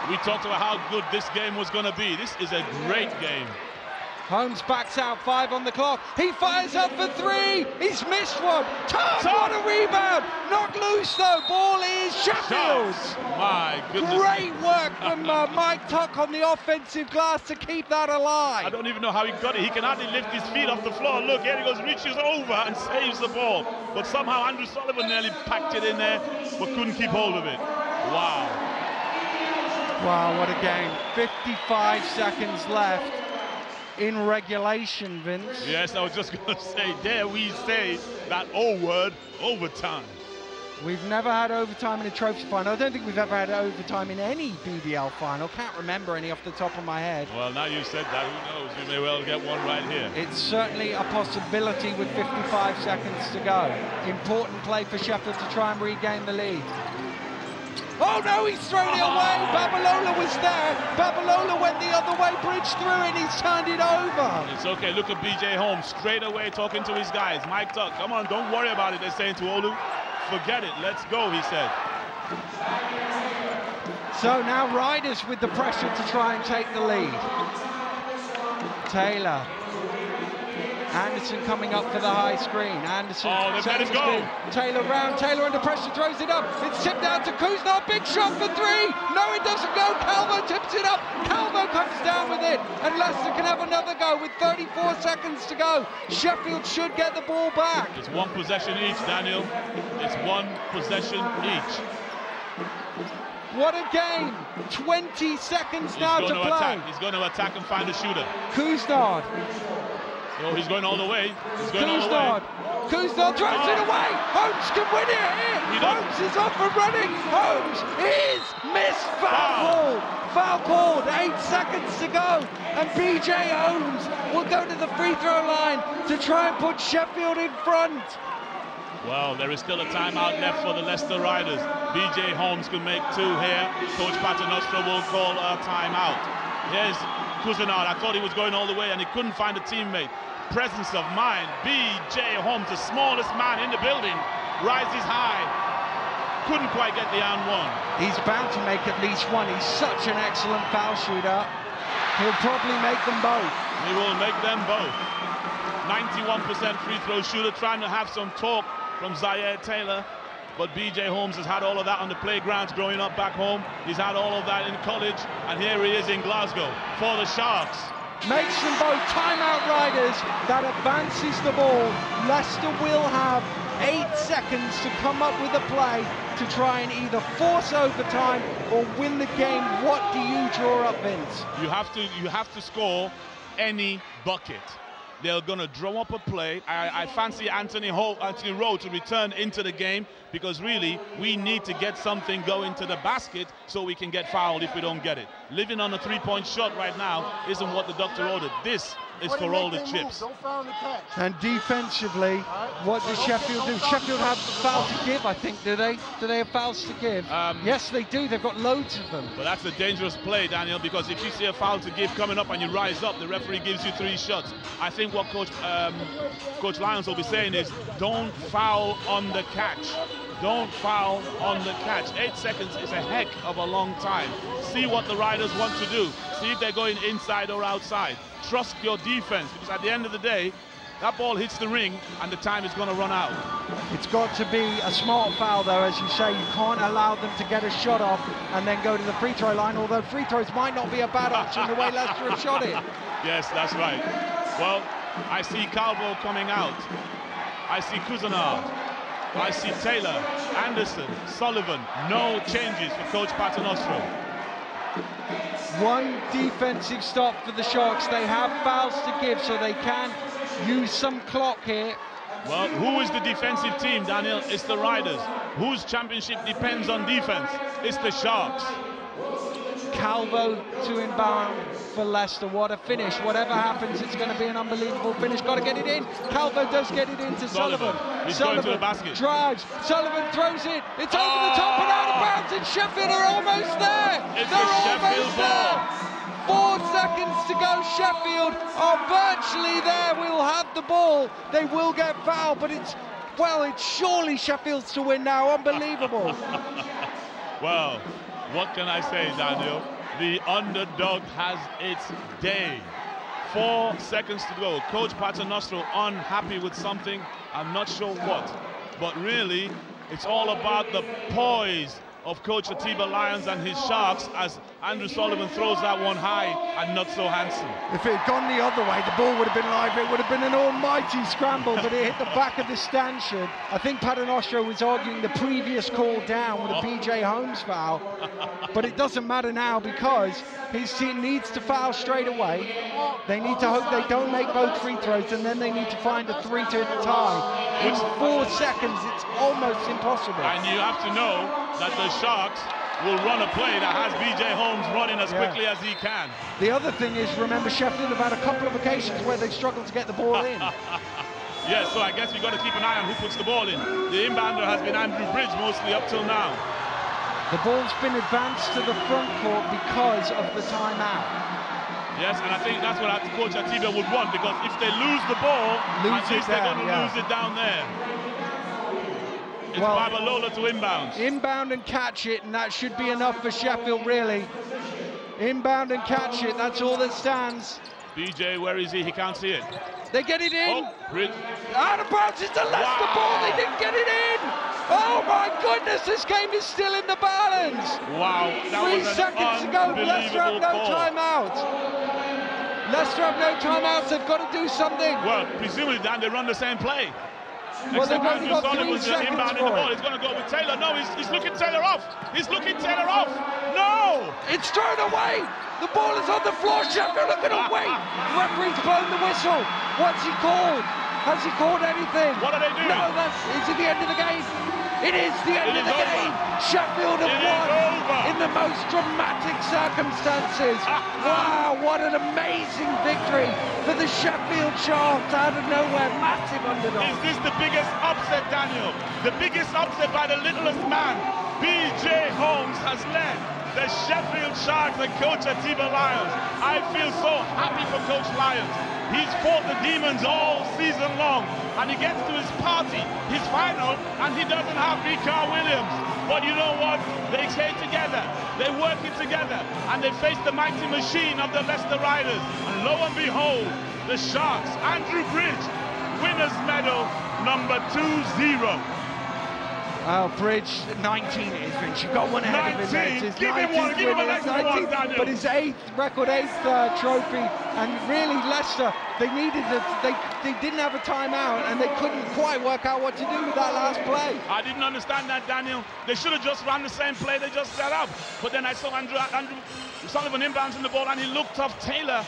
We talked about how good this game was going to be. This is a great game. Holmes backs out, 5 on the clock. He fires up for 3. He's missed one. Tuck, what a rebound. Knocked loose though. Ball is Sheffield's. My goodness. Great work from Mike Tuck on the offensive glass to keep that alive. I don't even know how he got it. He can hardly lift his feet off the floor. Look, here he goes, reaches over and saves the ball. But somehow Andrew Sullivan nearly packed it in there, but couldn't keep hold of it. Wow. Wow, what a game. 55 seconds left in regulation, Vince. Yes, I was just going to say, dare we say that old word, overtime. We've never had overtime in a trophy final. I don't think we've ever had overtime in any BBL final. Can't remember any off the top of my head. Well, now you said that, who knows? We may well get one right here. It's certainly a possibility with 55 seconds to go. Important play for Sheffield to try and regain the lead. Oh no, he's thrown it away. Babalola was there. Babalola went the other way, bridged through it, he's turned it over. It's okay, look at BJ Holmes straight away talking to his guys. Mike Tuck, come on, don't worry about it, they're saying to Olu. Forget it, let's go, he said. So now Riders with the pressure to try and take the lead. Taylor. Anderson coming up for the high screen. Anderson. Oh, they've let it go. Taylor round. Taylor under pressure, throws it up. It's tipped out to Kuznar. Big shot for 3. No, it doesn't go. Calvo tips it up. Calvo comes down with it. And Leicester can have another go with 34 seconds to go. Sheffield should get the ball back. It's one possession each, Daniel. It's one possession each. What a game. 20 seconds now to play. Attack. He's going to attack and find a shooter. Kuznar. Oh, he's going all the way. He's going all the way. Kuznar throws it away. Holmes can win it here. Holmes is off and running. Holmes is missed. Foul called. Foul called. 8 seconds to go. And BJ Holmes will go to the free throw line to try and put Sheffield in front. Well, there is still a timeout left for the Leicester Riders. BJ Holmes can make 2 here. Coach Paternoster will call a timeout. Here's Cousinard. I thought he was going all the way and he couldn't find a teammate. Presence of mind. BJ Holmes, the smallest man in the building, rises high. Couldn't quite get the and one. He's bound to make at least one. He's such an excellent foul shooter. He'll probably make them both. He will make them both. 91% free throw shooter, trying to have some talk from Zaire Taylor. But BJ Holmes has had all of that on the playgrounds growing up back home. He's had all of that in college. And here he is in Glasgow for the Sharks. Makes them both timeout Riders. That advances the ball. Leicester will have 8 seconds to come up with a play to try and either force overtime or win the game. What do you draw up, Vince? You have to score any bucket. They're going to draw up a play. I fancy Anthony Rowe to return into the game because really we need to get something going to the basket so we can get fouled if we don't get it. Living on a 3-point shot right now isn't what the doctor ordered. This is for all the chips. And defensively, what does Sheffield do? Sheffield have foul to give, I think, do they? Do they have fouls to give? Yes, they do. They've got loads of them. But that's a dangerous play, Daniel, because if you see a foul to give coming up and you rise up, the referee gives you 3 shots. I think what Coach Lyons will be saying is, don't foul on the catch. Don't foul on the catch. 8 seconds is a heck of a long time. See what the Riders want to do. See if they're going inside or outside. Trust your defense, because at the end of the day, that ball hits the ring and the time is going to run out. It's got to be a smart foul, though, as you say. You can't allow them to get a shot off and then go to the free throw line, although free throws might not be a bad option the way Leicester have shot it. Yes, that's right. Well, I see Calvo coming out. I see Cousinard. I see Taylor, Anderson, Sullivan. No changes for Coach Paternoster. One defensive stop for the Sharks. They have fouls to give, so they can use some clock here. Well, who is the defensive team, Daniel? It's the Riders. Whose championship depends on defense? It's the Sharks. Calvo to inbound for Leicester. What a finish. Whatever happens, it's going to be an unbelievable finish. Got to get it in. Calvo does get it into Sullivan. He's going to the basket. Drives. Sullivan throws it. It's over the top and out of bounds. And Sheffield are almost there. They're almost there. 4 seconds to go. Sheffield are virtually there. We'll have the ball. They will get fouled, but it's surely Sheffield's to win now. Unbelievable. Well, what can I say, Daniel? The underdog has its day. 4 seconds to go. Coach Paternostro unhappy with something. I'm not sure what. But really, it's all about the poise of Coach Atiba Lions and his Sharks as Andrew Sullivan throws that one high and not so handsome. If it had gone the other way, the ball would have been live. It would have been an almighty scramble, but it hit the back of the stanchion. I think Paternostro was arguing the previous call down with a BJ Holmes foul, but it doesn't matter now because his team needs to foul straight away. They need to hope they don't make both free throws, and then they need to find a 3 to tie. In 4 seconds, it's almost impossible. And you have to know that the Sharks will run a play that has BJ Holmes running as quickly as he can. The other thing is, remember, Sheffield have had a couple of occasions where they've struggled to get the ball in. Yeah, so I guess we've got to keep an eye on who puts the ball in. The inbounder has been Andrew Bridge mostly up till now. The ball's been advanced to the front court because of the timeout. Yes, and I think that's what Coach Atiba would want, because if they lose the ball, at least they're going to lose it down there. It's Babalola to inbound. Inbound and catch it, and that should be enough for Sheffield, really. Inbound and catch it, that's all that stands. BJ, where is he? He can't see it. They get it in. Oh, Bridge. Out of bounds, it's the Leicester ball, they didn't get it in. Oh my goodness, this game is still in the balance. Wow, that 3 was an seconds to go, Leicester have no call. timeout. Leicester have no timeouts, they've got to do something. Well, presumably, Dan, they run the same play. Well, they've only got 3 seconds inbounding the ball. He's going to go with Taylor. No, he's looking Taylor off. He's looking Taylor off. No! It's thrown away. The ball is on the floor. Sheffield are going to wait. The referee's blown the whistle. What's he called? Has he called anything? What are they doing? No, is it the end of the game? It is the end of the game. Sheffield have won in the most dramatic circumstances. Wow, what an amazing victory for the Sheffield Sharks out of nowhere. Massive underdog. Is this the biggest upset, Daniel? The biggest upset by the littlest man. BJ Holmes has led the Sheffield Sharks and Coach Atiba Lions. I feel so happy for Coach Lions. He's fought the demons all season long, and he gets to his party, his final, and he doesn't have Ricard Williams. But you know what? They stay together, they work it together, and they face the mighty machine of the Leicester Riders. And lo and behold, the Sharks, Andrew Bridge, winner's medal number 20. Oh, Bridge, 19 it is, Vince. You've got one ahead of him. It's give him one, give him an extra one, Daniel. But his record 8th trophy, and really Leicester, they needed they didn't have a timeout, and they couldn't quite work out what to do with that last play. I didn't understand that, Daniel. They should have just run the same play they just set up. But then I saw Andrew Sullivan inbounds in the ball, and he looked off Taylor,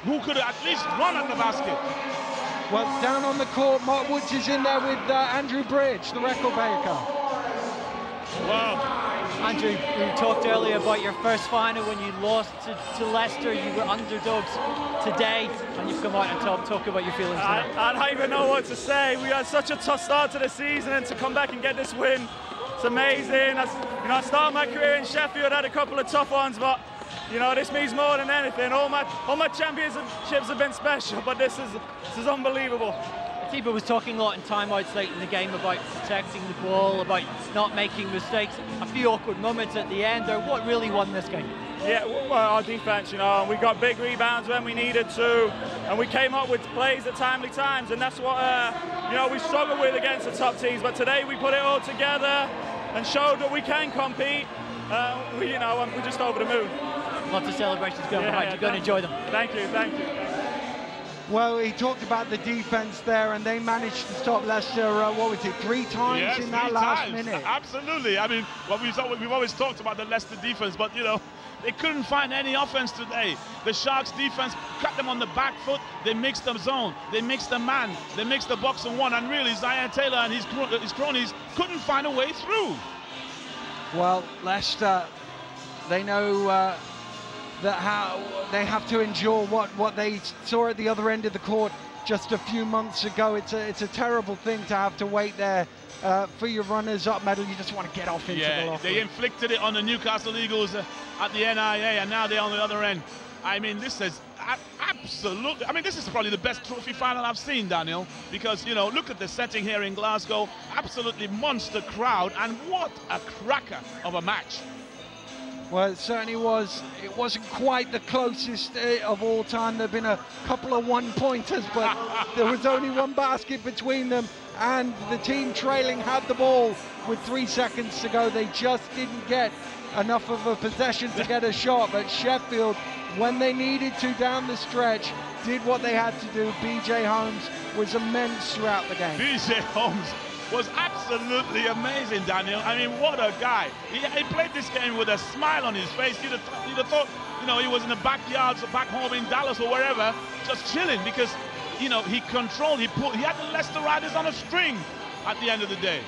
who could have at least run at the basket. Well, down on the court, Mark Woods is in there with Andrew Bridge, the record breaker. Wow. Andrew, you talked earlier about your first final when you lost to Leicester. You were underdogs today, and you've come out on top. Talk about your feelings tonight. I don't even know what to say. We had such a tough start to the season, and to come back and get this win, it's amazing. I started my career in Sheffield, had a couple of tough ones, but you know, this means more than anything. All my championships have been special, but this is unbelievable. Atiba was talking a lot in timeouts late in the game about protecting the ball, about not making mistakes. A few awkward moments at the end. What really won this game? Yeah, well, our defense, you know, we got big rebounds when we needed to, and we came up with plays at timely times, and that's what you know, we struggle with against the top teams. But today we put it all together and showed that we can compete. We're just over the moon. Lots of celebrations going behind. You're going to enjoy them. Thank you, thank you. Well, he talked about the defense there, and they managed to stop Leicester, what was it, 3 times in that last minute? Absolutely. I mean, we've always talked about the Leicester defense, but, you know, they couldn't find any offense today. The Sharks defense cut them on the back foot. They mixed the zone. They mixed the man. They mixed the box and one. And really, Zion Taylor and his cronies couldn't find a way through. Well, Leicester, they know that how they have to endure what they saw at the other end of the court just a few months ago. It's a terrible thing to have to wait there for your runners-up medal. You just want to get off into the locker. They inflicted it on the Newcastle Eagles at the NIA, and now they're on the other end. I mean, this is absolutely, I mean, this is probably the best trophy final I've seen, Daniel, because, you know, look at the setting here in Glasgow. Absolutely monster crowd, and what a cracker of a match. Well, it certainly was. It wasn't quite the closest of all time. There have been a couple of one-pointers, but there was only one basket between them, and the team trailing had the ball with 3 seconds to go. They just didn't get enough of a possession to get a shot, but Sheffield, when they needed to down the stretch, did what they had to do. BJ Holmes was immense throughout the game. BJ Holmes was absolutely amazing, Daniel. I mean, what a guy. He played this game with a smile on his face. You'd have thought, you know, he was in the backyards or back home in Dallas or wherever, just chilling, because, you know, he controlled, he had the Leicester Riders on a string at the end of the day.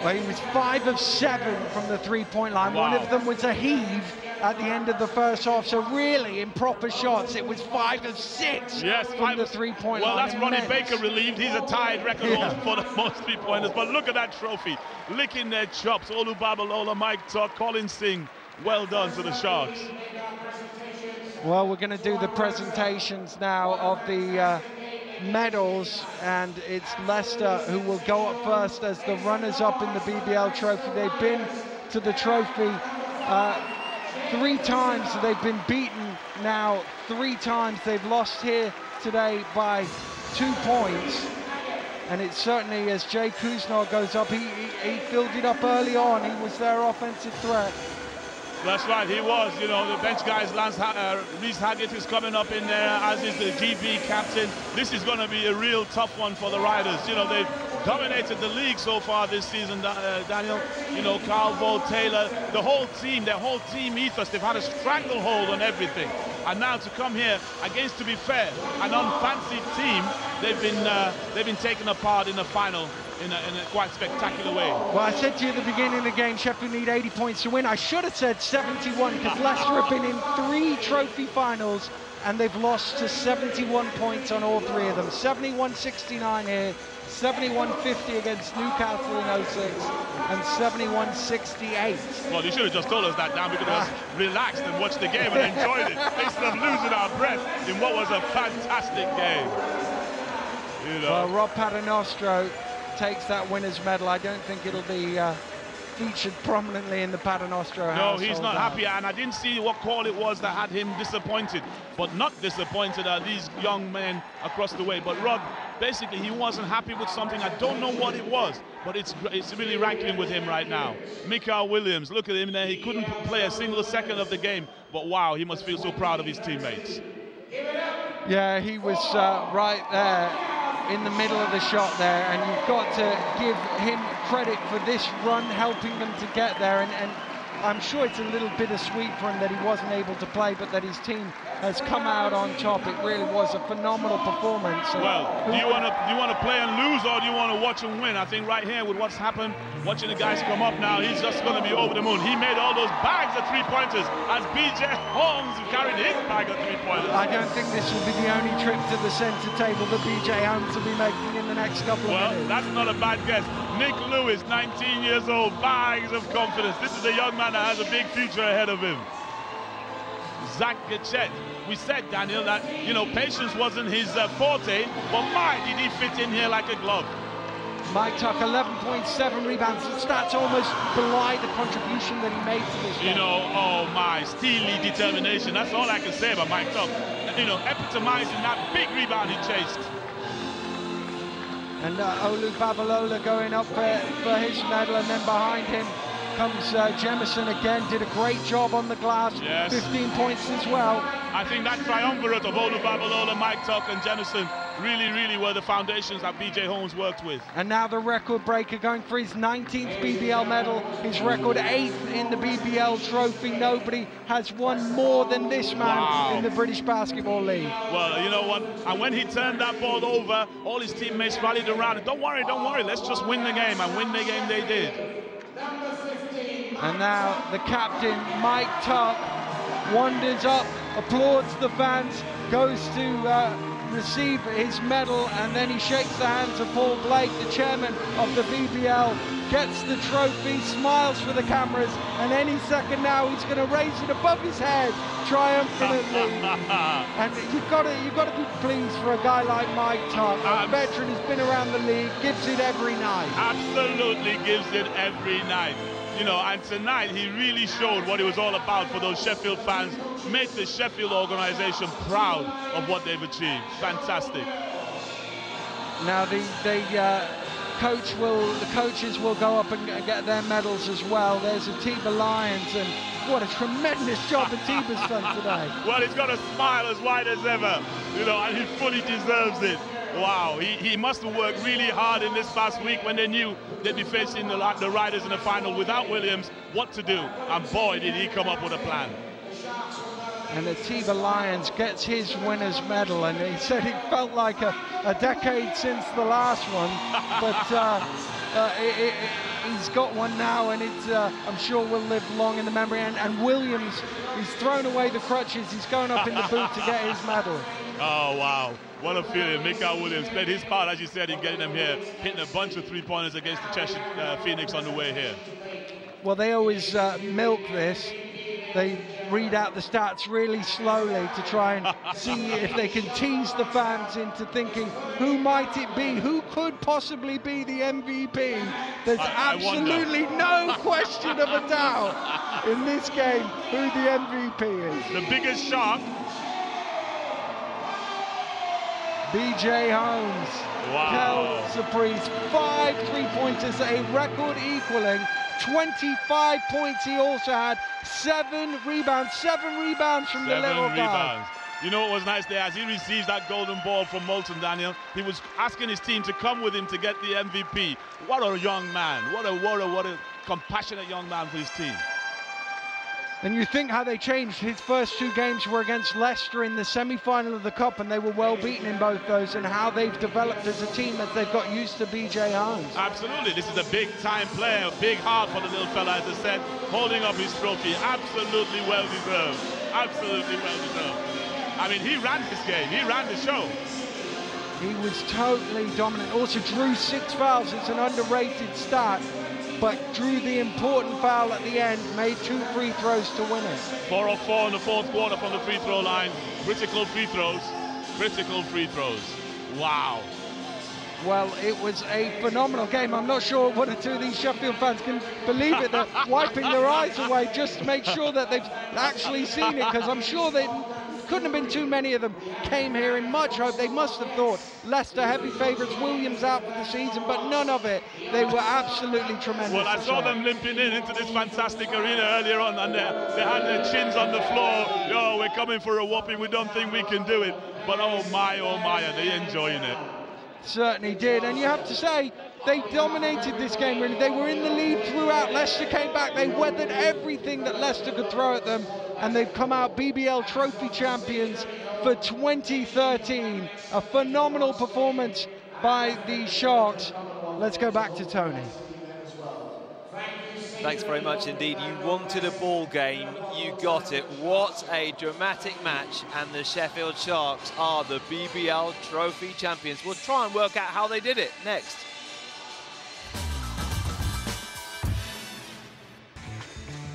Well, he was 5 of 7 from the three-point line. Wow. One of them was a heave at the end of the first half. So really, in proper shots, it was 5 of 6 from the three-point line. Well, that's Immense. Ronnie Baker relieved. He's a tied record holder for the most three-pointers. But look at that trophy. Licking their chops. Olu Babalola, Mike Tuck, Colin Singh. Well done to the Sharks. Well, we're going to do the presentations now of the medals, and it's Leicester who will go up first as the runners-up in the BBL Trophy. They've been to the trophy 3 times, so they've been beaten now 3 times. They've lost here today by 2 points, and it's certainly, as Jay Kuznor goes up, he filled it up early on. He was their offensive threat. That's right, he was. You know, the bench guys, Reece Haggett is coming up in there, as is the GB captain. This is going to be a real tough one for the Riders. You know, they've dominated the league so far this season, Daniel. You know, Calvo, Taylor, the whole team, their whole team ethos, they've had a stranglehold on everything. And now to come here against, to be fair, an unfancied team, they've been taken apart in the final in a quite spectacular way. Well, I said to you at the beginning of the game, Sheffield need 80 points to win. I should have said 71, because Leicester have been in 3 trophy finals and they've lost to 71 points on all 3 of them. 71-69 here, 71-50 against Newcastle in 06, and 71-68. Well, you should have just told us that now. We could have just relaxed and watched the game and enjoyed it instead of losing our breath in what was a fantastic game. You know. Well, Rob Paternostro takes that winner's medal. I don't think it'll be featured prominently in the Paternostro house. No, he's not happy, and I didn't see what call it was that had him disappointed. But not disappointed are these young men across the way. But Rob, basically, he wasn't happy with something. I don't know what it was, but it's really rankling with him right now. Mikael Williams, look at him there. He couldn't play a single second of the game, but wow, he must feel so proud of his teammates. Yeah, he was right there in the middle of the shot there, and you've got to give him credit for this run, helping them to get there, and I'm sure it's a little bittersweet for him that he wasn't able to play, but that his team has come out on top. It really was a phenomenal performance. Well, do you want to play and lose, or do you want to watch and win? I think right here with what's happened, watching the guys come up now, he's just going to be over the moon. He made all those bags of three-pointers as BJ Holmes carried his bag of three-pointers. I don't think this will be the only trip to the centre table that BJ Holmes will be making in the next couple of minutes. Well, that's not a bad guess. Nick Lewis, 19 years old, bags of confidence. This is a young man that has a big future ahead of him. Zach Gachet. We said, Daniel, that, you know, patience wasn't his forte, but my, did he fit in here like a glove. Mike Tuck, 11.7 rebounds. The stats almost belie the contribution that he made to this game. You know, oh my, steely determination. That's all I can say about Mike Tuck. You know, epitomizing that big rebound he chased. And Olu Babalola going up for his medal, and then behind him comes Jelson again, did a great job on the glass, yes. 15 points as well. I think that triumvirate of Olu Babalola, Mike Tuck and Jelson really were the foundations that BJ Holmes worked with. And now the record breaker going for his 19th BBL medal, his record 8th in the BBL Trophy. Nobody has won more than this man in the British Basketball League. Well, you know what, and when he turned that ball over, all his teammates rallied around. Don't worry, let's just win the game, and win the game they did. And now the captain, Mike Tuck, wanders up, applauds the fans, goes to receive his medal, and then he shakes the hands of Paul Blake, the chairman of the BBL, gets the trophy, smiles for the cameras, and any second now he's going to raise it above his head triumphantly. And you've got to be pleased for a guy like Mike Tuck, a veteran who's been around the league, gives it every night. Absolutely gives it every night. You know, and tonight he really showed what it was all about for those Sheffield fans, made the Sheffield organisation proud of what they've achieved. Fantastic. Now the coaches will go up and get their medals as well. There's Atiba Lyons, and what a tremendous job Atiba's done today. Well, he's got a smile as wide as ever, you know, and he fully deserves it. Wow, he must have worked really hard in this past week when they knew they'd be facing the Riders in the final without Williams, what to do. And boy, did he come up with a plan. And Atiba Lyons gets his winner's medal, and he said it felt like a decade since the last one, but he's got one now, and it's I'm sure will live long in the memory. And Williams, he's thrown away the crutches, he's going up in the booth to get his medal. Oh, wow. What a feeling. Mikael Williams played his part, as you said, in getting them here, hitting a bunch of three-pointers against the Cheshire Phoenix on the way here. Well, they always milk this. They read out the stats really slowly to try and see if they can tease the fans into thinking, who might it be? Who could possibly be the MVP? There's absolutely no question of a doubt in this game who the MVP is. The biggest shark. BJ Holmes. Wow. Kel Surprise, 5 3-pointers, a record equaling 25 points. He also had 7 rebounds from the little guy. You know what was nice there? As he receives that golden ball from Moulton Daniel, he was asking his team to come with him to get the MVP. What a young man. What a compassionate young man for his team. And you think how they changed. His first 2 games were against Leicester in the semi-final of the Cup, and they were well beaten in both those, and how they've developed as a team as they've got used to BJ Holmes. Absolutely. This is a big-time player, a big heart for the little fella, as I said, holding up his trophy. Absolutely well-deserved. Absolutely well-deserved. I mean, he ran this game. He ran the show. He was totally dominant. Also drew 6 fouls. It's an underrated stat, but drew the important foul at the end, made 2 free throws to win it. 4 of 4 in the fourth quarter from the free throw line. Critical free throws. Critical free throws. Wow. Well, it was a phenomenal game. I'm not sure one or two of these Sheffield fans can believe it. They're wiping their eyes away just to make sure that they've actually seen it, because I'm sure they couldn't have been too many of them came here in much hope. They must have thought Leicester heavy favourites, Williams out for the season, but none of it. They were absolutely tremendous. Well, I saw them limping into this fantastic arena earlier on, and they had their chins on the floor. Yo, we're coming for a whopping. We don't think we can do it. But oh my, are they enjoying it? Certainly did, and you have to say, they dominated this game, really. They were in the lead throughout. Leicester came back, they weathered everything that Leicester could throw at them, and they've come out BBL Trophy champions for 2013. A phenomenal performance by the Sharks. Let's go back to Tony. Thanks very much indeed. You wanted a ball game, you got it. What a dramatic match, and the Sheffield Sharks are the BBL Trophy champions. We'll try and work out how they did it next.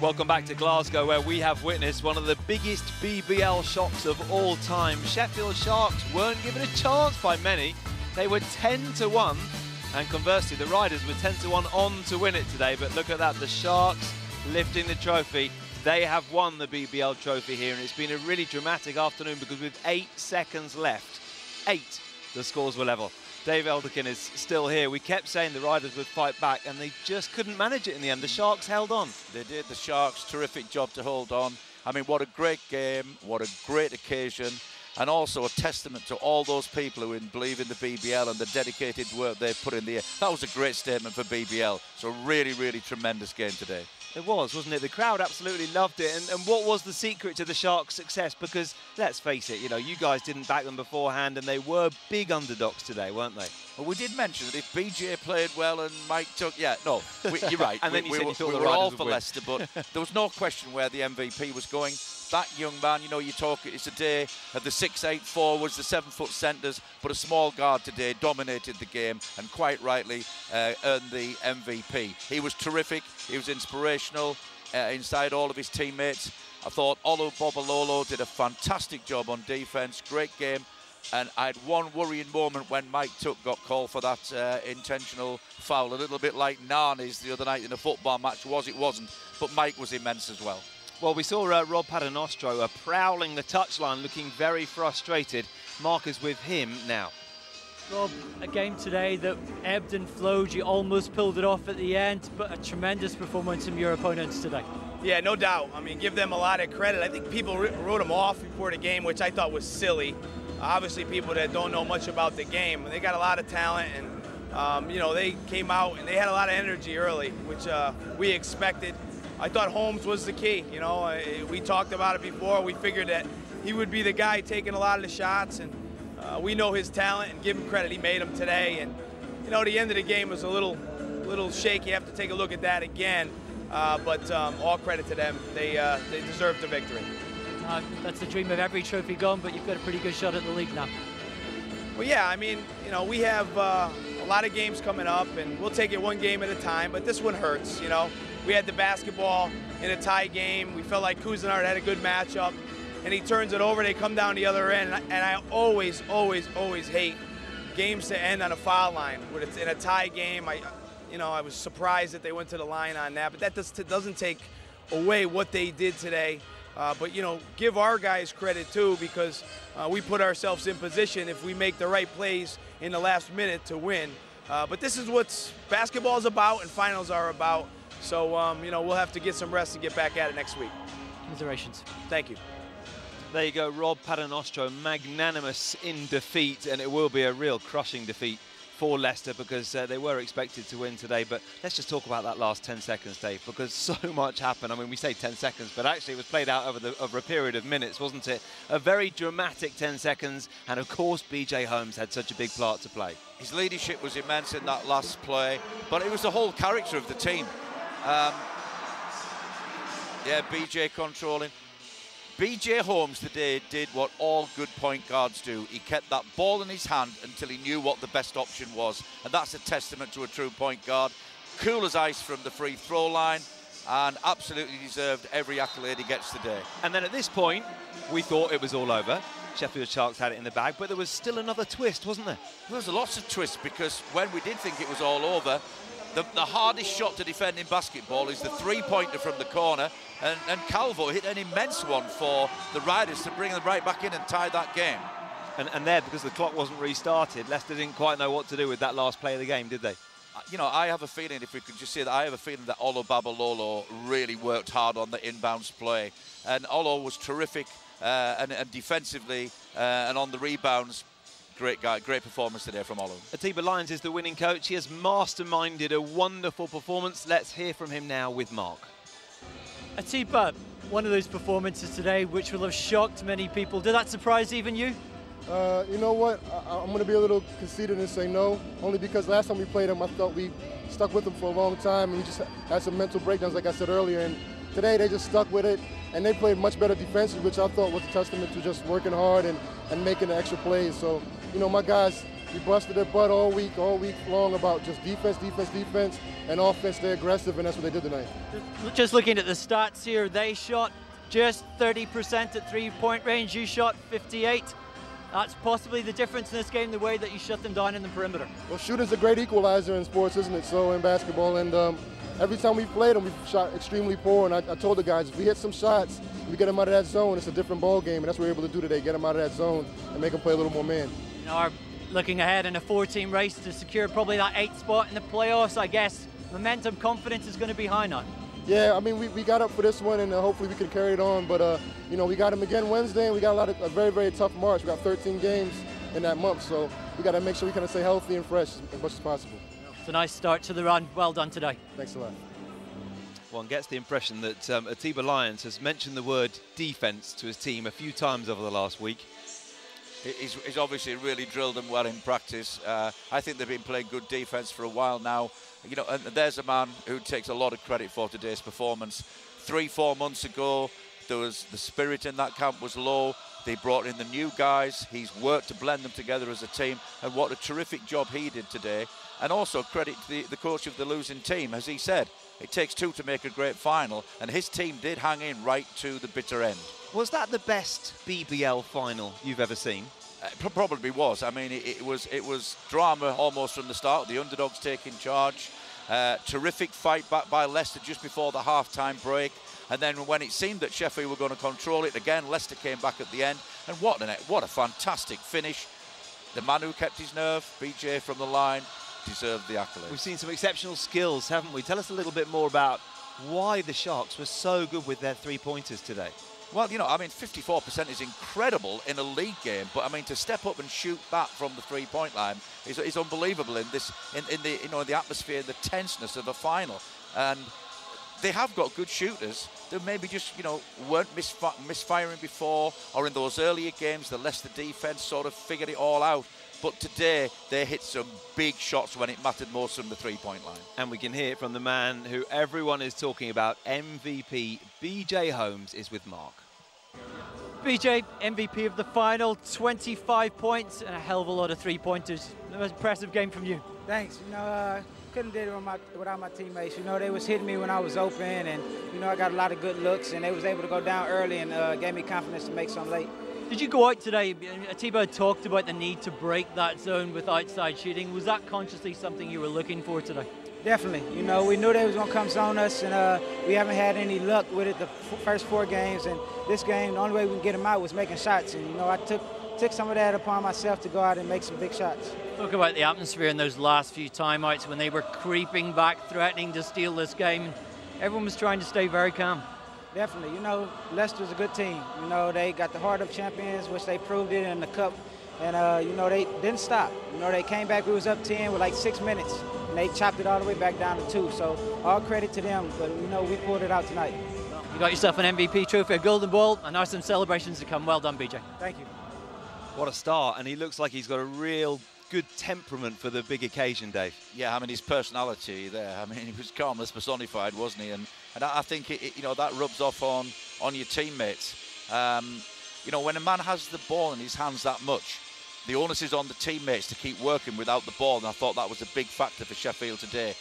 Welcome back to Glasgow, where we have witnessed one of the biggest BBL shocks of all time. Sheffield Sharks weren't given a chance by many. They were 10-1. And conversely, the Riders were 10-1 on to win it today. But look at that, the Sharks lifting the trophy. They have won the BBL Trophy here, and it's been a really dramatic afternoon, because with 8 seconds left, 8, the scores were level. Dave Elderkin is still here. We kept saying the Riders would fight back, and they just couldn't manage it in the end. The Sharks held on. They did. The Sharks, terrific job to hold on. I mean, what a great game, what a great occasion. And also a testament to all those people who believe in the BBL and the dedicated work they've put in the air. That was a great statement for BBL. So a really, really tremendous game today. It was, wasn't it? The crowd absolutely loved it. And what was the secret to the Sharks' success? Because, let's face it, you know, you guys didn't back them beforehand, and they were big underdogs today, weren't they? Well, we did mention that if BJ played well and Mike took... Yeah, no, you're right. And then you said you thought the Riders all would for win. Leicester, but there was no question where the MVP was going. That young man, you know, you talk, it's a day of the 6'8" forwards, the 7-foot centres, but a small guard today dominated the game and quite rightly earned the MVP. He was terrific, he was inspirational inside all of his teammates. I thought Olu Bobololo did a fantastic job on defence, great game. And I had one worrying moment when Mike Tuck got called for that intentional foul, a little bit like Narni's the other night in a football match. It wasn't, but Mike was immense as well. Well, we saw Rob Paternostro prowling the touchline, looking very frustrated. Mark is with him now. Rob, a game today that ebbed and flowed. You almost pulled it off at the end, but a tremendous performance from your opponents today. Yeah, no doubt. I mean, give them a lot of credit. I think people wrote them off before the game, which I thought was silly. Obviously, people that don't know much about the game, they got a lot of talent, and you know, they came out and they had a lot of energy early, which we expected. I thought Holmes was the key. You know, we talked about it before. We figured that he would be the guy taking a lot of the shots, and we know his talent and give him credit. He made them today, and you know, the end of the game was a little shaky. You have to take a look at that again, but all credit to them. They deserved the victory. That's the dream of every trophy gone, but you've got a pretty good shot at the league now. Well, yeah, I mean, you know, we have a lot of games coming up, and we'll take it one game at a time, but this one hurts, you know. We had the basketball in a tie game. We felt like Cousinard had a good matchup, and he turns it over. They come down the other end, and I always hate games to end on a foul line. When it's in a tie game, I was surprised that they went to the line on that, but that doesn't take away what they did today. But, you know, give our guys credit, too, because we put ourselves in position if we make the right plays in the last minute to win. But this is what basketball is about and finals are about. So, you know, we'll have to get some rest and get back at it next week. Commiserations. Thank you. There you go, Rob Paternostro, magnanimous in defeat, and it will be a real crushing defeat for Leicester because they were expected to win today. But let's just talk about that last 10 seconds, Dave, because so much happened. I mean, we say 10 seconds, but actually it was played out over a period of minutes, wasn't it? A very dramatic 10 seconds, and of course BJ Holmes had such a big part to play. His leadership was immense in that last play, but it was the whole character of the team. Yeah, BJ controlling. BJ Holmes today did what all good point guards do. He kept that ball in his hand until he knew what the best option was. And that's a testament to a true point guard. Cool as ice from the free throw line, and absolutely deserved every accolade he gets today. And then at this point, we thought it was all over. Sheffield Sharks had it in the bag, but there was still another twist, wasn't there? There was lots of twists, because when we did think it was all over, the hardest shot to defend in basketball is the three-pointer from the corner, and Calvo hit an immense one for the Riders to bring them right back in and tie that game. And there, because the clock wasn't restarted, Leicester didn't quite know what to do with that last play of the game, did they? You know, I have a feeling, if we could just say that, I have a feeling that Olo Babalolo really worked hard on the inbounds play. And Olo was terrific and defensively and on the rebounds. Great guy, great performance today from Olo. Atiba Lyons is the winning coach. He has masterminded a wonderful performance. Let's hear from him now with Mark. Atiba, one of those performances today which will have shocked many people. Did that surprise even you? You know what? I'm going to be a little conceited and say no, only because last time we played them, I thought we stuck with them for a long time, and we just had some mental breakdowns, like I said earlier. And today they just stuck with it, and they played much better defensively, which I thought was a testament to just working hard and making the extra plays. So, you know, my guys, we busted their butt all week long about just defense, and offense. They're aggressive, and that's what they did tonight. Just looking at the stats here, they shot just 30% at three-point range. You shot 58. That's possibly the difference in this game, the way that you shut them down in the perimeter. Well, shooting's a great equalizer in sports, isn't it? So in basketball, and every time we played them, we've shot extremely poor. And I told the guys, if we hit some shots, we get them out of that zone, it's a different ball game, and that's what we're able to do today, get them out of that zone and make them play a little more man. You know, looking ahead in a 4-team race to secure probably that 8th spot in the playoffs, I guess momentum, confidence is going to be high now. Yeah, I mean, we got up for this one, and hopefully we can carry it on. But, you know, we got them again Wednesday, and we got a very, very tough March. We got 13 games in that month, so we got to make sure we kind of stay healthy and fresh as much as possible. It's a nice start to the run. Well done today. Thanks a lot. One gets the impression that Atiba Lyons has mentioned the word defense to his team a few times over the last week. He's obviously really drilled them well in practice. I think they've been playing good defense for a while now. You know, and there's a man who takes a lot of credit for today's performance. 3-4 months ago, there was the spirit in that camp was low. They brought in the new guys. He's worked to blend them together as a team, and what a terrific job he did today. And also credit to the coach of the losing team. As he said, it takes two to make a great final, and his team did hang in right to the bitter end. Was that the best BBL final you've ever seen? Probably was. I mean, it was drama almost from the start. The underdogs taking charge. Terrific fight back by Leicester just before the half-time break. And then when it seemed that Sheffield were going to control it again, Leicester came back at the end. And what a fantastic finish. The man who kept his nerve, BJ from the line, deserved the accolade. We've seen some exceptional skills, haven't we? Tell us a little bit more about why the Sharks were so good with their three-pointers today. Well, you know, I mean, 54% is incredible in a league game, but I mean, to step up and shoot that from the three-point line is unbelievable in the atmosphere, the tenseness of a final. And they have got good shooters. They maybe just, you know, weren't misfiring before, or in those earlier games, the Leicester defence sort of figured it all out. But today, they hit some big shots when it mattered most from the three-point line. And we can hear from the man who everyone is talking about, MVP BJ Holmes, is with Mark. BJ, MVP of the final, 25 points and a hell of a lot of three-pointers. That was an impressive game from you. Thanks. You know, couldn't do it without my teammates. You know, they was hitting me when I was open, and, you know, I got a lot of good looks, and they was able to go down early and gave me confidence to make some late. Did you go out today? Atiba talked about the need to break that zone with outside shooting. Was that consciously something you were looking for today? Definitely. You know, we knew they was going to come zone us, and we haven't had any luck with it the first 4 games. And this game, the only way we can get them out was making shots. And, you know, I took some of that upon myself to go out and make some big shots. Talk about the atmosphere in those last few timeouts when they were creeping back, threatening to steal this game. Everyone was trying to stay very calm. Definitely. You know, Leicester's a good team. You know, they got the heart of champions, which they proved it in the cup. And, you know, they didn't stop. You know, they came back. We was up 10 with like 6 minutes. And they chopped it all the way back down to 2. So all credit to them. But, you know, we pulled it out tonight. You got yourself an MVP trophy, a golden ball, and now some celebrations to come. Well done, BJ. Thank you. What a start. And he looks like he's got a real good temperament for the big occasion, Dave. Yeah, I mean, his personality there. I mean, he was calmness personified, wasn't he? And I think, you know, that rubs off on your teammates. You know, when a man has the ball in his hands that much, the onus is on the teammates to keep working without the ball, and I thought that was a big factor for Sheffield today.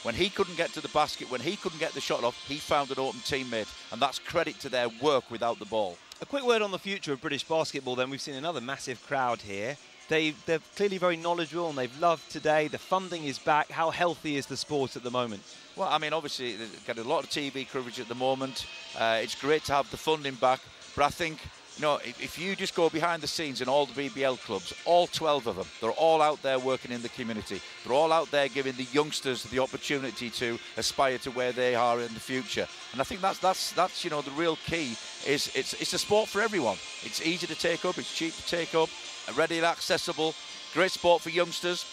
When he couldn't get to the basket, when he couldn't get the shot off, he found an open teammate, and that's credit to their work without the ball. A quick word on the future of British basketball then. We've seen another massive crowd here. They're clearly very knowledgeable and they've loved today. The funding is back. How healthy is the sport at the moment? Well, I mean, obviously, they've got a lot of TV coverage at the moment. It's great to have the funding back, but I think, you know, if you just go behind the scenes in all the BBL clubs, all 12 of them, they're all out there working in the community. They're all out there giving the youngsters the opportunity to aspire to where they are in the future. And I think that's you know, the real key is it's a sport for everyone. It's easy to take up, it's cheap to take up, readily accessible, great sport for youngsters.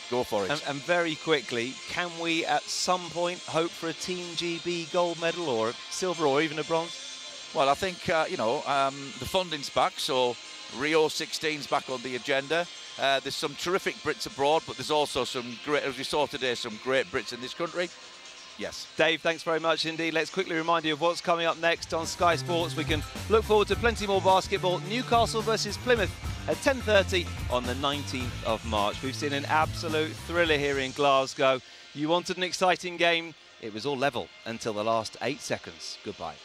Go for it. And very quickly, can we at some point hope for a Team GB gold medal or a silver or even a bronze? Well, I think, you know, the funding's back, so Rio 16's back on the agenda. There's some terrific Brits abroad, but there's also some great, as we saw today, some great Brits in this country. Yes. Dave, thanks very much indeed. Let's quickly remind you of what's coming up next on Sky Sports. We can look forward to plenty more basketball. Newcastle versus Plymouth at 10:30 on the 19th of March. We've seen an absolute thriller here in Glasgow. You wanted an exciting game. It was all level until the last 8 seconds. Goodbye.